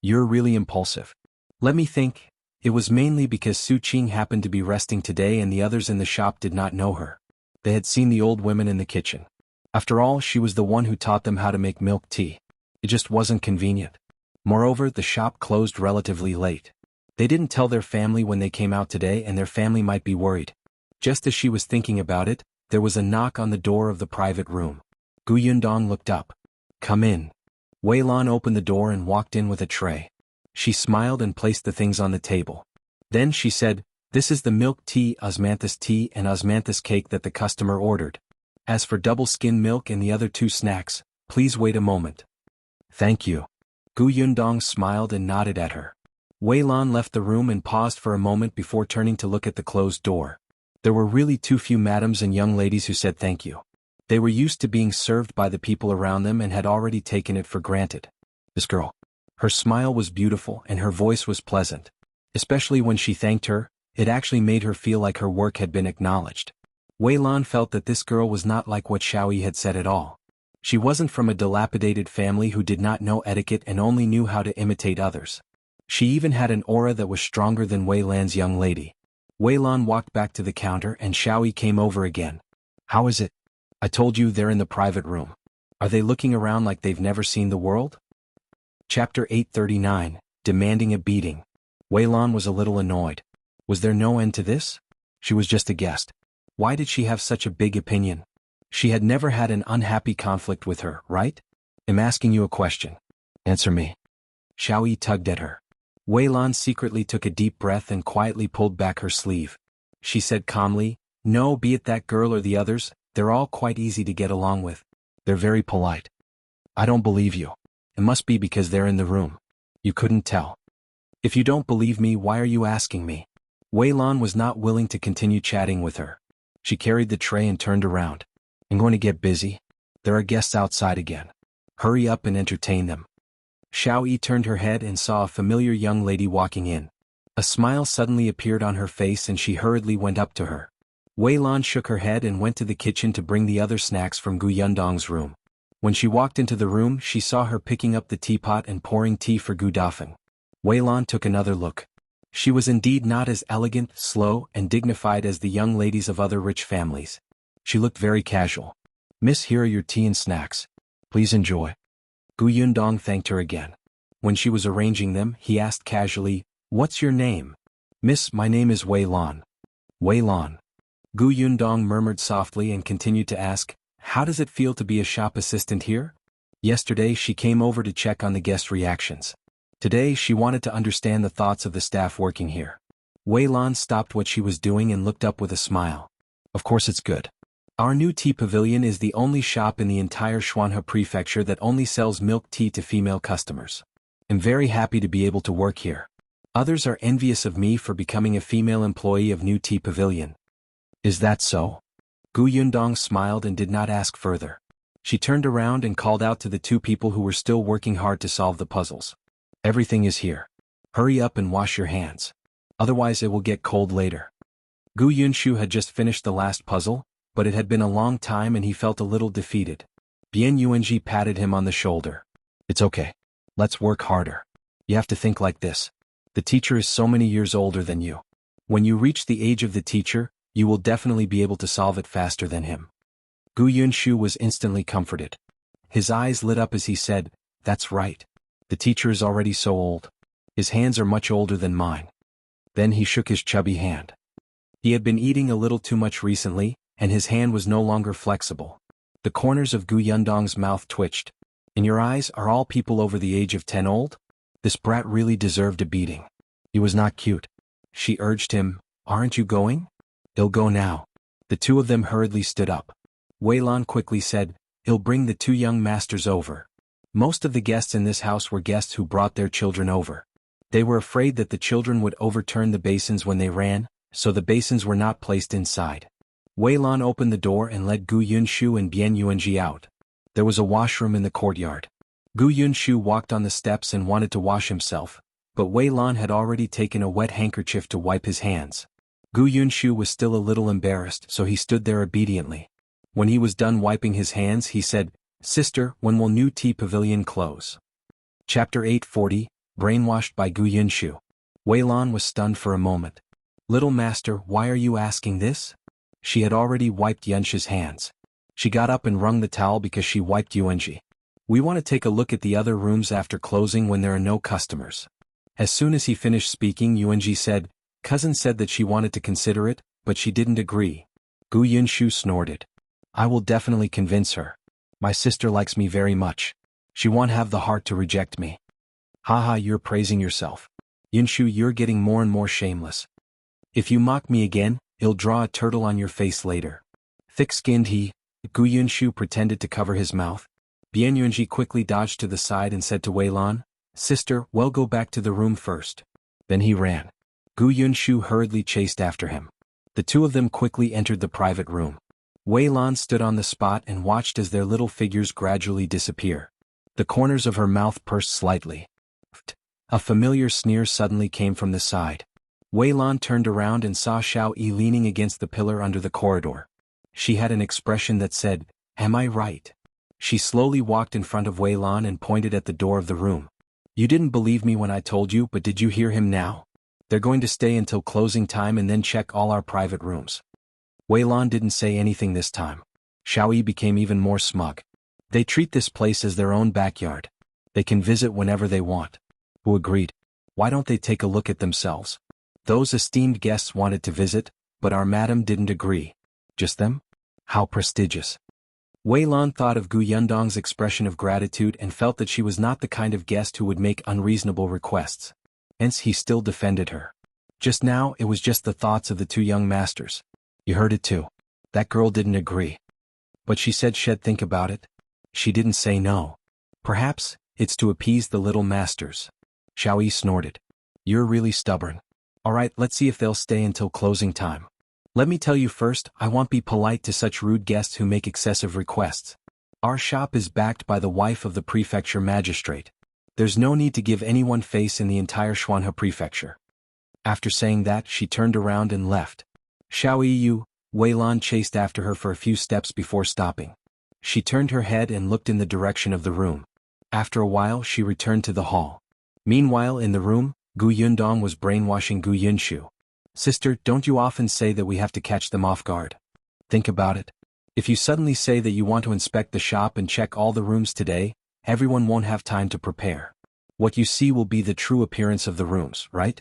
You're really impulsive. Let me think. It was mainly because Su Qing happened to be resting today and the others in the shop did not know her. They had seen the old women in the kitchen. After all, she was the one who taught them how to make milk tea. It just wasn't convenient. Moreover, the shop closed relatively late. They didn't tell their family when they came out today and their family might be worried. Just as she was thinking about it, there was a knock on the door of the private room. Gu Yundong looked up. Come in. Wei Lan opened the door and walked in with a tray. She smiled and placed the things on the table. Then she said, this is the milk tea, osmanthus tea and osmanthus cake that the customer ordered. As for double skim milk and the other two snacks, please wait a moment. Thank you. Gu Yundong smiled and nodded at her. Wei Lan left the room and paused for a moment before turning to look at the closed door. There were really too few madams and young ladies who said thank you. They were used to being served by the people around them and had already taken it for granted. This girl. Her smile was beautiful and her voice was pleasant. Especially when she thanked her, it actually made her feel like her work had been acknowledged. Wei Lan felt that this girl was not like what Shao had said at all. She wasn't from a dilapidated family who did not know etiquette and only knew how to imitate others. She even had an aura that was stronger than Wei Lan's young lady. Wei Lan walked back to the counter and Shao came over again. How is it? I told you they're in the private room. Are they looking around like they've never seen the world? Chapter 839, Demanding a Beating. Wei Lan was a little annoyed. Was there no end to this? She was just a guest. Why did she have such a big opinion? She had never had an unhappy conflict with her, right? I'm asking you a question. Answer me. Shao tugged at her. Wei Lan secretly took a deep breath and quietly pulled back her sleeve. She said calmly, no, be it that girl or the others, they're all quite easy to get along with. They're very polite. I don't believe you. It must be because they're in the room. You couldn't tell. If you don't believe me, why are you asking me? Wei Lan was not willing to continue chatting with her. She carried the tray and turned around. I'm going to get busy. There are guests outside again. Hurry up and entertain them. Shao turned her head and saw a familiar young lady walking in. A smile suddenly appeared on her face and she hurriedly went up to her. Wei Lan shook her head and went to the kitchen to bring the other snacks from Gu Yundong's room. When she walked into the room, she saw her picking up the teapot and pouring tea for Gu Dafeng. Wei Lan took another look. She was indeed not as elegant, slow, and dignified as the young ladies of other rich families. She looked very casual. Miss, here are your tea and snacks. Please enjoy. Gu Yundong thanked her again. When she was arranging them, he asked casually, what's your name? Miss, my name is Wei Lan. Wei Lan. Gu Yundong murmured softly and continued to ask, how does it feel to be a shop assistant here? Yesterday she came over to check on the guest reactions. Today she wanted to understand the thoughts of the staff working here. Wei Lan stopped what she was doing and looked up with a smile. Of course it's good. Our new tea pavilion is the only shop in the entire Xuanhe prefecture that only sells milk tea to female customers. I'm very happy to be able to work here. Others are envious of me for becoming a female employee of new tea pavilion. Is that so? Gu Yundong smiled and did not ask further. She turned around and called out to the two people who were still working hard to solve the puzzles. Everything is here. Hurry up and wash your hands. Otherwise it will get cold later. Yunshu had just finished the last puzzle, but it had been a long time and he felt a little defeated. Bian Yuanzhi patted him on the shoulder. It's okay. Let's work harder. You have to think like this. The teacher is so many years older than you. When you reach the age of the teacher, you will definitely be able to solve it faster than him. Yunshu was instantly comforted. His eyes lit up as he said, That's right. The teacher is already so old. His hands are much older than mine. Then he shook his chubby hand. He had been eating a little too much recently, and his hand was no longer flexible. The corners of Yundong's mouth twitched. In your eyes, are all people over the age of 10 old? This brat really deserved a beating. He was not cute. She urged him, Aren't you going? I'll go now. The two of them hurriedly stood up. Weilan quickly said, I'll bring the two young masters over. Most of the guests in this house were guests who brought their children over. They were afraid that the children would overturn the basins when they ran, so the basins were not placed inside. Weilan opened the door and led Yunshu and Bian Yuanzhi out. There was a washroom in the courtyard. Yunshu walked on the steps and wanted to wash himself, but Weilan had already taken a wet handkerchief to wipe his hands. Yunshu was still a little embarrassed, so he stood there obediently. When he was done wiping his hands, he said, Sister, when will new Tea Pavilion close? Chapter 840, Brainwashed by Yunshu. Weilan was stunned for a moment. Little master, why are you asking this? She had already wiped Yunshu's hands. She got up and wrung the towel because she wiped Yuanzhi. We want to take a look at the other rooms after closing when there are no customers. As soon as he finished speaking, Yuanzhi said, Cousin said that she wanted to consider it, but she didn't agree. Yunshu snorted. I will definitely convince her. My sister likes me very much. She won't have the heart to reject me. Haha, you're praising yourself. Yunshu, you're getting more and more shameless. If you mock me again, I'll draw a turtle on your face later. Thick-skinned Yunshu pretended to cover his mouth. Bian Yuanzhi quickly dodged to the side and said to Weilan, Sister, well, go back to the room first. Then he ran. Yunshu hurriedly chased after him. The two of them quickly entered the private room. Weilan stood on the spot and watched as their little figures gradually disappear. The corners of her mouth pursed slightly. A familiar sneer suddenly came from the side. Weilan turned around and saw Shao leaning against the pillar under the corridor. She had an expression that said, Am I right? She slowly walked in front of Weilan and pointed at the door of the room. You didn't believe me when I told you, but did you hear him now? They're going to stay until closing time and then check all our private rooms. Weilan didn't say anything this time. Shao became even more smug. They treat this place as their own backyard. They can visit whenever they want. Who agreed? Why don't they take a look at themselves? Those esteemed guests wanted to visit, but our madam didn't agree. Just them? How prestigious. Weilan thought of Yundong's expression of gratitude and felt that she was not the kind of guest who would make unreasonable requests. Hence he still defended her. Just now it was just the thoughts of the two young masters. You heard it too. That girl didn't agree. But she said she'd think about it. She didn't say no. Perhaps it's to appease the little masters. Shao snorted. You're really stubborn. Alright, let's see if they'll stay until closing time. Let me tell you first, I won't be polite to such rude guests who make excessive requests. Our shop is backed by the wife of the prefecture magistrate. There's no need to give anyone face in the entire Xuanhe prefecture. After saying that, she turned around and left. Shao Weilan chased after her for a few steps before stopping. She turned her head and looked in the direction of the room. After a while, she returned to the hall. Meanwhile, in the room, Yundong was brainwashing Yunshu. Sister, don't you often say that we have to catch them off guard? Think about it. If you suddenly say that you want to inspect the shop and check all the rooms today, everyone won't have time to prepare. What you see will be the true appearance of the rooms, right?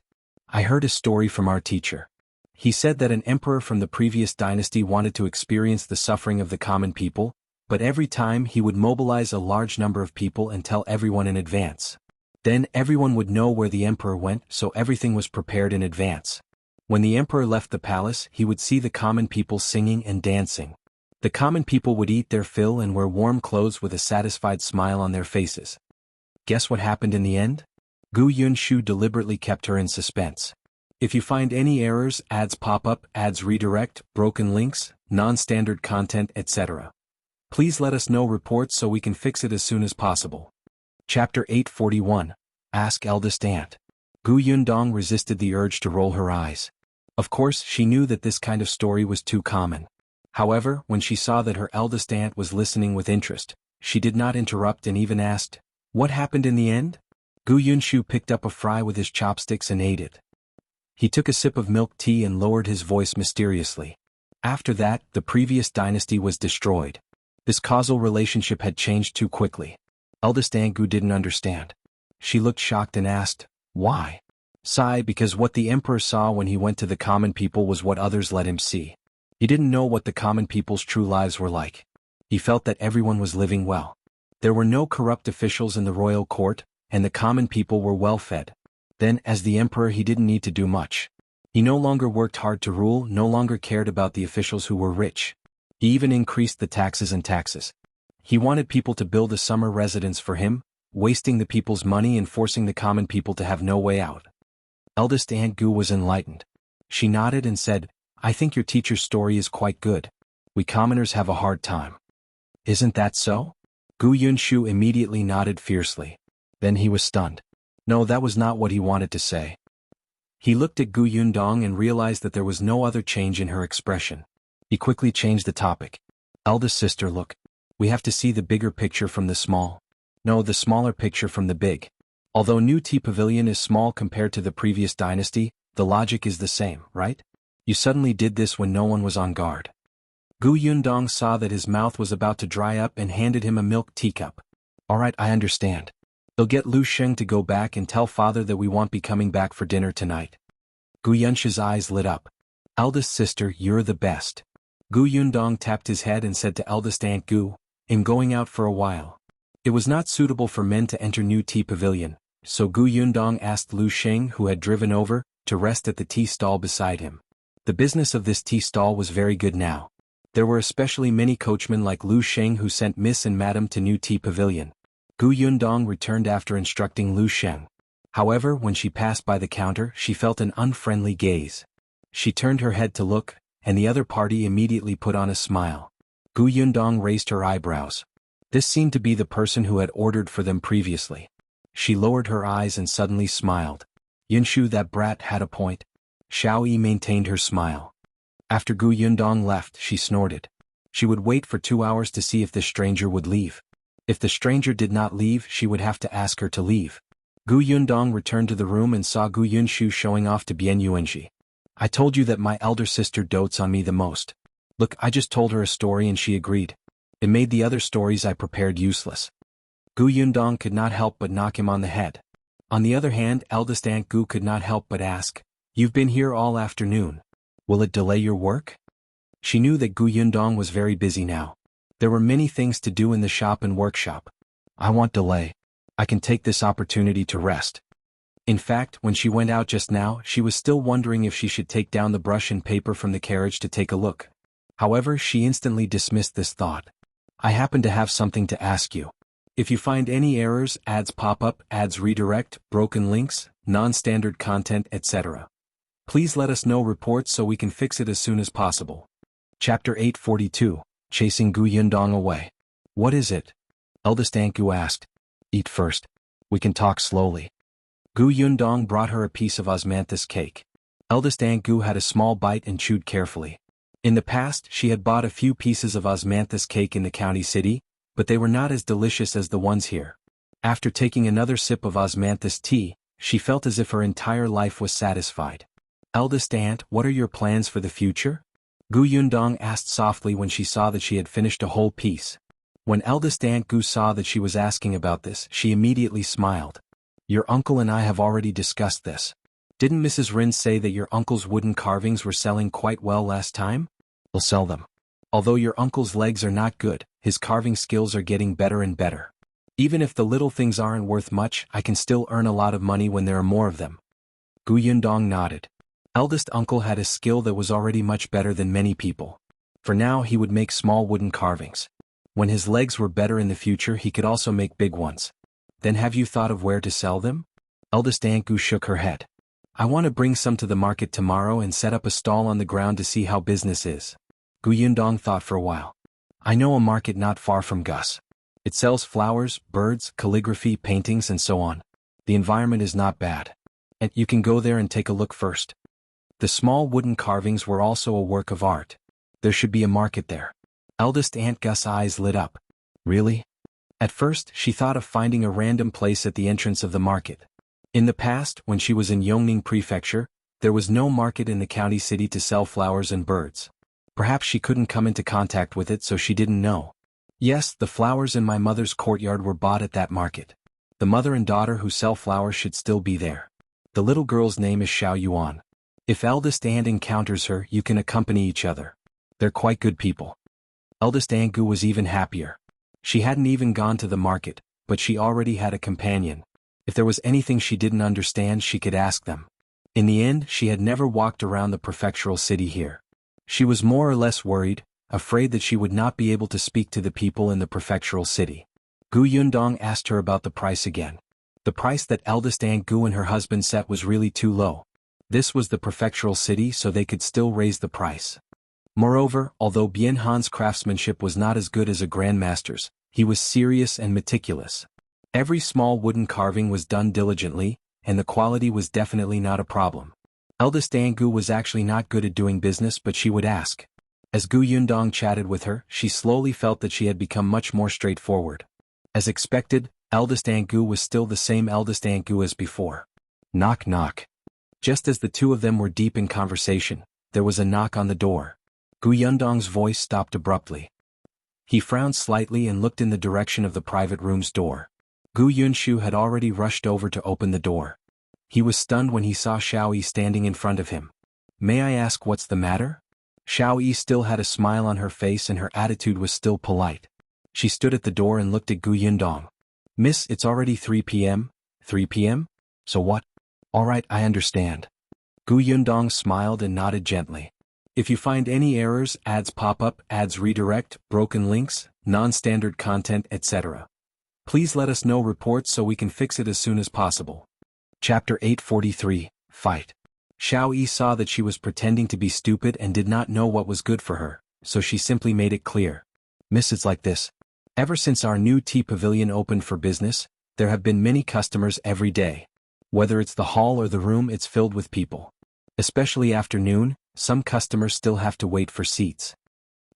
I heard a story from our teacher. He said that an emperor from the previous dynasty wanted to experience the suffering of the common people, but every time he would mobilize a large number of people and tell everyone in advance. Then everyone would know where the emperor went, so everything was prepared in advance. When the emperor left the palace, he would see the common people singing and dancing. The common people would eat their fill and wear warm clothes with a satisfied smile on their faces. Guess what happened in the end? Yunshu deliberately kept her in suspense. If you find any errors, ads pop up, ads redirect, broken links, non-standard content, etc. Please let us know reports so we can fix it as soon as possible. Chapter 841. Ask Eldest Aunt. Gu Yundong resisted the urge to roll her eyes. Of course, she knew that this kind of story was too common. However, when she saw that her eldest aunt was listening with interest, she did not interrupt and even asked, "What happened in the end?" Gu Yunshu picked up a fry with his chopsticks and ate it. He took a sip of milk tea and lowered his voice mysteriously. After that, the previous dynasty was destroyed. This causal relationship had changed too quickly. Eldest Aunt Gu didn't understand. She looked shocked and asked, "Why?" Sigh, because what the emperor saw when he went to the common people was what others let him see. He didn't know what the common people's true lives were like. He felt that everyone was living well. There were no corrupt officials in the royal court, and the common people were well fed. Then, as the emperor, he didn't need to do much. He no longer worked hard to rule, no longer cared about the officials who were rich. He even increased the taxes and taxes. He wanted people to build a summer residence for him, wasting the people's money and forcing the common people to have no way out. Eldest Aunt Gu was enlightened. She nodded and said, "I think your teacher's story is quite good. We commoners have a hard time." "Isn't that so?" Gu Yunshu immediately nodded fiercely. Then he was stunned. No, that was not what he wanted to say. He looked at Gu Yundong and realized that there was no other change in her expression. He quickly changed the topic. "Eldest sister, look. We have to see the bigger picture from the small. No, the smaller picture from the big. Although new Tea Pavilion is small compared to the previous dynasty, the logic is the same, right? You suddenly did this when no one was on guard." Gu Yundong saw that his mouth was about to dry up and handed him a milk teacup. "All right, I understand. They'll get Lu Sheng to go back and tell father that we won't be coming back for dinner tonight." Gu Yunshu's eyes lit up. "Eldest sister, you're the best." Gu Yundong tapped his head and said to Eldest Aunt Gu, "I'm going out for a while." It was not suitable for men to enter new Tea Pavilion, so Gu Yundong asked Lu Sheng, who had driven over, to rest at the tea stall beside him. The business of this tea stall was very good now. There were especially many coachmen like Lu Sheng who sent Miss and Madam to new Tea Pavilion. Gu Yundong returned after instructing Lu Sheng. However, when she passed by the counter, she felt an unfriendly gaze. She turned her head to look, and the other party immediately put on a smile. Gu Yundong raised her eyebrows. This seemed to be the person who had ordered for them previously. She lowered her eyes and suddenly smiled. Yunshu, that brat, had a point. Shao maintained her smile. After Gu Yundong left, she snorted. She would wait for 2 hours to see if the stranger would leave. If the stranger did not leave, she would have to ask her to leave. Gu Yundong returned to the room and saw Gu Yunshu showing off to Bian Yuanzhi. "I told you that my elder sister dotes on me the most. Look, I just told her a story and she agreed. It made the other stories I prepared useless." Gu Yundong could not help but knock him on the head. On the other hand, Eldest Aunt Gu could not help but ask, "You've been here all afternoon. Will it delay your work?" She knew that Gu Yundong was very busy now. There were many things to do in the shop and workshop. "I won't delay. I can take this opportunity to rest." In fact, when she went out just now, she was still wondering if she should take down the brush and paper from the carriage to take a look. However, she instantly dismissed this thought. "I happen to have something to ask you. If you find any errors, ads pop up, ads redirect, broken links, non-standard content, etc., please let us know reports so we can fix it as soon as possible." Chapter 842. Chasing Gu Yundong away. "What is it?" Eldest Aunt Gu asked. "Eat first. We can talk slowly." Gu Yundong brought her a piece of osmanthus cake. Eldest Aunt Gu had a small bite and chewed carefully. In the past, she had bought a few pieces of osmanthus cake in the county city, but they were not as delicious as the ones here. After taking another sip of osmanthus tea, she felt as if her entire life was satisfied. "Eldest Aunt, what are your plans for the future?" Gu Yundong asked softly when she saw that she had finished a whole piece. When Eldest Aunt Gu saw that she was asking about this, she immediately smiled. "Your uncle and I have already discussed this. Didn't Mrs. Rin say that your uncle's wooden carvings were selling quite well last time? We'll sell them. Although your uncle's legs are not good, his carving skills are getting better and better. Even if the little things aren't worth much, I can still earn a lot of money when there are more of them." Gu Yundong nodded. Eldest uncle had a skill that was already much better than many people. For now, he would make small wooden carvings. When his legs were better in the future, he could also make big ones. "Then have you thought of where to sell them?" Eldest Aunt Gu shook her head. "I want to bring some to the market tomorrow and set up a stall on the ground to see how business is." Gu Yundong thought for a while. I know a market not far from Gus. It sells flowers, birds, calligraphy, paintings, and so on. The environment is not bad. And you can go there and take a look first. The small wooden carvings were also a work of art. There should be a market there. Eldest Aunt Gus' eyes lit up. Really? At first, she thought of finding a random place at the entrance of the market. In the past, when she was in Yongning Prefecture, there was no market in the county city to sell flowers and birds. Perhaps she couldn't come into contact with it, so she didn't know. Yes, the flowers in my mother's courtyard were bought at that market. The mother and daughter who sell flowers should still be there. The little girl's name is Shao Yuan. If Eldest Aunt encounters her, you can accompany each other. They're quite good people. Eldest Aunt Gu was even happier. She hadn't even gone to the market, but she already had a companion. If there was anything she didn't understand, she could ask them. In the end, she had never walked around the prefectural city here. She was more or less worried, afraid that she would not be able to speak to the people in the prefectural city. Yundong asked her about the price again. The price that Eldest Aunt Gu and her husband set was really too low. This was the prefectural city, so they could still raise the price. Moreover, although Bian Han's craftsmanship was not as good as a grandmaster's, he was serious and meticulous. Every small wooden carving was done diligently, and the quality was definitely not a problem. Eldest Aunt Gu was actually not good at doing business, but she would ask. As Yundong chatted with her, she slowly felt that she had become much more straightforward. As expected, Eldest Aunt Gu was still the same Eldest Aunt Gu as before. Knock knock. Just as the two of them were deep in conversation, there was a knock on the door. Yundong's voice stopped abruptly. He frowned slightly and looked in the direction of the private room's door. Yunshu had already rushed over to open the door. He was stunned when he saw Shao standing in front of him. May I ask what's the matter? Shao still had a smile on her face and her attitude was still polite. She stood at the door and looked at Yundong. Miss, it's already 3 p.m. 3 p.m.? So what? Alright, I understand. Yundong smiled and nodded gently. If you find any errors, ads pop up, ads redirect, broken links, non-standard content, etc., please let us know reports so we can fix it as soon as possible. Chapter 843, Fight. Shao saw that she was pretending to be stupid and did not know what was good for her, so she simply made it clear. Miss, it's like this. Ever since our new Tea Pavilion opened for business, there have been many customers every day. Whether it's the hall or the room, it's filled with people. Especially after noon, some customers still have to wait for seats.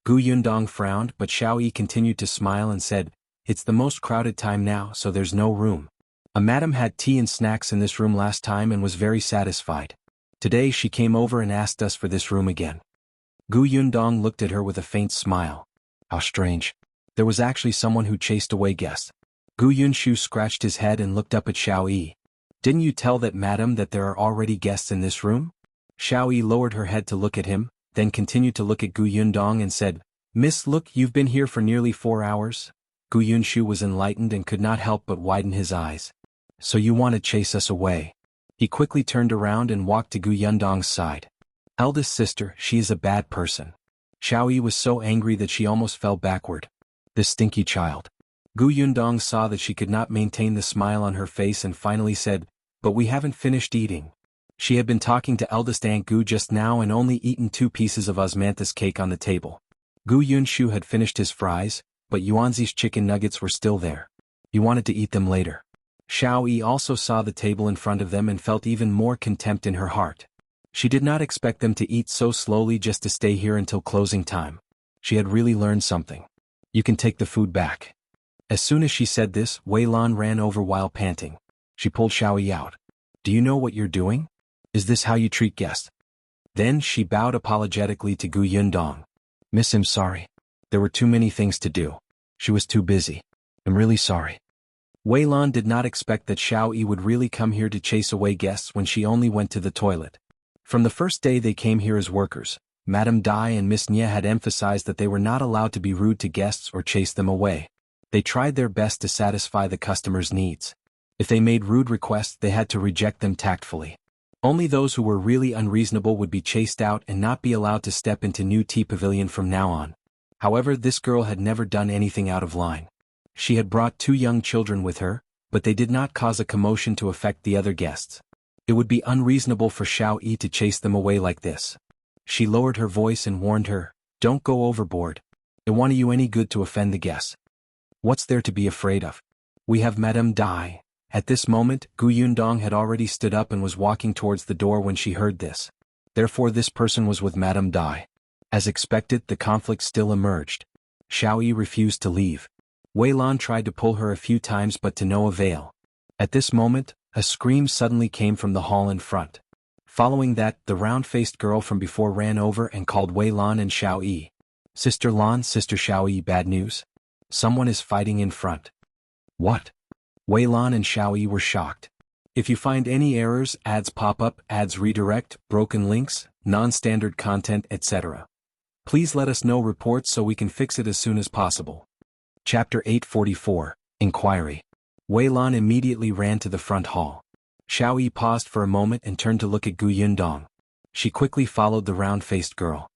Yundong frowned, but Shao continued to smile and said, It's the most crowded time now, so there's no room. A madam had tea and snacks in this room last time and was very satisfied. Today she came over and asked us for this room again. Yundong looked at her with a faint smile. How strange. There was actually someone who chased away guests. Yunshu scratched his head and looked up at Shao. Didn't you tell that madam that there are already guests in this room? Shao lowered her head to look at him, then continued to look at Yundong and said, Miss, look, you've been here for nearly 4 hours. Yunshu was enlightened and could not help but widen his eyes. So you want to chase us away? He quickly turned around and walked to Yundong's side. Eldest sister, she is a bad person. Shao was so angry that she almost fell backward. This stinky child. Yundong saw that she could not maintain the smile on her face and finally said, But we haven't finished eating. She had been talking to Eldest Aunt Gu just now and only eaten 2 pieces of osmanthus cake on the table. Yunshu had finished his fries, but Yuanzhi's chicken nuggets were still there. He wanted to eat them later. Shao also saw the table in front of them and felt even more contempt in her heart. She did not expect them to eat so slowly just to stay here until closing time. She had really learned something. You can take the food back. As soon as she said this, Wei Lan ran over while panting. She pulled Shao out. Do you know what you're doing? Is this how you treat guests? Then she bowed apologetically to Yundong. Miss, I'm sorry. There were too many things to do. She was too busy. I'm really sorry. Wei Lan did not expect that Shao would really come here to chase away guests when she only went to the toilet. From the first day they came here as workers, Madame Dai and Miss Nye had emphasized that they were not allowed to be rude to guests or chase them away. They tried their best to satisfy the customers' needs. If they made rude requests, they had to reject them tactfully. Only those who were really unreasonable would be chased out and not be allowed to step into new Tea Pavilion from now on. However, this girl had never done anything out of line. She had brought 2 young children with her, but they did not cause a commotion to affect the other guests. It would be unreasonable for Shao to chase them away like this. She lowered her voice and warned her, Don't go overboard. It want you any good to offend the guests. What's there to be afraid of? We have Madame Dai. At this moment, Yundong had already stood up and was walking towards the door when she heard this. Therefore this person was with Madame Dai. As expected, the conflict still emerged. Shao refused to leave. Wei Lan tried to pull her a few times but to no avail. At this moment, a scream suddenly came from the hall in front. Following that, the round-faced girl from before ran over and called Wei Lan and Shao. Sister Lan, Sister Shao, bad news. Someone is fighting in front. What? Wei Lan and Shao were shocked. If you find any errors, ads pop up, ads redirect, broken links, non-standard content, etc. Please let us know reports so we can fix it as soon as possible. Chapter 844, Inquiry. Wei Lan immediately ran to the front hall. Shao paused for a moment and turned to look at Yundong. She quickly followed the round-faced girl.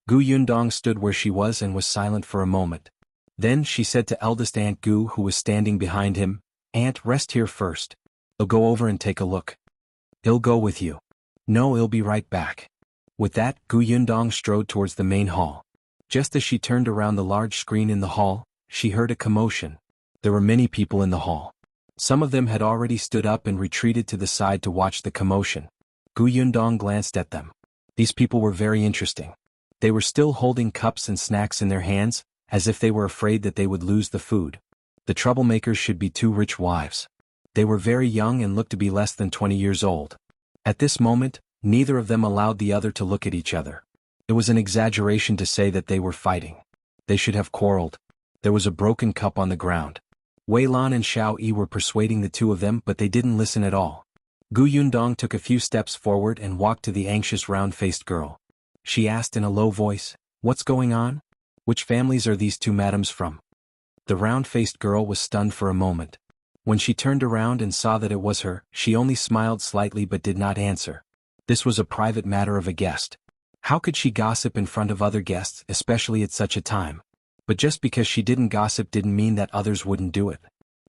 Yundong stood where she was and was silent for a moment. Then she said to eldest Aunt Gu, who was standing behind him, "Aunt, rest here first. I'll go over and take a look." "I'll go with you." "No, I'll be right back." With that, Yundong strode towards the main hall. Just as she turned around the large screen in the hall, she heard a commotion. There were many people in the hall. Some of them had already stood up and retreated to the side to watch the commotion. Yundong glanced at them. These people were very interesting. They were still holding cups and snacks in their hands, as if they were afraid that they would lose the food. The troublemakers should be two rich wives. They were very young and looked to be less than 20 years old. At this moment, neither of them allowed the other to look at each other. It was an exaggeration to say that they were fighting. They should have quarreled. There was a broken cup on the ground. Wei Lan and Shao were persuading the two of them, but they didn't listen at all. Yundong took a few steps forward and walked to the anxious round-faced girl. She asked in a low voice, "What's going on? Which families are these two madams from?" The round-faced girl was stunned for a moment. When she turned around and saw that it was her, she only smiled slightly but did not answer. This was a private matter of a guest. How could she gossip in front of other guests, especially at such a time? But just because she didn't gossip didn't mean that others wouldn't do it.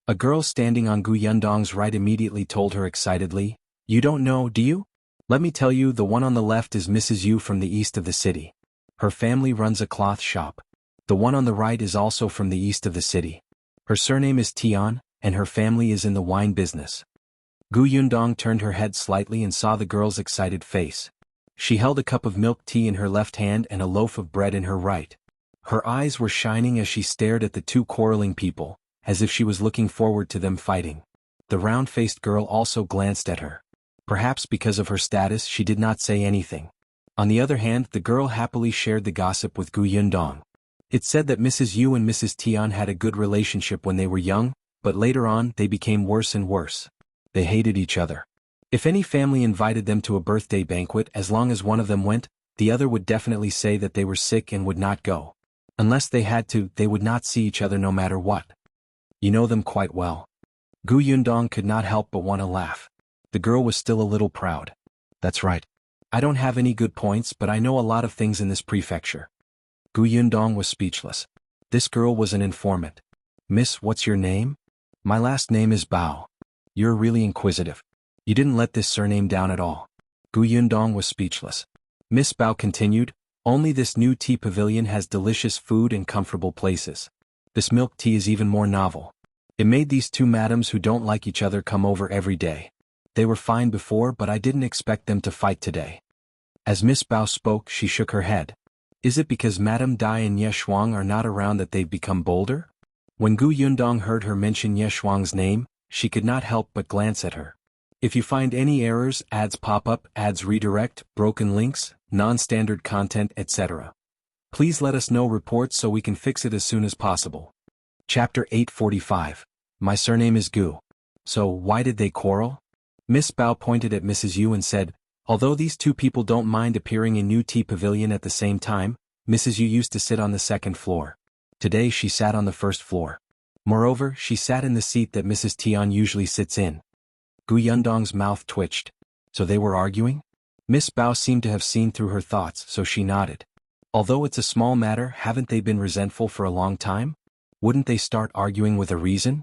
A girl standing on Yundong's right immediately told her excitedly, "You don't know, do you? Let me tell you, the one on the left is Mrs. Yu from the east of the city. Her family runs a cloth shop. The one on the right is also from the east of the city. Her surname is Tian, and her family is in the wine business." Yundong turned her head slightly and saw the girl's excited face. She held a cup of milk tea in her left hand and a loaf of bread in her right. Her eyes were shining as she stared at the two quarreling people, as if she was looking forward to them fighting. The round-faced girl also glanced at her. Perhaps because of her status she did not say anything. On the other hand, the girl happily shared the gossip with Yundong. It said that Mrs. Yu and Mrs. Tian had a good relationship when they were young, but later on they became worse and worse. They hated each other. If any family invited them to a birthday banquet, as long as one of them went, the other would definitely say that they were sick and would not go. Unless they had to, they would not see each other no matter what. "You know them quite well." Yundong could not help but want to laugh. The girl was still a little proud. "That's right. I don't have any good points, but I know a lot of things in this prefecture." Yundong was speechless. This girl was an informant. "Miss, what's your name?" "My last name is Bao." "You're really inquisitive. You didn't let this surname down at all." Yundong was speechless. Miss Bao continued, "Only this new tea pavilion has delicious food and comfortable places. This milk tea is even more novel. It made these two madams who don't like each other come over every day. They were fine before, but I didn't expect them to fight today." As Miss Bao spoke, she shook her head. "Is it because Madame Dai and Ye Shuang are not around that they've become bolder?" When Yundong heard her mention Ye Shuang's name, she could not help but glance at her. "If you find any errors, ads pop up, ads redirect, broken links, non-standard content, etc. Please let us know reports so we can fix it as soon as possible." Chapter 845. My Surname is Gu. "So, why did they quarrel?" Miss Bao pointed at Mrs. Yu and said, "Although these two people don't mind appearing in New Tea Pavilion at the same time, Mrs. Yu used to sit on the second floor. Today she sat on the first floor. Moreover, she sat in the seat that Mrs. Tian usually sits in." Yundong's mouth twitched. "So they were arguing?" Miss Bao seemed to have seen through her thoughts, so she nodded. "Although it's a small matter, haven't they been resentful for a long time? Wouldn't they start arguing with a reason?"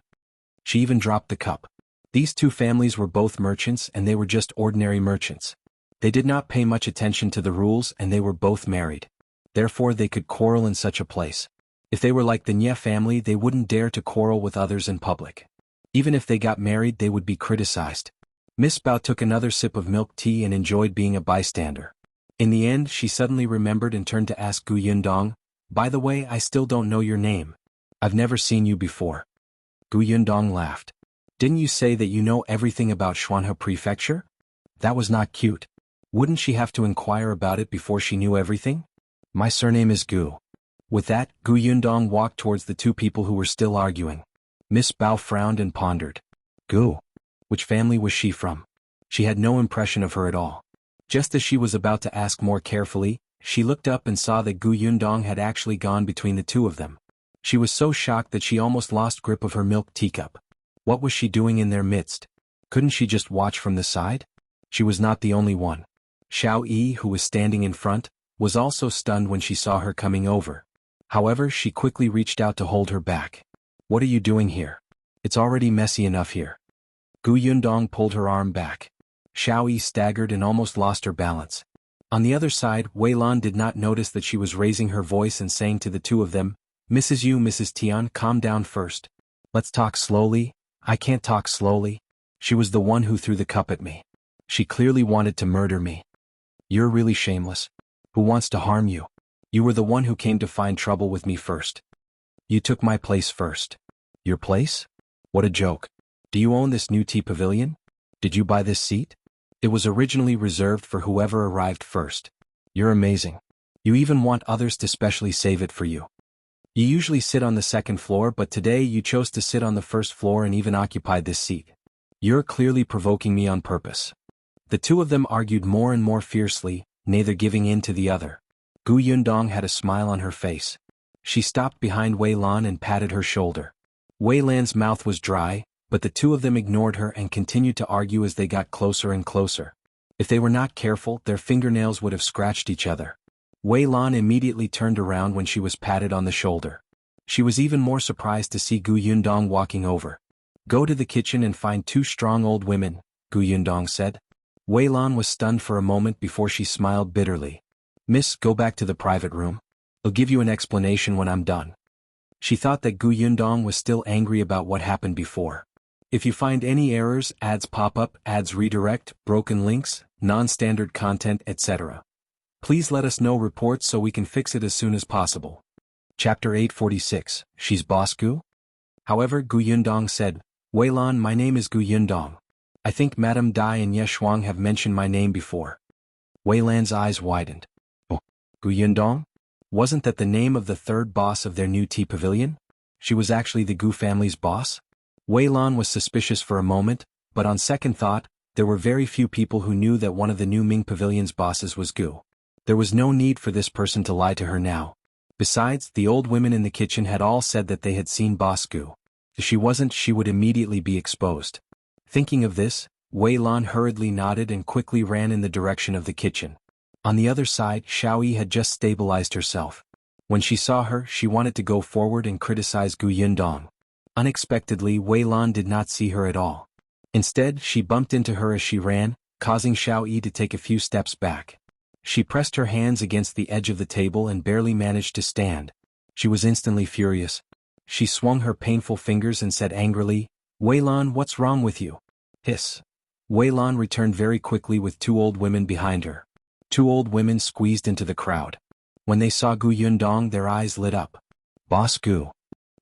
She even dropped the cup. These two families were both merchants and they were just ordinary merchants. They did not pay much attention to the rules and they were both married. Therefore they could quarrel in such a place. If they were like the Nye family, they wouldn't dare to quarrel with others in public. Even if they got married, they would be criticized. Miss Bao took another sip of milk tea and enjoyed being a bystander. In the end, she suddenly remembered and turned to ask Gu Yundong, "By the way, I still don't know your name. I've never seen you before." Gu Yundong laughed. "Didn't you say that you know everything about Xuanhe Prefecture? That was not cute. Wouldn't she have to inquire about it before she knew everything? My surname is Gu." With that, Gu Yundong walked towards the two people who were still arguing. Miss Bao frowned and pondered. Gu? Which family was she from? She had no impression of her at all. Just as she was about to ask more carefully, she looked up and saw that Gu Yundong had actually gone between the two of them. She was so shocked that she almost lost grip of her milk teacup. What was she doing in their midst? Couldn't she just watch from the side? She was not the only one. Shao, who was standing in front, was also stunned when she saw her coming over. However, she quickly reached out to hold her back. "What are you doing here? It's already messy enough here." Gu Yundong pulled her arm back. Shao staggered and almost lost her balance. On the other side, Wei Lan did not notice that she was raising her voice and saying to the two of them, "Mrs. Yu, Mrs. Tian, calm down first. Let's talk slowly." "I can't talk slowly. She was the one who threw the cup at me. She clearly wanted to murder me." "You're really shameless. Who wants to harm you? You were the one who came to find trouble with me first. You took my place first." "Your place? What a joke. Do you own this new Tea Pavilion? Did you buy this seat? It was originally reserved for whoever arrived first. You're amazing. You even want others to specially save it for you. You usually sit on the second floor, but today you chose to sit on the first floor and even occupied this seat. You're clearly provoking me on purpose." The two of them argued more and more fiercely, neither giving in to the other. Gu Yundong had a smile on her face. She stopped behind Wei Lan and patted her shoulder. Wei Lan's mouth was dry, but the two of them ignored her and continued to argue as they got closer and closer. If they were not careful, their fingernails would have scratched each other. Wei Lan immediately turned around when she was patted on the shoulder. She was even more surprised to see Gu Yundong walking over. "Go to the kitchen and find two strong old women," Gu Yundong said. Wei Lan was stunned for a moment before she smiled bitterly. "Miss, go back to the private room. I'll give you an explanation when I'm done." She thought that Gu Yundong was still angry about what happened before. If you find any errors, ads pop up, ads redirect, broken links, non-standard content, etc., please let us know reports so we can fix it as soon as possible. Chapter 846, She's Boss Gu? However, Gu Yundong said, "Wei Lan, my name is Gu Yundong. I think Madame Dai and Ye Shuang have mentioned my name before." Wei Lan's eyes widened. "Oh, Gu Yundong? Wasn't that the name of the third boss of their new Tea Pavilion? She was actually the Gu family's boss?" Wei Lan was suspicious for a moment, but on second thought, there were very few people who knew that one of the new Ming Pavilion's bosses was Gu. There was no need for this person to lie to her now. Besides, the old women in the kitchen had all said that they had seen Boss Gu. If she wasn't, she would immediately be exposed. Thinking of this, Wei Lan hurriedly nodded and quickly ran in the direction of the kitchen. On the other side, Shao had just stabilized herself. When she saw her, she wanted to go forward and criticize Gu Yundong. Unexpectedly, Wei Lan did not see her at all. Instead, she bumped into her as she ran, causing Shao to take a few steps back. She pressed her hands against the edge of the table and barely managed to stand. She was instantly furious. She swung her painful fingers and said angrily, "Wei Lan, what's wrong with you?" Hiss. Wei Lan returned very quickly with two old women behind her. Two old women squeezed into the crowd. When they saw Gu Yundong, their eyes lit up. "Boss Gu."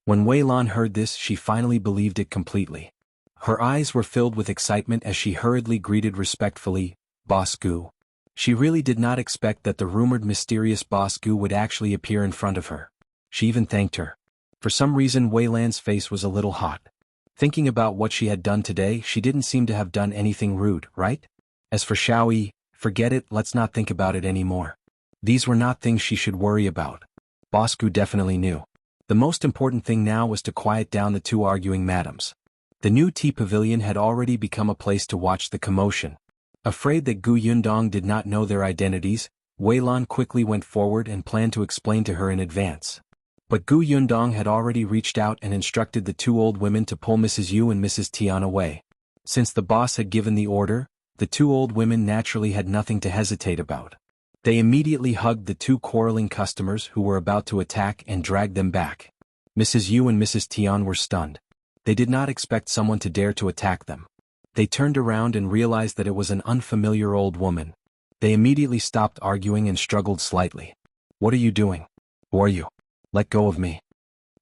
When Wei Lan heard this, she finally believed it completely. Her eyes were filled with excitement as she hurriedly greeted respectfully, "Boss Gu." She really did not expect that the rumored mysterious Boss Gu would actually appear in front of her. She even thanked her. For some reason, Wei Lan's face was a little hot. Thinking about what she had done today, she didn't seem to have done anything rude, right? As for Shao, forget it, let's not think about it anymore. These were not things she should worry about. Boss Gu definitely knew. The most important thing now was to quiet down the two arguing madams. The new Tea Pavilion had already become a place to watch the commotion. Afraid that Gu Yundong did not know their identities, Wei Lan quickly went forward and planned to explain to her in advance. But Gu Yundong had already reached out and instructed the two old women to pull Mrs. Yu and Mrs. Tian away. Since the boss had given the order, the two old women naturally had nothing to hesitate about. They immediately hugged the two quarreling customers who were about to attack and dragged them back. Mrs. Yu and Mrs. Tian were stunned. They did not expect someone to dare to attack them. They turned around and realized that it was an unfamiliar old woman. They immediately stopped arguing and struggled slightly. "What are you doing? Who are you? Let go of me.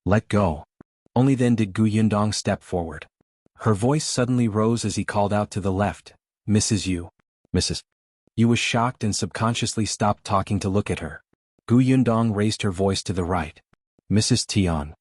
Let go." Only then did Gu Yundong step forward. Her voice suddenly rose as he called out to the left, "Mrs. Yu." Mrs. Yu was shocked and subconsciously stopped talking to look at her. Gu Yundong raised her voice to the right. "Mrs. Tian."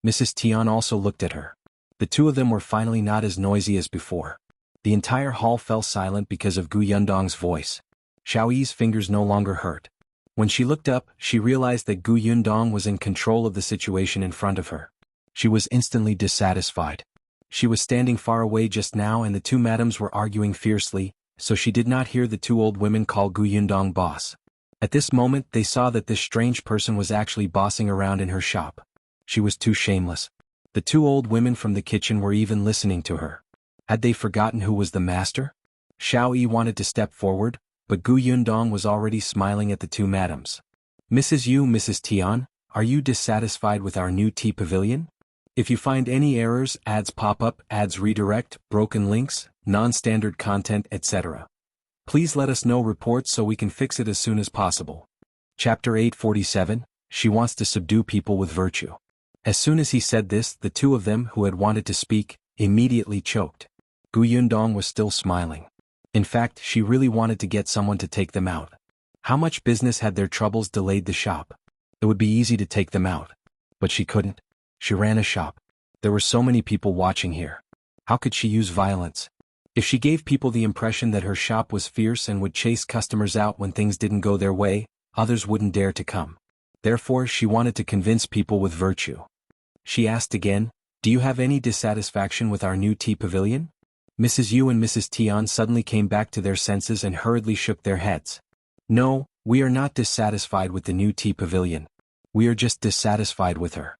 Mrs. Tian also looked at her. The two of them were finally not as noisy as before. The entire hall fell silent because of Gu Yundong's voice. Xiaoyi's fingers no longer hurt. When she looked up, she realized that Gu Yundong was in control of the situation in front of her. She was instantly dissatisfied. She was standing far away just now and the two madams were arguing fiercely, so she did not hear the two old women call Gu Yundong boss. At this moment they saw that this strange person was actually bossing around in her shop. She was too shameless. The two old women from the kitchen were even listening to her. Had they forgotten who was the master? Xiaoyi wanted to step forward, but Gu Yundong was already smiling at the two madams. "Mrs. Yu, Mrs. Tian, are you dissatisfied with our new tea pavilion? If you find any errors, ads pop up, ads redirect, broken links, non-standard content, etc. Please let us know reports so we can fix it as soon as possible." Chapter 847, She Wants to Subdue People with Virtue. As soon as he said this, the two of them who had wanted to speak, immediately choked. Gu Yundong was still smiling. In fact, she really wanted to get someone to take them out. How much business had their troubles delayed the shop? It would be easy to take them out. But she couldn't. She ran a shop. There were so many people watching here. How could she use violence? If she gave people the impression that her shop was fierce and would chase customers out when things didn't go their way, others wouldn't dare to come. Therefore, she wanted to convince people with virtue. She asked again, "Do you have any dissatisfaction with our new tea pavilion?" Mrs. Yu and Mrs. Tian suddenly came back to their senses and hurriedly shook their heads. "No, we are not dissatisfied with the new tea pavilion. We are just dissatisfied with her."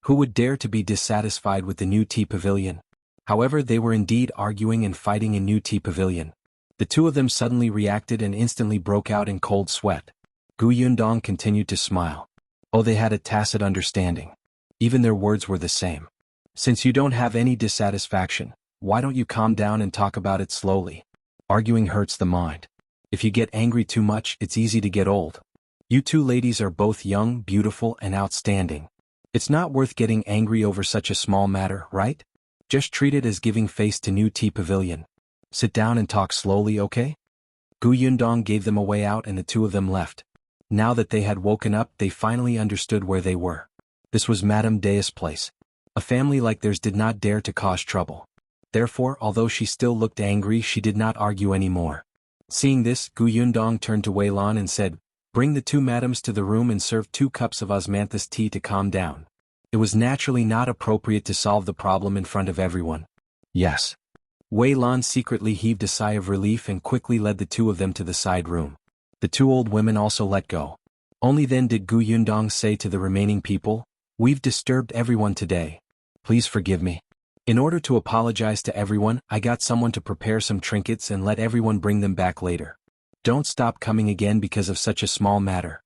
Who would dare to be dissatisfied with the new tea pavilion? However, they were indeed arguing and fighting in new tea pavilion. The two of them suddenly reacted and instantly broke out in cold sweat. Gu Yundong continued to smile. Oh, they had a tacit understanding. Even their words were the same. "Since you don't have any dissatisfaction, why don't you calm down and talk about it slowly? Arguing hurts the mind. If you get angry too much, it's easy to get old. You two ladies are both young, beautiful, and outstanding. It's not worth getting angry over such a small matter, right? Just treat it as giving face to new tea pavilion. Sit down and talk slowly, okay?" Gu Yundong gave them a way out and the two of them left. Now that they had woken up, they finally understood where they were. This was Madame Dea's place. A family like theirs did not dare to cause trouble. Therefore, although she still looked angry, she did not argue anymore. Seeing this, Gu Yundong turned to Wei Lan and said, "Bring the two madams to the room and serve 2 cups of osmanthus tea to calm down." It was naturally not appropriate to solve the problem in front of everyone. "Yes." Wei Lan secretly heaved a sigh of relief and quickly led the two of them to the side room. The two old women also let go. Only then did Gu Yundong say to the remaining people, "We've disturbed everyone today. Please forgive me. In order to apologize to everyone, I got someone to prepare some trinkets and let everyone bring them back later. Don't stop coming again because of such a small matter."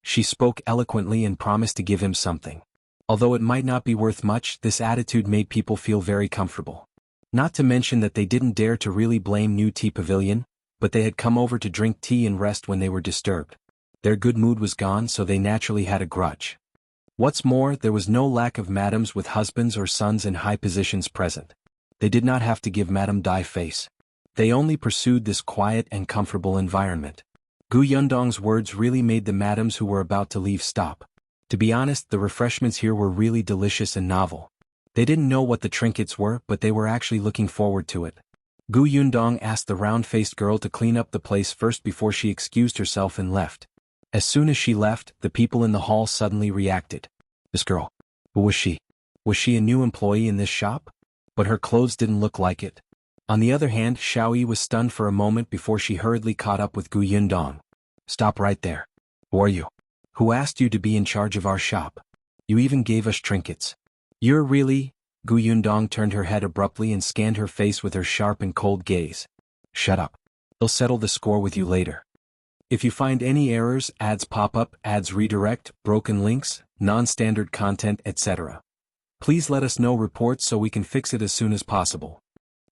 She spoke eloquently and promised to give him something. Although it might not be worth much, this attitude made people feel very comfortable. Not to mention that they didn't dare to really blame New Tea Pavilion, but they had come over to drink tea and rest when they were disturbed. Their good mood was gone, so they naturally had a grudge. What's more, there was no lack of madams with husbands or sons in high positions present. They did not have to give Madame Dai face. They only pursued this quiet and comfortable environment. Gu Yundong's words really made the madams who were about to leave stop. To be honest, the refreshments here were really delicious and novel. They didn't know what the trinkets were, but they were actually looking forward to it. Gu Yundong asked the round-faced girl to clean up the place first before she excused herself and left. As soon as she left, the people in the hall suddenly reacted. This girl. Who was she? Was she a new employee in this shop? But her clothes didn't look like it. On the other hand, Xiaoyi was stunned for a moment before she hurriedly caught up with Gu Yundong. Stop right there. Who are you? Who asked you to be in charge of our shop? You even gave us trinkets. You're really... Gu Yundong turned her head abruptly and scanned her face with her sharp and cold gaze. Shut up. I'll settle the score with you later. If you find any errors, ads pop up, ads redirect, broken links, non-standard content, etc. Please let us know reports so we can fix it as soon as possible.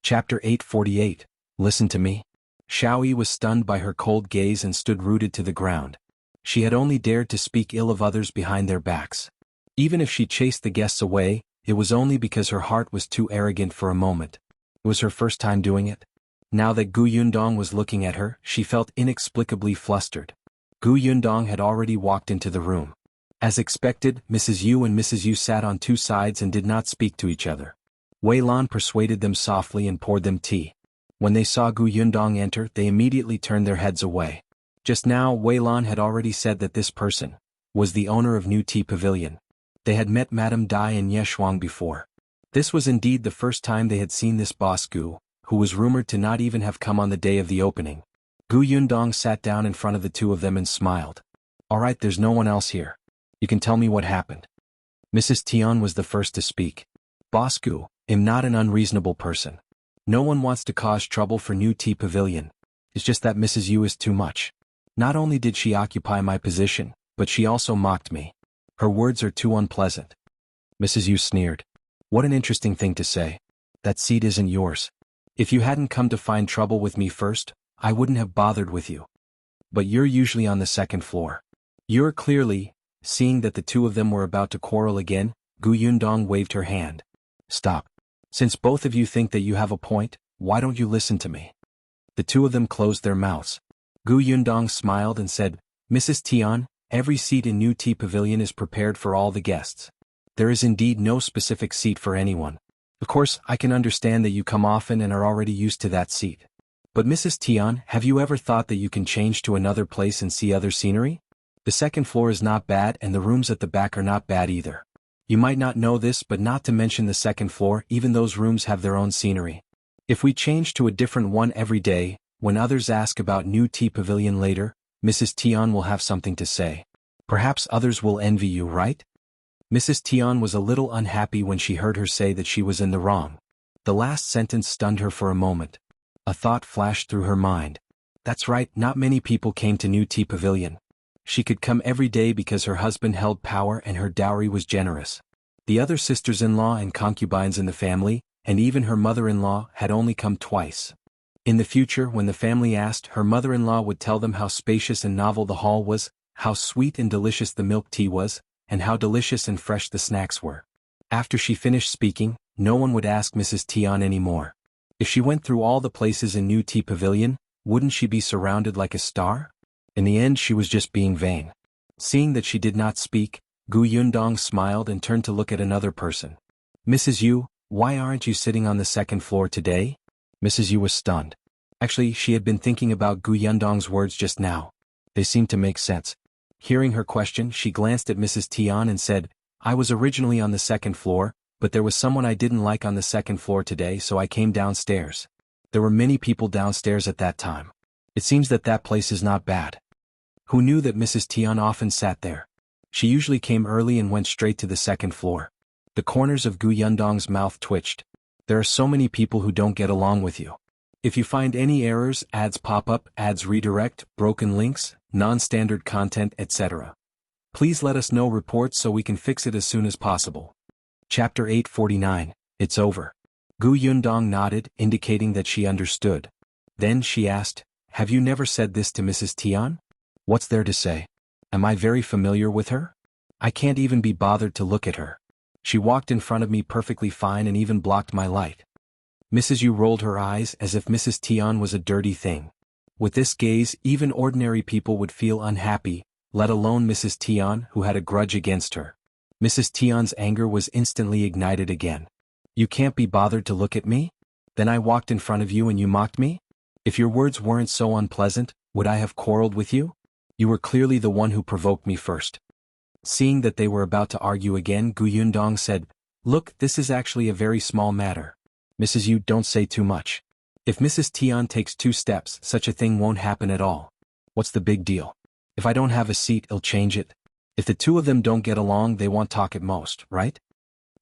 Chapter 848. Listen to me. Shao was stunned by her cold gaze and stood rooted to the ground. She had only dared to speak ill of others behind their backs. Even if she chased the guests away, it was only because her heart was too arrogant for a moment. It was her first time doing it. Now that Gu Yundong was looking at her, she felt inexplicably flustered. Gu Yundong had already walked into the room. As expected, Mrs. Yu and Mrs. Yu sat on two sides and did not speak to each other. Wei Lan persuaded them softly and poured them tea. When they saw Gu Yundong enter, they immediately turned their heads away. Just now, Wei Lan had already said that this person was the owner of New Tea Pavilion. They had met Madame Dai and Ye Shuang before. This was indeed the first time they had seen this boss Gu, who was rumored to not even have come on the day of the opening. Gu Yundong sat down in front of the two of them and smiled. "Alright, there's no one else here. You can tell me what happened." Mrs. Tian was the first to speak. "Boss Gu, I'm not an unreasonable person. No one wants to cause trouble for New Tea Pavilion. It's just that Mrs. Yu is too much. Not only did she occupy my position, but she also mocked me. Her words are too unpleasant." Mrs. Yu sneered. "What an interesting thing to say. That seat isn't yours. If you hadn't come to find trouble with me first, I wouldn't have bothered with you. But you're usually on the second floor." "You're clearly..." Seeing that the two of them were about to quarrel again, Gu Yundong waved her hand. "Stop. Since both of you think that you have a point, why don't you listen to me?" The two of them closed their mouths. Gu Yundong smiled and said, "Mrs. Tian, every seat in New Tea Pavilion is prepared for all the guests. There is indeed no specific seat for anyone. Of course, I can understand that you come often and are already used to that seat. But Mrs. Tian, have you ever thought that you can change to another place and see other scenery? The second floor is not bad and the rooms at the back are not bad either. You might not know this, but not to mention the second floor, even those rooms have their own scenery. If we change to a different one every day, when others ask about New Tea Pavilion later, Mrs. Tian will have something to say. Perhaps others will envy you, right?" Mrs. Tian was a little unhappy when she heard her say that she was in the wrong. The last sentence stunned her for a moment. A thought flashed through her mind. That's right, not many people came to New Tea Pavilion. She could come every day because her husband held power and her dowry was generous. The other sisters-in-law and concubines in the family, and even her mother-in-law, had only come twice. In the future, when the family asked, her mother-in-law would tell them how spacious and novel the hall was, how sweet and delicious the milk tea was, and how delicious and fresh the snacks were. After she finished speaking, no one would ask Mrs. Tian anymore. If she went through all the places in New Tea Pavilion, wouldn't she be surrounded like a star? In the end, she was just being vain. Seeing that she did not speak, Gu Yundong smiled and turned to look at another person. "Mrs. Yu, why aren't you sitting on the second floor today?" Mrs. Yu was stunned. Actually, she had been thinking about Gu Yundong's words just now. They seemed to make sense. Hearing her question, she glanced at Mrs. Tian and said, "I was originally on the second floor, but there was someone I didn't like on the second floor today, so I came downstairs. There were many people downstairs at that time. It seems that that place is not bad." Who knew that Mrs. Tian often sat there? She usually came early and went straight to the second floor. The corners of Gu Yundong's mouth twitched. "There are so many people who don't get along with you. If you find any errors, ads pop up, ads redirect, broken links, non-standard content, etc. Please let us know reports so we can fix it as soon as possible." Chapter 849. It's over. Gu Yundong nodded, indicating that she understood. Then she asked, "Have you never said this to Mrs. Tian?" "What's there to say? Am I very familiar with her? I can't even be bothered to look at her. She walked in front of me perfectly fine and even blocked my light." Mrs. Yu rolled her eyes as if Mrs. Tian was a dirty thing. With this gaze, even ordinary people would feel unhappy, let alone Mrs. Tian, who had a grudge against her. Mrs. Tian's anger was instantly ignited again. "You can't be bothered to look at me? Then I walked in front of you and you mocked me? If your words weren't so unpleasant, would I have quarreled with you? You were clearly the one who provoked me first." Seeing that they were about to argue again, Gu Yundong said, "Look, this is actually a very small matter. Mrs. Yu, don't say too much. If Mrs. Tian takes 2 steps, such a thing won't happen at all. What's the big deal? If I don't have a seat, I'll change it. If the two of them don't get along, they won't talk at most, right?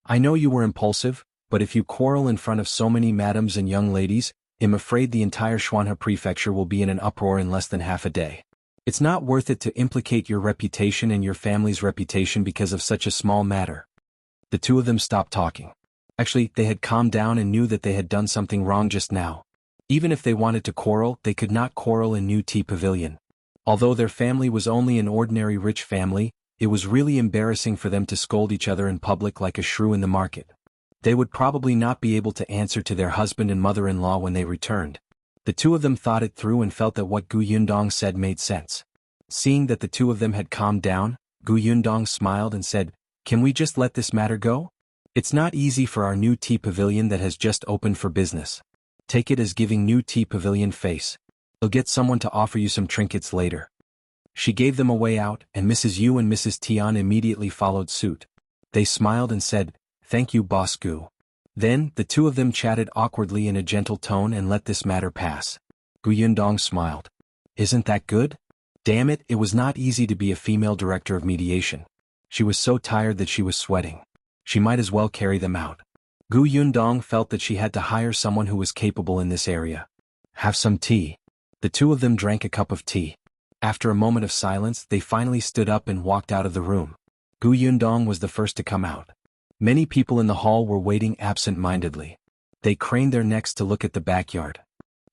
I know you were impulsive, but if you quarrel in front of so many madams and young ladies, I'm afraid the entire Xuanhe prefecture will be in an uproar in less than half a day. It's not worth it to implicate your reputation and your family's reputation because of such a small matter. The two of them stopped talking. Actually, they had calmed down and knew that they had done something wrong just now. Even if they wanted to quarrel, they could not quarrel in New Tea Pavilion. Although their family was only an ordinary rich family, it was really embarrassing for them to scold each other in public like a shrew in the market. They would probably not be able to answer to their husband and mother-in-law when they returned. The two of them thought it through and felt that what Gu Yundong said made sense. Seeing that the two of them had calmed down, Gu Yundong smiled and said, "Can we just let this matter go? It's not easy for our new tea pavilion that has just opened for business. Take it as giving new tea pavilion face. You'll get someone to offer you some trinkets later." She gave them a way out, and Mrs. Yu and Mrs. Tian immediately followed suit. They smiled and said, "Thank you, Boss Gu." Then, the two of them chatted awkwardly in a gentle tone and let this matter pass. Gu Yundong smiled. "Isn't that good? Damn it, it was not easy to be a female director of mediation. She was so tired that she was sweating. She might as well carry them out." Gu Yundong felt that she had to hire someone who was capable in this area. "Have some tea." The two of them drank a cup of tea. After a moment of silence, they finally stood up and walked out of the room. Gu Yundong was the first to come out. Many people in the hall were waiting absent-mindedly. They craned their necks to look at the backyard.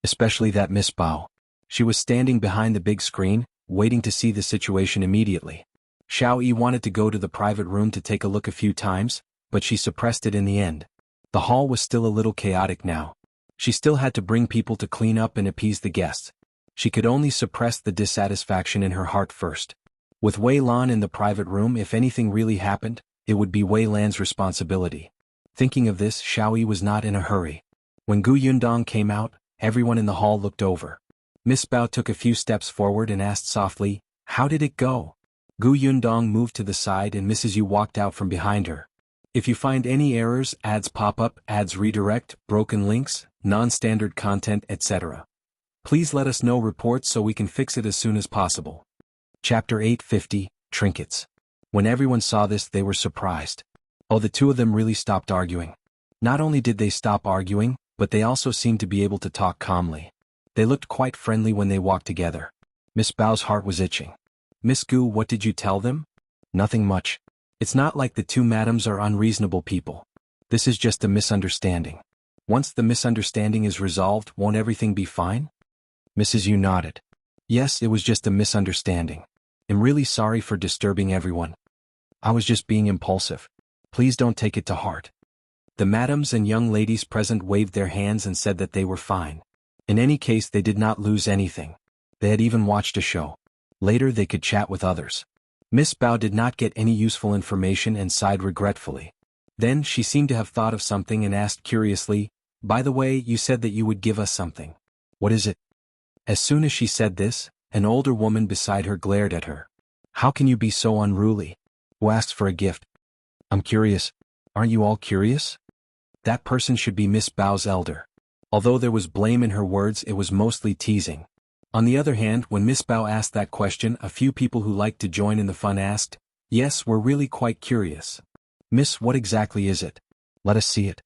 Especially that Miss Bao. She was standing behind the big screen, waiting to see the situation immediately. Shao wanted to go to the private room to take a look a few times, but she suppressed it in the end. The hall was still a little chaotic now. She still had to bring people to clean up and appease the guests. She could only suppress the dissatisfaction in her heart first. With Wei Lan in the private room, if anything really happened, it would be Wei Lan's responsibility. Thinking of this, Shao was not in a hurry. When Gu Yundong came out, everyone in the hall looked over. Miss Bao took a few steps forward and asked softly, "How did it go?" Gu Yundong moved to the side and Mrs. Yu walked out from behind her. "If you find any errors, ads pop up, ads redirect, broken links, non-standard content, etc. Please let us know reports so we can fix it as soon as possible." Chapter 850, Trinkets. When everyone saw this, they were surprised. Oh, the two of them really stopped arguing. Not only did they stop arguing, but they also seemed to be able to talk calmly. They looked quite friendly when they walked together. Miss Bao's heart was itching. "Miss Gu, what did you tell them?" "Nothing much. It's not like the two madams are unreasonable people. This is just a misunderstanding. Once the misunderstanding is resolved, won't everything be fine?" Mrs. Yu nodded. "Yes, it was just a misunderstanding. I'm really sorry for disturbing everyone. I was just being impulsive. Please don't take it to heart." The madams and young ladies present waved their hands and said that they were fine. In any case, they did not lose anything. They had even watched a show. Later they could chat with others. Miss Bao did not get any useful information and sighed regretfully. Then she seemed to have thought of something and asked curiously, "By the way, you said that you would give us something. What is it?" As soon as she said this, an older woman beside her glared at her. "How can you be so unruly? Who asked for a gift?" "I'm curious. Aren't you all curious?" That person should be Miss Bao's elder. Although there was blame in her words, it was mostly teasing. On the other hand, when Miss Bao asked that question, a few people who liked to join in the fun asked, "Yes, we're really quite curious. Miss, what exactly is it? Let us see it."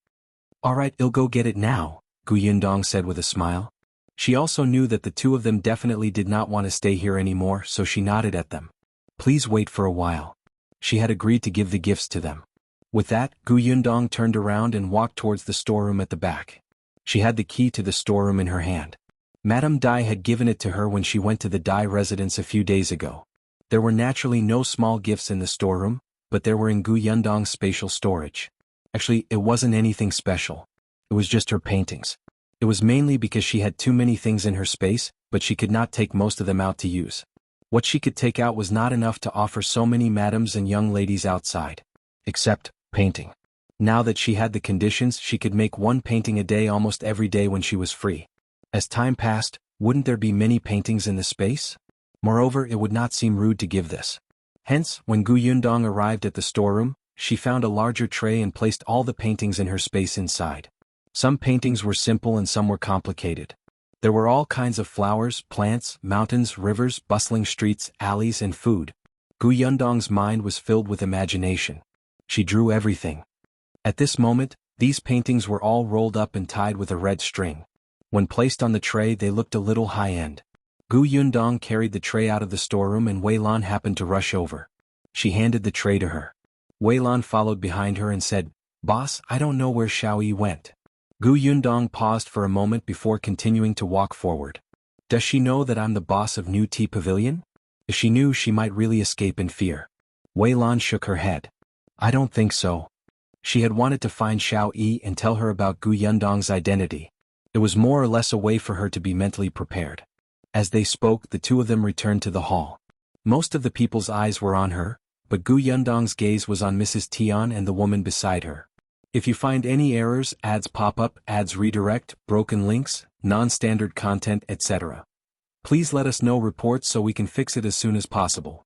"All right, I'll go get it now," Gu Yundong said with a smile. She also knew that the two of them definitely did not want to stay here anymore, so she nodded at them. "Please wait for a while." She had agreed to give the gifts to them. With that, Gu Yundong turned around and walked towards the storeroom at the back. She had the key to the storeroom in her hand. Madame Dai had given it to her when she went to the Dai residence a few days ago. There were naturally no small gifts in the storeroom, but there were in Gu Yundong's spatial storage. Actually, it wasn't anything special. It was just her paintings. It was mainly because she had too many things in her space, but she could not take most of them out to use. What she could take out was not enough to offer so many madams and young ladies outside. Except, painting. Now that she had the conditions, she could make one painting a day almost every day when she was free. As time passed, wouldn't there be many paintings in the space? Moreover, it would not seem rude to give this. Hence, when Gu Yundong arrived at the storeroom, she found a larger tray and placed all the paintings in her space inside. Some paintings were simple and some were complicated. There were all kinds of flowers, plants, mountains, rivers, bustling streets, alleys, and food. Gu Yundong's mind was filled with imagination. She drew everything. At this moment, these paintings were all rolled up and tied with a red string. When placed on the tray, they looked a little high-end. Gu Yundong carried the tray out of the storeroom and Wei Lan happened to rush over. She handed the tray to her. Wei Lan followed behind her and said, "Boss, I don't know where Shao went." Gu Yundong paused for a moment before continuing to walk forward. "Does she know that I'm the boss of New Tea Pavilion? If she knew, she might really escape in fear." Wei Lan shook her head. "I don't think so." She had wanted to find Shao and tell her about Gu Yundong's identity. It was more or less a way for her to be mentally prepared. As they spoke, the two of them returned to the hall. Most of the people's eyes were on her, but Gu Yundong's gaze was on Mrs. Tian and the woman beside her. "If you find any errors, ads pop up, ads redirect, broken links, non-standard content, etc. Please let us know reports so we can fix it as soon as possible."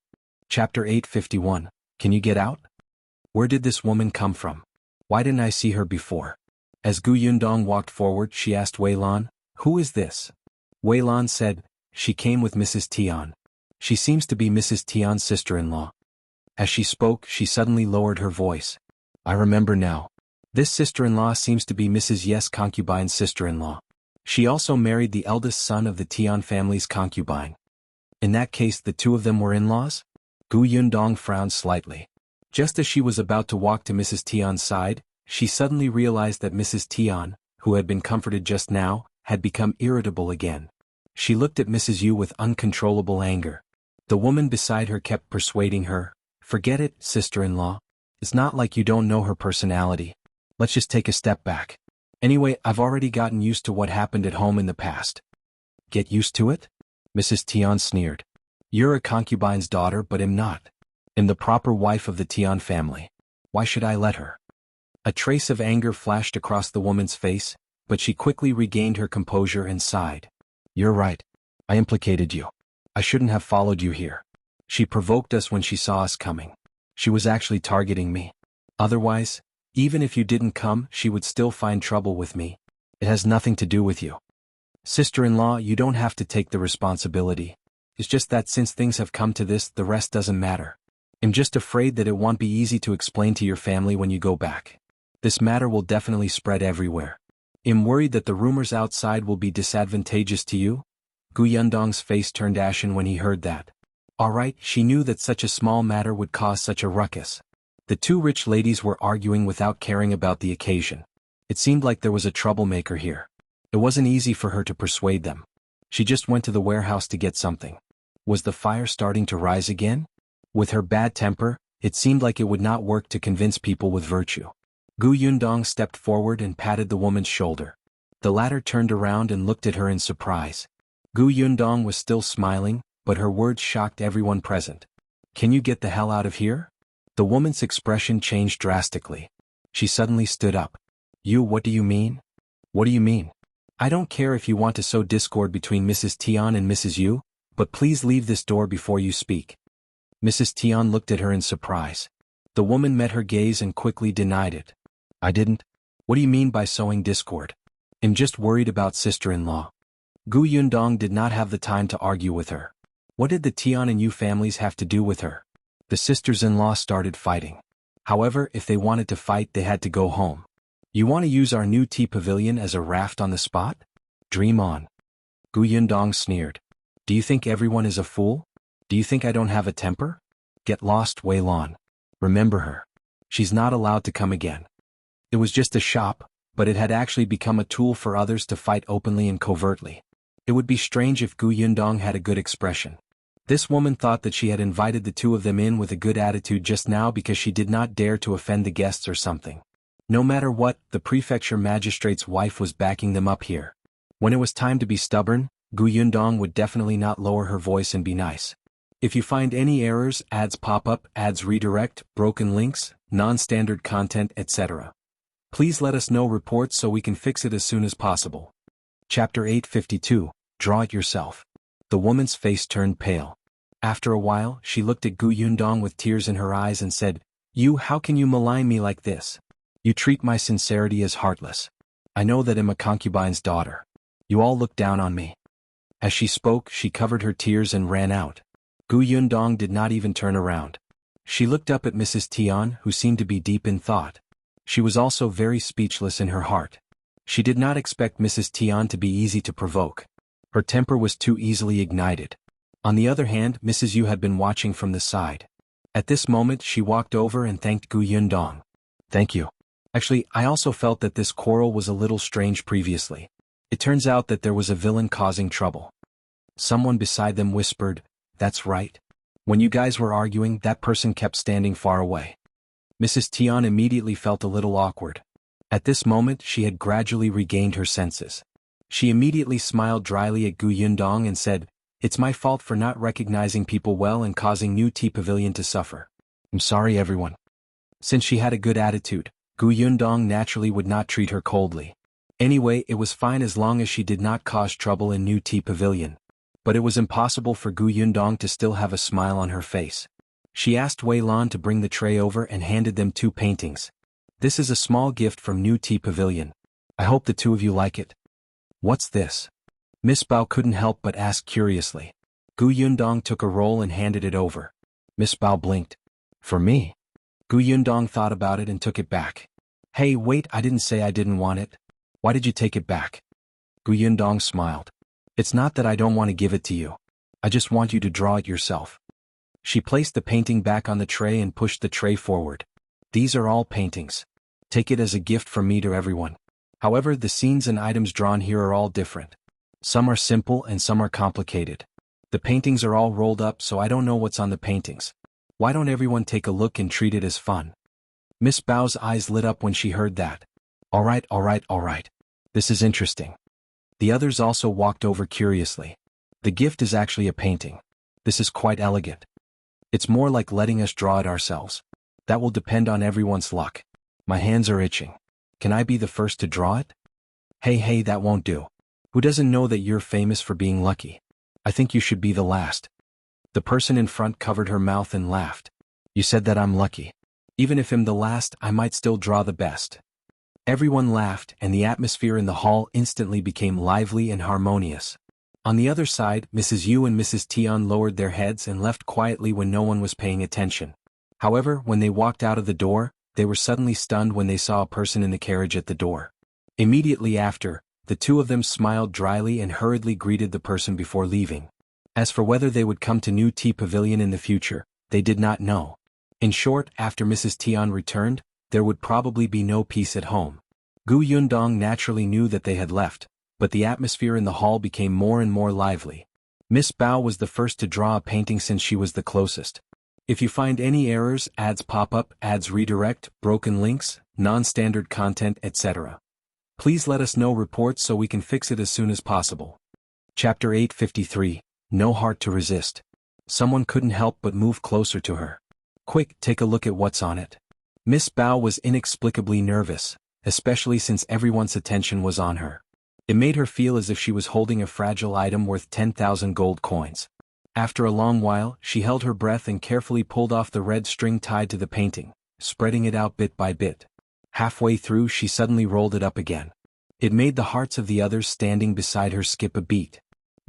Chapter 851. Can you get out? Where did this woman come from? Why didn't I see her before? As Gu Yundong walked forward, she asked Wei Lan, "Who is this?" Wei Lan said, "She came with Mrs. Tian. She seems to be Mrs. Tian's sister-in-law." As she spoke, she suddenly lowered her voice. "I remember now. This sister-in-law seems to be Mrs. Ye's concubine's sister-in-law. She also married the eldest son of the Tian family's concubine. In that case, the two of them were in-laws?" Gu Yundong frowned slightly. Just as she was about to walk to Mrs. Tian's side, she suddenly realized that Mrs. Tian, who had been comforted just now, had become irritable again. She looked at Mrs. Yu with uncontrollable anger. The woman beside her kept persuading her, "Forget it, sister-in-law. It's not like you don't know her personality. Let's just take a step back. Anyway, I've already gotten used to what happened at home in the past." "Get used to it?" Mrs. Tian sneered. "You're a concubine's daughter, but am not. I'm the proper wife of the Tian family. Why should I let her?" A trace of anger flashed across the woman's face, but she quickly regained her composure and sighed. "You're right. I implicated you. I shouldn't have followed you here. She provoked us when she saw us coming. She was actually targeting me. Otherwise, even if you didn't come, she would still find trouble with me. It has nothing to do with you. Sister-in-law, you don't have to take the responsibility. It's just that since things have come to this, the rest doesn't matter. I'm just afraid that it won't be easy to explain to your family when you go back. This matter will definitely spread everywhere. I'm worried that the rumors outside will be disadvantageous to you." Gu Yundong's face turned ashen when he heard that. Alright, she knew that such a small matter would cause such a ruckus. The two rich ladies were arguing without caring about the occasion. It seemed like there was a troublemaker here. It wasn't easy for her to persuade them. She just went to the warehouse to get something. Was the fire starting to rise again? With her bad temper, it seemed like it would not work to convince people with virtue. Gu Yundong stepped forward and patted the woman's shoulder. The latter turned around and looked at her in surprise. Gu Yundong was still smiling, but her words shocked everyone present. "Can you get the hell out of here?" The woman's expression changed drastically. She suddenly stood up. What do you mean?" "What do you mean? I don't care if you want to sow discord between Mrs. Tian and Mrs. Yu, but please leave this door before you speak." Mrs. Tian looked at her in surprise. The woman met her gaze and quickly denied it. "I didn't. What do you mean by sowing discord? I'm just worried about sister-in-law." Gu Yundong did not have the time to argue with her. What did the Tian and Yu families have to do with her? The sisters-in-law started fighting. However, if they wanted to fight, they had to go home. "You want to use our new Tea Pavilion as a raft on the spot? Dream on." Gu Yundong sneered. "Do you think everyone is a fool? Do you think I don't have a temper? Get lost, Wei Lan. Remember her. She's not allowed to come again." It was just a shop, but it had actually become a tool for others to fight openly and covertly. It would be strange if Gu Yundong had a good expression. This woman thought that she had invited the two of them in with a good attitude just now because she did not dare to offend the guests or something. No matter what, the prefecture magistrate's wife was backing them up here. When it was time to be stubborn, Gu Yundong would definitely not lower her voice and be nice. "If you find any errors, ads pop up, ads redirect, broken links, non-standard content, etc. Please let us know reports so we can fix it as soon as possible." Chapter 852. Draw it yourself. The woman's face turned pale. After a while, she looked at Gu Yundong with tears in her eyes and said, How can you malign me like this? You treat my sincerity as heartless. I know that I'm a concubine's daughter. You all look down on me." As she spoke, she covered her tears and ran out. Gu Yundong did not even turn around. She looked up at Mrs. Tian, who seemed to be deep in thought. She was also very speechless in her heart. She did not expect Mrs. Tian to be easy to provoke. Her temper was too easily ignited. On the other hand, Mrs. Yu had been watching from the side. At this moment she walked over and thanked Gu Yundong. Thank you. Actually, I also felt that this quarrel was a little strange previously. It turns out that there was a villain causing trouble. Someone beside them whispered, "That's right. When you guys were arguing, that person kept standing far away." Mrs. Tian immediately felt a little awkward. At this moment she had gradually regained her senses. She immediately smiled dryly at Gu Yundong and said, "It's my fault for not recognizing people well and causing new Tea Pavilion to suffer. I'm sorry everyone." Since she had a good attitude, Gu Yundong naturally would not treat her coldly. Anyway, it was fine as long as she did not cause trouble in New Tea Pavilion. But it was impossible for Gu Yundong to still have a smile on her face. She asked Wei Lan to bring the tray over and handed them 2 paintings. "This is a small gift from New Tea Pavilion. I hope the 2 of you like it." "What's this?" Miss Bao couldn't help but ask curiously. Gu Yundong took a roll and handed it over. Miss Bao blinked. "For me?" Gu Yundong thought about it and took it back. "Hey, wait, I didn't say I didn't want it. Why did you take it back?" Gu Yundong smiled. "It's not that I don't want to give it to you. I just want you to draw it yourself." She placed the painting back on the tray and pushed the tray forward. "These are all paintings. Take it as a gift from me to everyone. However, the scenes and items drawn here are all different. Some are simple and some are complicated. The paintings are all rolled up, so I don't know what's on the paintings. Why don't everyone take a look and treat it as fun?" Miss Bao's eyes lit up when she heard that. All right. This is interesting." The others also walked over curiously. "The gift is actually a painting. This is quite elegant. It's more like letting us draw it ourselves. That will depend on everyone's luck. My hands are itching. Can I be the first to draw it?" Hey, that won't do. Who doesn't know that you're famous for being lucky? I think you should be the last." The person in front covered her mouth and laughed. "You said that I'm lucky. Even if I'm the last, I might still draw the best." Everyone laughed, and the atmosphere in the hall instantly became lively and harmonious. On the other side, Mrs. Yu and Mrs. Tian lowered their heads and left quietly when no one was paying attention. However, when they walked out of the door, they were suddenly stunned when they saw a person in the carriage at the door. Immediately after, the 2 of them smiled dryly and hurriedly greeted the person before leaving. As for whether they would come to New Tea Pavilion in the future, they did not know. In short, after Mrs. Tian returned, there would probably be no peace at home. Gu Yundong naturally knew that they had left, but the atmosphere in the hall became more and more lively. Miss Bao was the first to draw a painting since she was the closest. If you find any errors, ads pop up, ads redirect, broken links, non-standard content, etc., please let us know reports so we can fix it as soon as possible. Chapter 853, No Heart to Resist. Someone couldn't help but move closer to her. "Quick, take a look at what's on it." Miss Bao was inexplicably nervous, especially since everyone's attention was on her. It made her feel as if she was holding a fragile item worth 10,000 gold coins. After a long while, she held her breath and carefully pulled off the red string tied to the painting, spreading it out bit by bit. Halfway through, she suddenly rolled it up again. It made the hearts of the others standing beside her skip a beat.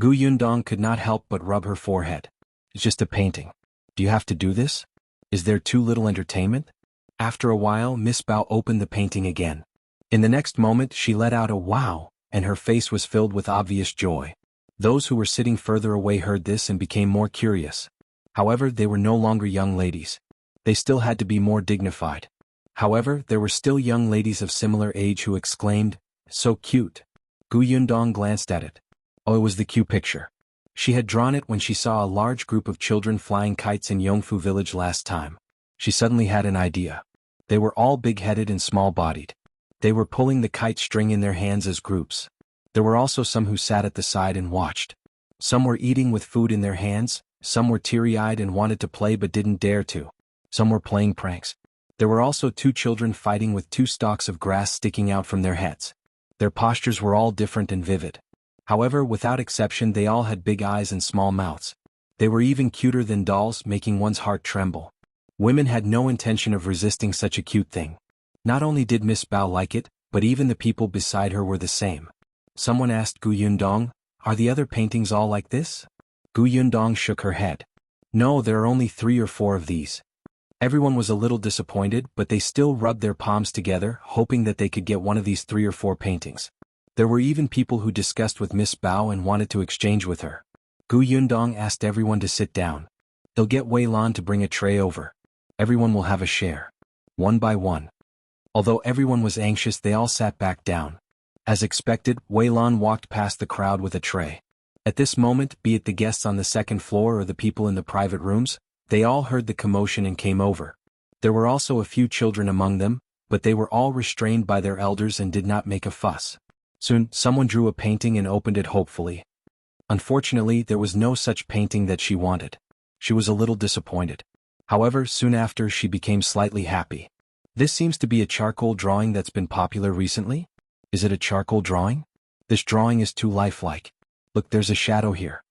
Gu Yundong could not help but rub her forehead. "It's just a painting. Do you have to do this? Is there too little entertainment?" After a while, Miss Bao opened the painting again. In the next moment, she let out a wow, and her face was filled with obvious joy. Those who were sitting further away heard this and became more curious. However, they were no longer young ladies. They still had to be more dignified. However, there were still young ladies of similar age who exclaimed, "So cute." Gu Yundong glanced at it. Oh, it was the Q picture. She had drawn it when she saw a large group of children flying kites in Yongfu village last time. She suddenly had an idea. They were all big-headed and small-bodied. They were pulling the kite string in their hands as groups. There were also some who sat at the side and watched. Some were eating with food in their hands, some were teary-eyed and wanted to play but didn't dare to. Some were playing pranks. There were also 2 children fighting with 2 stalks of grass sticking out from their heads. Their postures were all different and vivid. However, without exception, they all had big eyes and small mouths. They were even cuter than dolls, making one's heart tremble. Women had no intention of resisting such a cute thing. Not only did Miss Bao like it, but even the people beside her were the same. Someone asked Gu Yundong, "Are the other paintings all like this?" Gu Yundong shook her head. "No, there are only 3 or 4 of these." Everyone was a little disappointed, but they still rubbed their palms together, hoping that they could get one of these 3 or 4 paintings. There were even people who discussed with Miss Bao and wanted to exchange with her. Yundong asked everyone to sit down. He'll get Wei Lan to bring a tray over. Everyone will have a share. One by one. Although everyone was anxious, they all sat back down. As expected, Wei Lan walked past the crowd with a tray. At this moment, be it the guests on the second floor or the people in the private rooms, they all heard the commotion and came over. There were also a few children among them, but they were all restrained by their elders and did not make a fuss. Soon, someone drew a painting and opened it hopefully. Unfortunately, there was no such painting that she wanted. She was a little disappointed. However, soon after she became slightly happy. This seems to be a charcoal drawing that's been popular recently? Is it a charcoal drawing? This drawing is too lifelike. Look, there's a shadow here.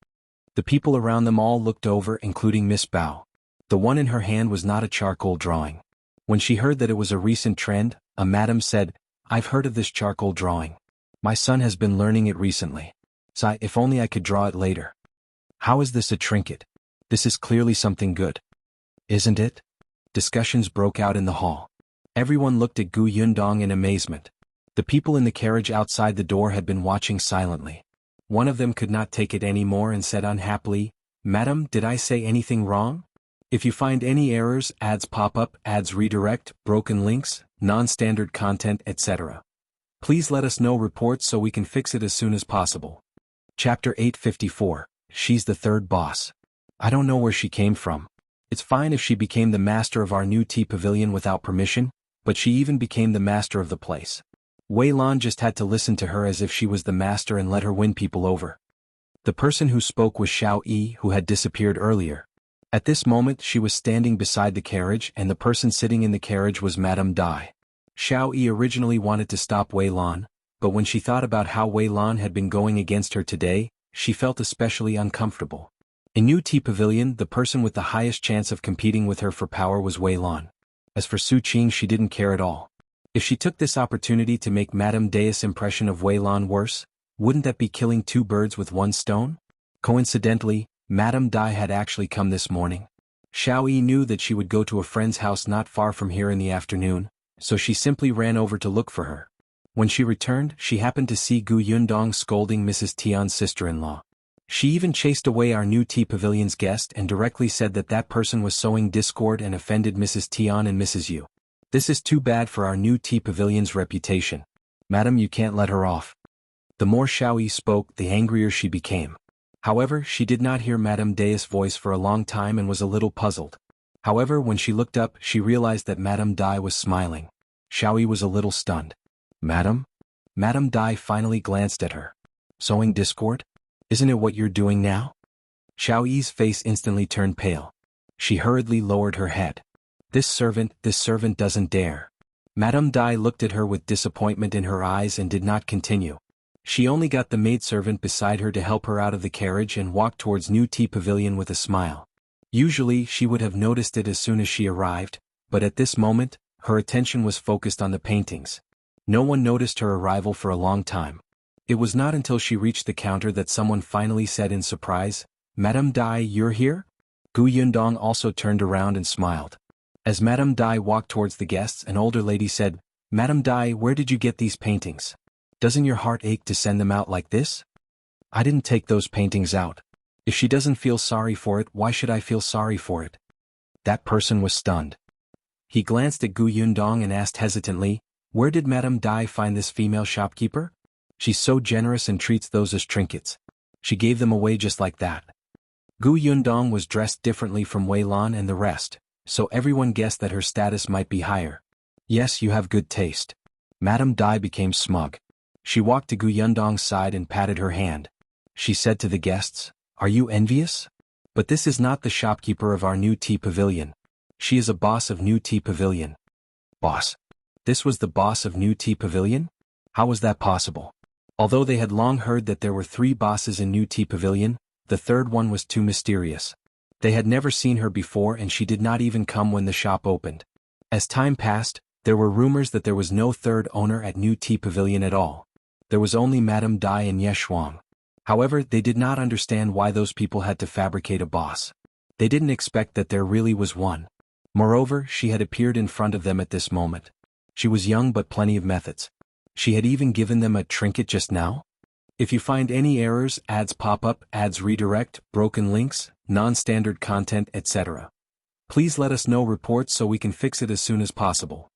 The people around them all looked over, including Miss Bao. The one in her hand was not a charcoal drawing. When she heard that it was a recent trend, a madam said, "I've heard of this charcoal drawing. My son has been learning it recently. Sigh, if only I could draw it later." How is this a trinket? This is clearly something good. Isn't it? Discussions broke out in the hall. Everyone looked at Yundong in amazement. The people in the carriage outside the door had been watching silently. One of them could not take it anymore and said unhappily, "Madam, did I say anything wrong? If you find any errors, ads pop up, ads redirect, broken links, non-standard content, etc. Please let us know reports so we can fix it as soon as possible." Chapter 854, She's the third boss. I don't know where she came from. It's fine if she became the master of our new Tea Pavilion without permission, but she even became the master of the place. Wei Lan just had to listen to her as if she was the master and let her win people over. The person who spoke was Shao, who had disappeared earlier. At this moment she was standing beside the carriage and the person sitting in the carriage was Madame Dai. Shao originally wanted to stop Wei Lan, but when she thought about how Wei Lan had been going against her today, she felt especially uncomfortable. In New Tea Pavilion, the person with the highest chance of competing with her for power was Wei Lan. As for Su Qing, she didn't care at all. If she took this opportunity to make Madame Dai's impression of Wei Lan worse, wouldn't that be killing two birds with one stone? Coincidentally, Madame Dai had actually come this morning. Shao knew that she would go to a friend's house not far from here in the afternoon, so she simply ran over to look for her. When she returned, she happened to see Yundong scolding Mrs. Tian's sister-in-law. She even chased away our new Tea Pavilion's guest and directly said that that person was sowing discord and offended Mrs. Tian and Mrs. Yu. This is too bad for our new Tea Pavilion's reputation. Madam, you can't let her off. The more Shao spoke, the angrier she became. However, she did not hear Madame Dai's voice for a long time and was a little puzzled. However, when she looked up, she realized that Madame Dai was smiling. Shao was a little stunned. Madam? Madame Dai finally glanced at her. Sowing discord? Isn't it what you're doing now? Xiaoyi's face instantly turned pale. She hurriedly lowered her head. This servant doesn't dare. Madame Dai looked at her with disappointment in her eyes and did not continue. She only got the maidservant beside her to help her out of the carriage and walked towards New Tea Pavilion with a smile. Usually, she would have noticed it as soon as she arrived, but at this moment, her attention was focused on the paintings. No one noticed her arrival for a long time. It was not until she reached the counter that someone finally said in surprise, "Madame Dai, you're here?" Yundong also turned around and smiled. As Madame Dai walked towards the guests, an older lady said, "Madame Dai, where did you get these paintings? Doesn't your heart ache to send them out like this?" "I didn't take those paintings out. If she doesn't feel sorry for it, why should I feel sorry for it?" That person was stunned. He glanced at Yundong and asked hesitantly, "Where did Madame Dai find this female shopkeeper? She's so generous and treats those as trinkets. She gave them away just like that." Yundong was dressed differently from Wei Lan and the rest, so everyone guessed that her status might be higher. "Yes, you have good taste." Madame Dai became smug. She walked to Yundong's side and patted her hand. She said to the guests, "Are you envious? But this is not the shopkeeper of our new Tea Pavilion. She is a boss of New Tea Pavilion." Boss? This was the boss of New Tea Pavilion? How was that possible? Although they had long heard that there were 3 bosses in New Tea Pavilion, the third one was too mysterious. They had never seen her before and she did not even come when the shop opened. As time passed, there were rumors that there was no third owner at New Tea Pavilion at all. There was only Madame Dai and Xiong. However, they did not understand why those people had to fabricate a boss. They didn't expect that there really was one. Moreover, she had appeared in front of them at this moment. She was young but plenty of methods. She had even given them a trinket just now? If you find any errors, ads pop up, ads redirect, broken links, non-standard content, etc., please let us know reports so we can fix it as soon as possible.